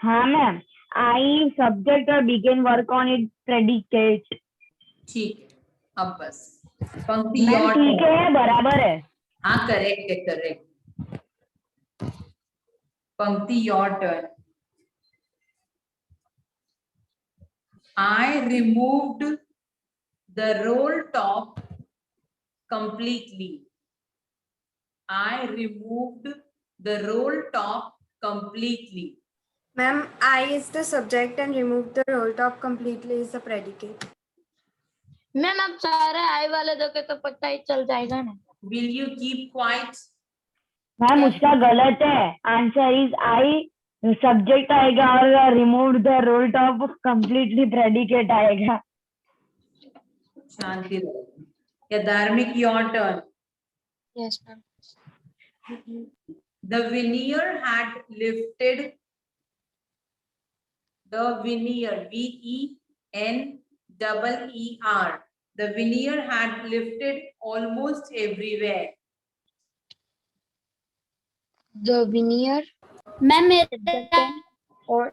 [SPEAKER 14] हाँ मैम, आई सब्जेक्ट और begin work on it predicate.
[SPEAKER 12] ठीक है, अब बस पंक्ति
[SPEAKER 14] मैम
[SPEAKER 12] योर
[SPEAKER 14] ठीक
[SPEAKER 12] टर्न।
[SPEAKER 14] है, बराबर है।
[SPEAKER 12] हाँ करेक्ट है, करेक्ट। पंक्ति your turn. I removed the roll top completely. I removed the roll top completely.
[SPEAKER 11] Ma'am, I is the subject and remove the roll top completely is the predicate.
[SPEAKER 4] Ma'am आप सारे I वाले दोगे तो पता ही चल जाएगा ना।
[SPEAKER 12] Will you keep quiet?
[SPEAKER 14] Ma'am उसका गलत है, आंसर इज आई सब्जेक्ट आएगा और remove the role top completely predicate आएगा।
[SPEAKER 12] शांति रहो। या धार्मिक your turn.
[SPEAKER 8] Yes, ma'am.
[SPEAKER 12] The veneer had lifted. The veneer, VENEER. The veneer had lifted almost everywhere.
[SPEAKER 8] The veneer.
[SPEAKER 9] Ma'am
[SPEAKER 8] Or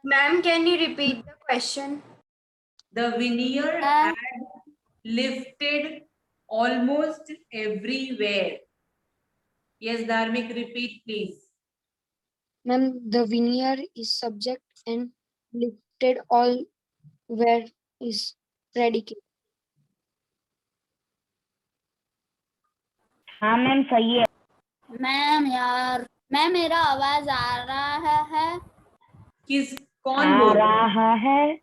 [SPEAKER 11] Ma'am, can you repeat the question?
[SPEAKER 12] The veneer had lifted almost everywhere. Yes, Dharmik, repeat please.
[SPEAKER 8] ma'am, the veneer is subject and lifted all where is predicate.
[SPEAKER 14] हाँ ma'am सही है।
[SPEAKER 9] Ma'am यार, ma'am मेरा आवाज आ रहा है?
[SPEAKER 12] किस कौन
[SPEAKER 14] आ
[SPEAKER 12] बोल
[SPEAKER 14] रहा है?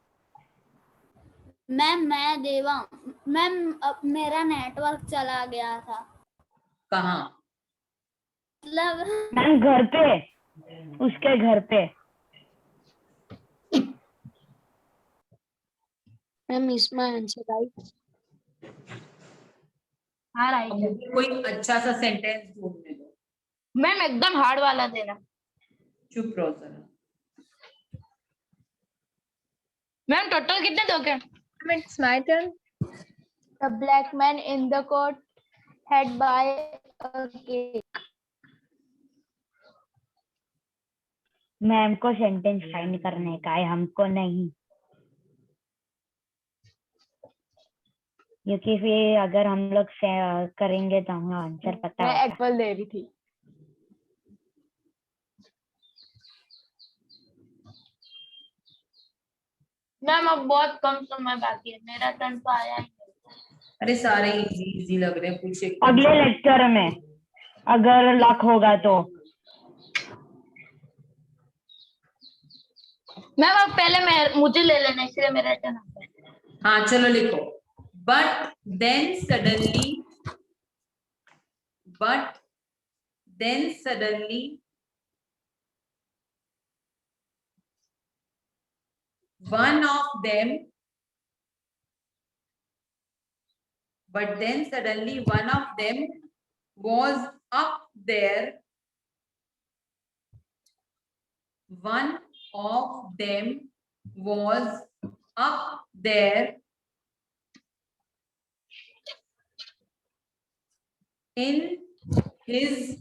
[SPEAKER 9] मैम मैं देवा। मैम अब मेरा नेटवर्क चला गया था।
[SPEAKER 12] कहाँ?
[SPEAKER 9] मतलब
[SPEAKER 14] मैम घर पे, उसके घर पे।
[SPEAKER 8] Ma'am, is my answer right?
[SPEAKER 4] हाँ राइट है।
[SPEAKER 12] मुझे कोई अच्छा सा सेंटेंस ढूंढने दो।
[SPEAKER 4] मैम एकदम हार्ड वाला देना।
[SPEAKER 12] चुप रहो जरा।
[SPEAKER 4] मैम टोटल कितने दोगे?
[SPEAKER 10] It's my turn.
[SPEAKER 3] The black man in the coat had buy a cake.
[SPEAKER 14] Ma'am को सेंटेंस फाइंड करने का है, हमको नहीं, क्योंकि फिर अगर हम लोग करेंगे तो हमें आंसर पता
[SPEAKER 3] मैं
[SPEAKER 14] होगा।
[SPEAKER 3] एप्पल दे रही थी।
[SPEAKER 4] मैम अब बहुत कम समय बाकी है, मेरा टर्न तो आया ही नहीं।
[SPEAKER 12] अरे सारे इजी इजी लग रहे हैं, कुछ एक
[SPEAKER 14] अगले लेक्चर में अगर लक होगा तो।
[SPEAKER 4] मैम अब पहले मुझे ले लेना, इसलिए मेरा टर्न आता है।
[SPEAKER 12] हाँ चलो लिखो। But then suddenly one of them was up there. One of them was up there in his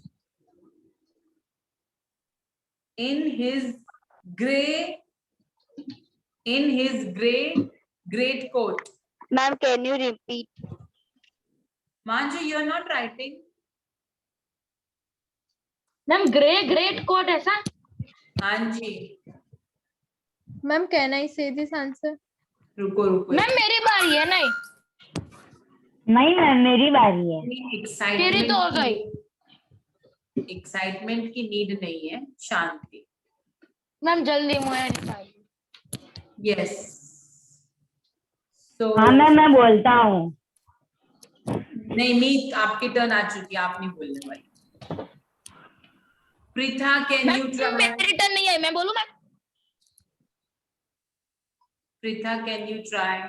[SPEAKER 12] gray greatcoat.
[SPEAKER 8] Ma'am, can you repeat?
[SPEAKER 12] Manju, you're not writing.
[SPEAKER 4] Ma'am grey great coat ऐसा?
[SPEAKER 12] हाँ जी।
[SPEAKER 10] Ma'am, can I say this answer?
[SPEAKER 12] रुको रुको।
[SPEAKER 4] Ma'am मेरी बारी है। नहीं
[SPEAKER 14] नहीं ma'am मेरी बारी है।
[SPEAKER 4] तेरी तो हो गई।
[SPEAKER 12] एक्साइटमेंट की नीड नहीं है, शांति।
[SPEAKER 4] मैम जल्दी मुझे निकाल।
[SPEAKER 12] यस सो
[SPEAKER 14] हाँ मैम मैं बोलता हूँ।
[SPEAKER 12] नहीं मीत आपकी टर्न आ चुकी है, आप नहीं बोलने वाली। Preetha can you try?
[SPEAKER 4] मेरी टर्न नहीं है, मैं बोलूं ma'am?
[SPEAKER 12] Preetha can you try?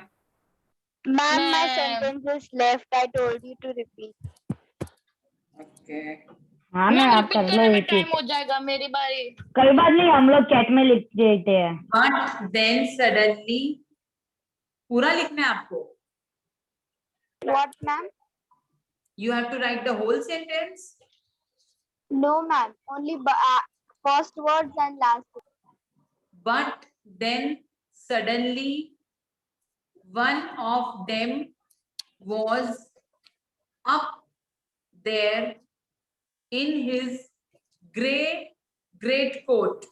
[SPEAKER 3] Ma'am, my sentence is left. I told you to repeat.
[SPEAKER 12] Okay
[SPEAKER 14] हाँ मैं आप कर लो
[SPEAKER 4] टाइम
[SPEAKER 14] रिपीट।
[SPEAKER 4] हो जाएगा, मेरी बारी।
[SPEAKER 14] कोई बात नहीं, हम लोग चैट में लिख देते हैं।
[SPEAKER 12] बट देन सडनली, पूरा लिखना है आपको।
[SPEAKER 3] What, ma'am?
[SPEAKER 12] You have to write the whole sentence.
[SPEAKER 3] No, ma'am. Only first words and last words.
[SPEAKER 12] But then suddenly one of them was up there in his great coat.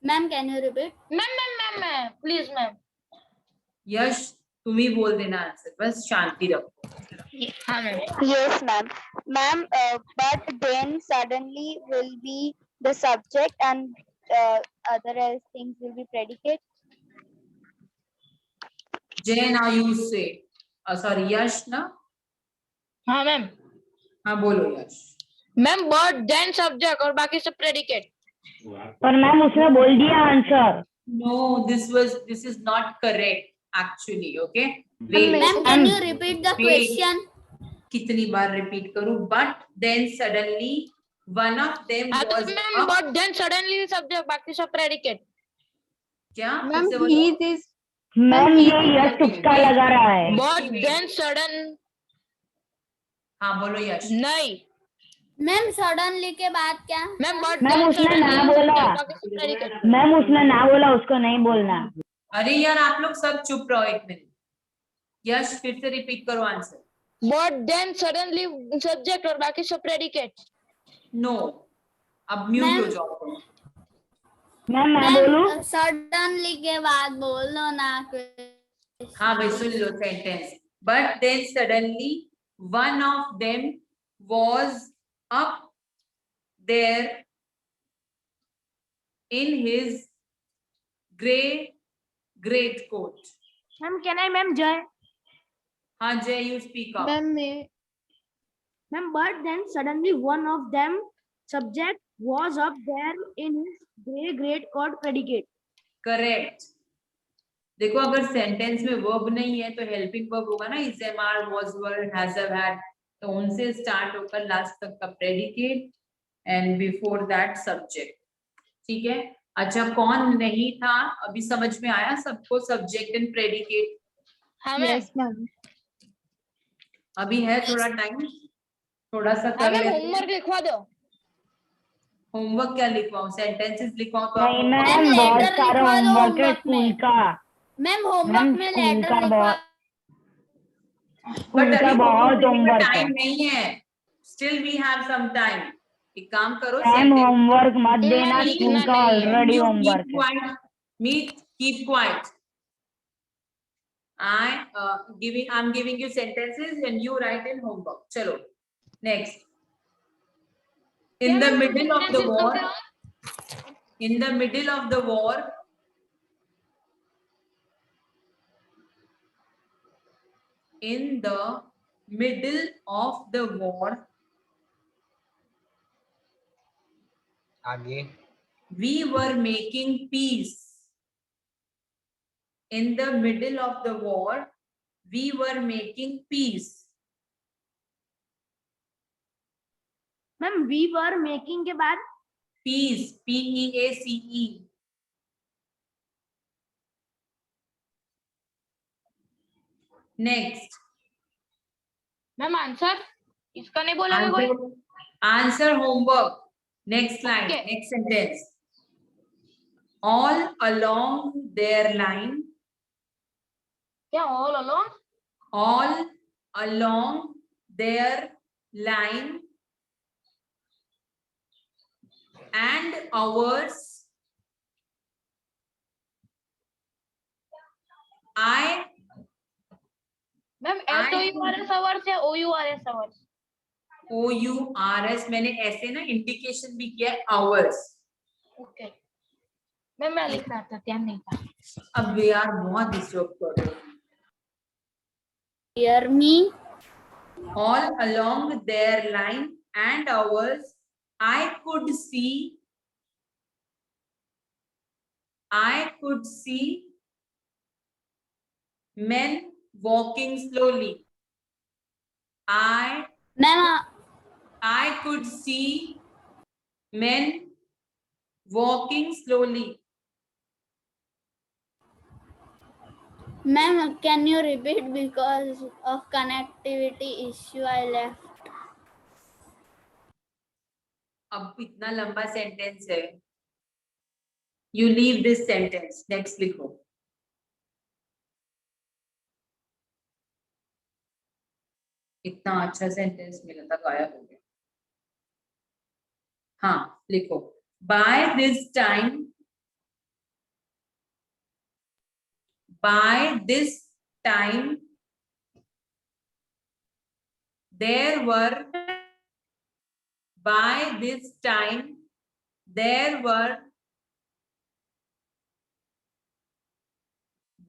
[SPEAKER 9] Ma'am, can you repeat?
[SPEAKER 4] Ma'am please ma'am.
[SPEAKER 12] Yash तुम ही बोल देना answer, बस शांति रखो।
[SPEAKER 4] हाँ ma'am.
[SPEAKER 3] Yes, ma'am. Ma'am, but then suddenly will be the subject and other else things will be predicate.
[SPEAKER 12] Jay, now you say. Sorry, यश ना?
[SPEAKER 4] हाँ मैम।
[SPEAKER 12] हाँ बोलो यश।
[SPEAKER 4] मैम बट देन सब्जेक्ट और बाकी सब प्रेडिकेट।
[SPEAKER 14] पर मैम उसने बोल दिया answer.
[SPEAKER 12] No, this is not correct actually. Okay.
[SPEAKER 9] Ma'am, can you repeat the question?
[SPEAKER 12] कितनी बार रिपीट करूं? But then suddenly one of them was
[SPEAKER 4] ma'am
[SPEAKER 12] up.
[SPEAKER 4] But then suddenly subject बाकी सब प्रेडिकेट।
[SPEAKER 12] क्या?
[SPEAKER 10] मैम
[SPEAKER 12] फिर से बोलो।
[SPEAKER 10] he is
[SPEAKER 14] मैम ये यश तुक्का लगा रहा है।
[SPEAKER 4] But then sudden.
[SPEAKER 12] हाँ बोलो यश।
[SPEAKER 4] नहीं
[SPEAKER 9] मैम, सडनली के बाद क्या?
[SPEAKER 4] मैम बट
[SPEAKER 14] मैम उसने ना बोला। मैम उसने ना बोला, उसको नहीं बोलना।
[SPEAKER 12] अरे यार आप लोग सब चुप रहो एक मिनट। यश फिर से रिपीट करो answer.
[SPEAKER 4] But then suddenly subject और बाकी सब प्रेडिकेट।
[SPEAKER 12] नो, अब म्यूट हो जाओ।
[SPEAKER 14] मैम मैं बोलूं?
[SPEAKER 9] सडनली के बाद बोल दो ना।
[SPEAKER 12] हाँ भाई सुन लो sentence. But then suddenly one of them was up there in his great coat.
[SPEAKER 15] Ma'am, can I, ma'am, Jay?
[SPEAKER 12] हाँ जय, you speak up.
[SPEAKER 15] Ma'am, but then suddenly one of them subject was up there in his great court predicate.
[SPEAKER 12] Correct. देखो अगर sentence में verb नहीं है तो helping verb होगा ना, is am are, was were, has have had, तो उनसे स्टार्ट होकर लास्ट तक का predicate and before that subject. ठीक है, अच्छा कौन नहीं था अभी समझ में आया सबको? Subject and predicate.
[SPEAKER 4] हाँ मैम।
[SPEAKER 12] अभी है थोड़ा टाइम, थोड़ा सा कर लेते हैं।
[SPEAKER 4] होमवर्क लिखवा दो।
[SPEAKER 12] होमवर्क क्या लिखवाऊं? सेंटेंसेस लिखवाऊं तो
[SPEAKER 14] नहीं मैम, बहुत सारा होमवर्क है स्कूल का।
[SPEAKER 9] मैम होमवर्क में लेटर लिखवा।
[SPEAKER 12] बट अभी
[SPEAKER 14] बहुत होमवर्क है।
[SPEAKER 12] टाइम नहीं है, still we have some time. एक काम करो,
[SPEAKER 14] मैम होमवर्क मत देना, स्कूल का ऑलरेडी होमवर्क है।
[SPEAKER 12] Meet keep quiet. I'm giving you sentences and you write in homework. चलो next. In the middle of the war, in the middle of the war, in the middle of the war,
[SPEAKER 6] आगे
[SPEAKER 12] we were making peace. In the middle of the war, we were making peace.
[SPEAKER 15] Ma'am, we were making के बाद
[SPEAKER 12] Peace, P-E-A-C-E. Next.
[SPEAKER 4] Ma'am answer इसका नहीं बोला मैं कोई।
[SPEAKER 12] Answer homework. Next line, next sentence. All along their line.
[SPEAKER 4] क्या all along?
[SPEAKER 12] All along their line and ours.
[SPEAKER 4] Ma'am SOURS hours या OURS hours?
[SPEAKER 12] OURS मैंने ऐसे ना इंडिकेशन भी किया है, आवर्स।
[SPEAKER 4] ओके। मैं लिख रहा था, ध्यान नहीं था।
[SPEAKER 12] अब यार बहुत डिस्टर्ब कर रहे हो।
[SPEAKER 9] Hear me.
[SPEAKER 12] All along their line and ours, I could see men walking slowly. I could see men walking slowly.
[SPEAKER 9] Ma'am, can you repeat? Because of connectivity issue I left.
[SPEAKER 12] अब इतना लंबा sentence है. You leave this sentence. Next लिखो. इतना अच्छा sentence मिला था, गायब हो गया. हाँ लिखो. By this time there were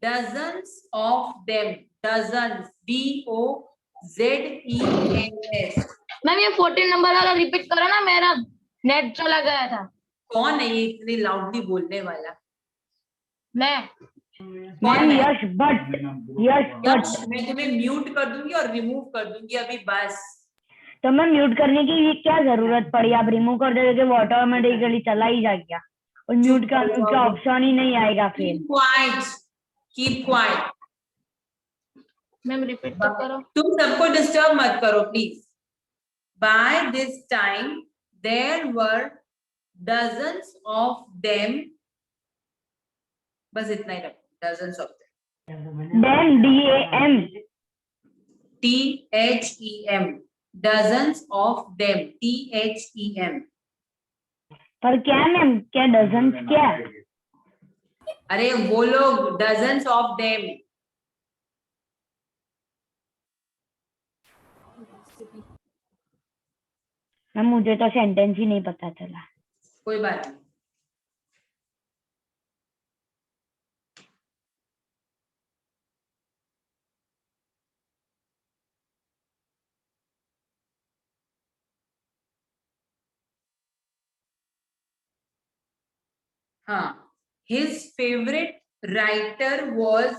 [SPEAKER 12] dozens of them. Dozens. D-O-Z-E-N-S.
[SPEAKER 4] Ma'am ये 14 नंबर वाला रिपीट करो ना, मेरा नेट चला गया था.
[SPEAKER 12] कौन है ये इतनी लाउडली बोलने वाला?
[SPEAKER 4] मैं.
[SPEAKER 14] यश भट्ट.
[SPEAKER 12] मैं तुम्हें म्यूट कर दूंगी और रिमूव कर दूंगी अभी बस.
[SPEAKER 14] तो मैं म्यूट करने की ये क्या जरूरत पड़ी? आप रिमूव कर देते वो ऑटोमेटिकली चला ही जाएगा और म्यूट का ऑप्शन ही नहीं आएगा फिर.
[SPEAKER 12] Keep quiet.
[SPEAKER 4] मैम रिपीट तो करो.
[SPEAKER 12] तुम सबको डिस्टर्ब मत करो please. By this time there were dozens of them. बस इतना ही रखो. Dozens of them.
[SPEAKER 14] Then D-A-M.
[SPEAKER 12] T-H-E-M. Dozens of them. T-H-E-M.
[SPEAKER 14] पर क्या मैम? क्या डजन्स क्या?
[SPEAKER 12] अरे वो लोग dozens of them.
[SPEAKER 14] मैम मुझे तो सेंटेंस ही नहीं पता चला.
[SPEAKER 12] कोई बात नहीं. हाँ. His favorite writer was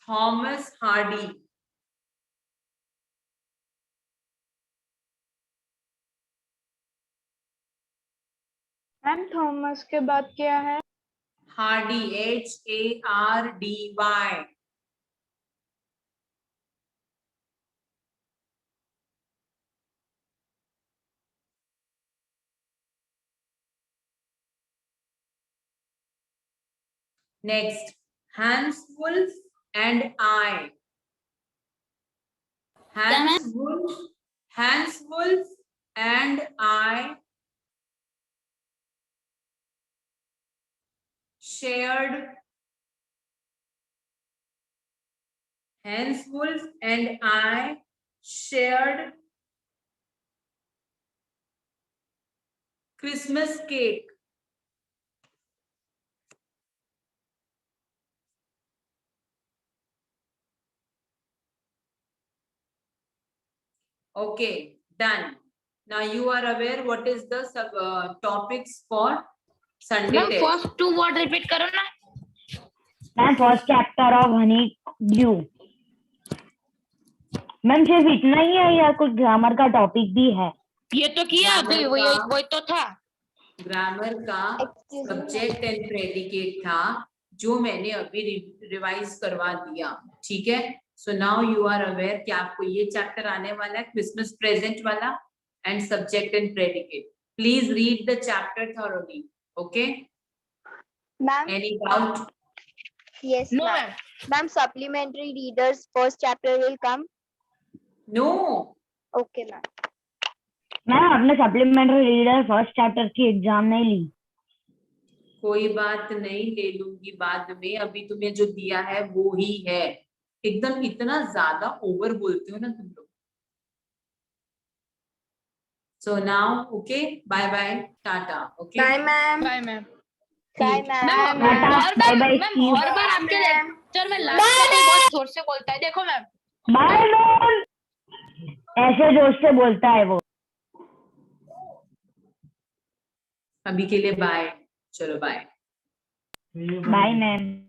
[SPEAKER 12] Thomas Hardy.
[SPEAKER 3] Ma'am Thomas के बाद क्या है?
[SPEAKER 12] Hardy. H-A-R-D-Y. Next, Hans Wolf and I. Hans Wolf and I shared. Hans Wolf and I shared Christmas cake. Okay, done. Now you are aware what is the topics for Sunday
[SPEAKER 4] ma'am
[SPEAKER 12] test.
[SPEAKER 4] First 2 word repeat करो ना.
[SPEAKER 14] Ma'am first chapter of honey due. Ma'am सिर्फ इतना ही है या कुछ grammar का topic भी है?
[SPEAKER 4] ये तो किया अभी, वही तो था.
[SPEAKER 12] ग्रामर का सब्जेक्ट एंड प्रेडिकेट था जो मैंने अभी रिवाइज करवा दिया. ठीक है. So now you are aware कि आपको ये चैप्टर आने वाला है, क्रिसमस प्रेजेंट वाला and subject and predicate. Please read the chapter thoroughly. Okay
[SPEAKER 18] ma'am?
[SPEAKER 12] Any doubt?
[SPEAKER 18] Yes,
[SPEAKER 4] No,
[SPEAKER 18] ma'am. Ma'am, supplementary readers first chapter will come.
[SPEAKER 12] No.
[SPEAKER 18] Okay, ma'am.
[SPEAKER 14] Ma'am आपने supplementary reader first chapter की exam नहीं ली?
[SPEAKER 12] कोई बात नहीं, ले लूंगी बाद में. अभी तुम्हें जो दिया है वो ही है. एकदम इतना ज्यादा ओवर बोलते हो ना तुम लोग. So now, okay, bye bye, tata, okay.
[SPEAKER 11] Bye, ma'am.
[SPEAKER 4] Bye ma'am
[SPEAKER 18] Bye,
[SPEAKER 4] ma'am
[SPEAKER 18] ma'am.
[SPEAKER 4] हर
[SPEAKER 14] Bye
[SPEAKER 4] बार
[SPEAKER 14] bye,
[SPEAKER 4] मैम
[SPEAKER 14] Steve.
[SPEAKER 4] हर बार आपके लेक्चर में लास्ट में कोई बहुत जोर से बोलता है देखो मैम
[SPEAKER 14] बाय मैम, ऐसे जोर से बोलता है वो।
[SPEAKER 12] अभी के लिए बाय, चलो बाय।
[SPEAKER 14] Bye ma'am.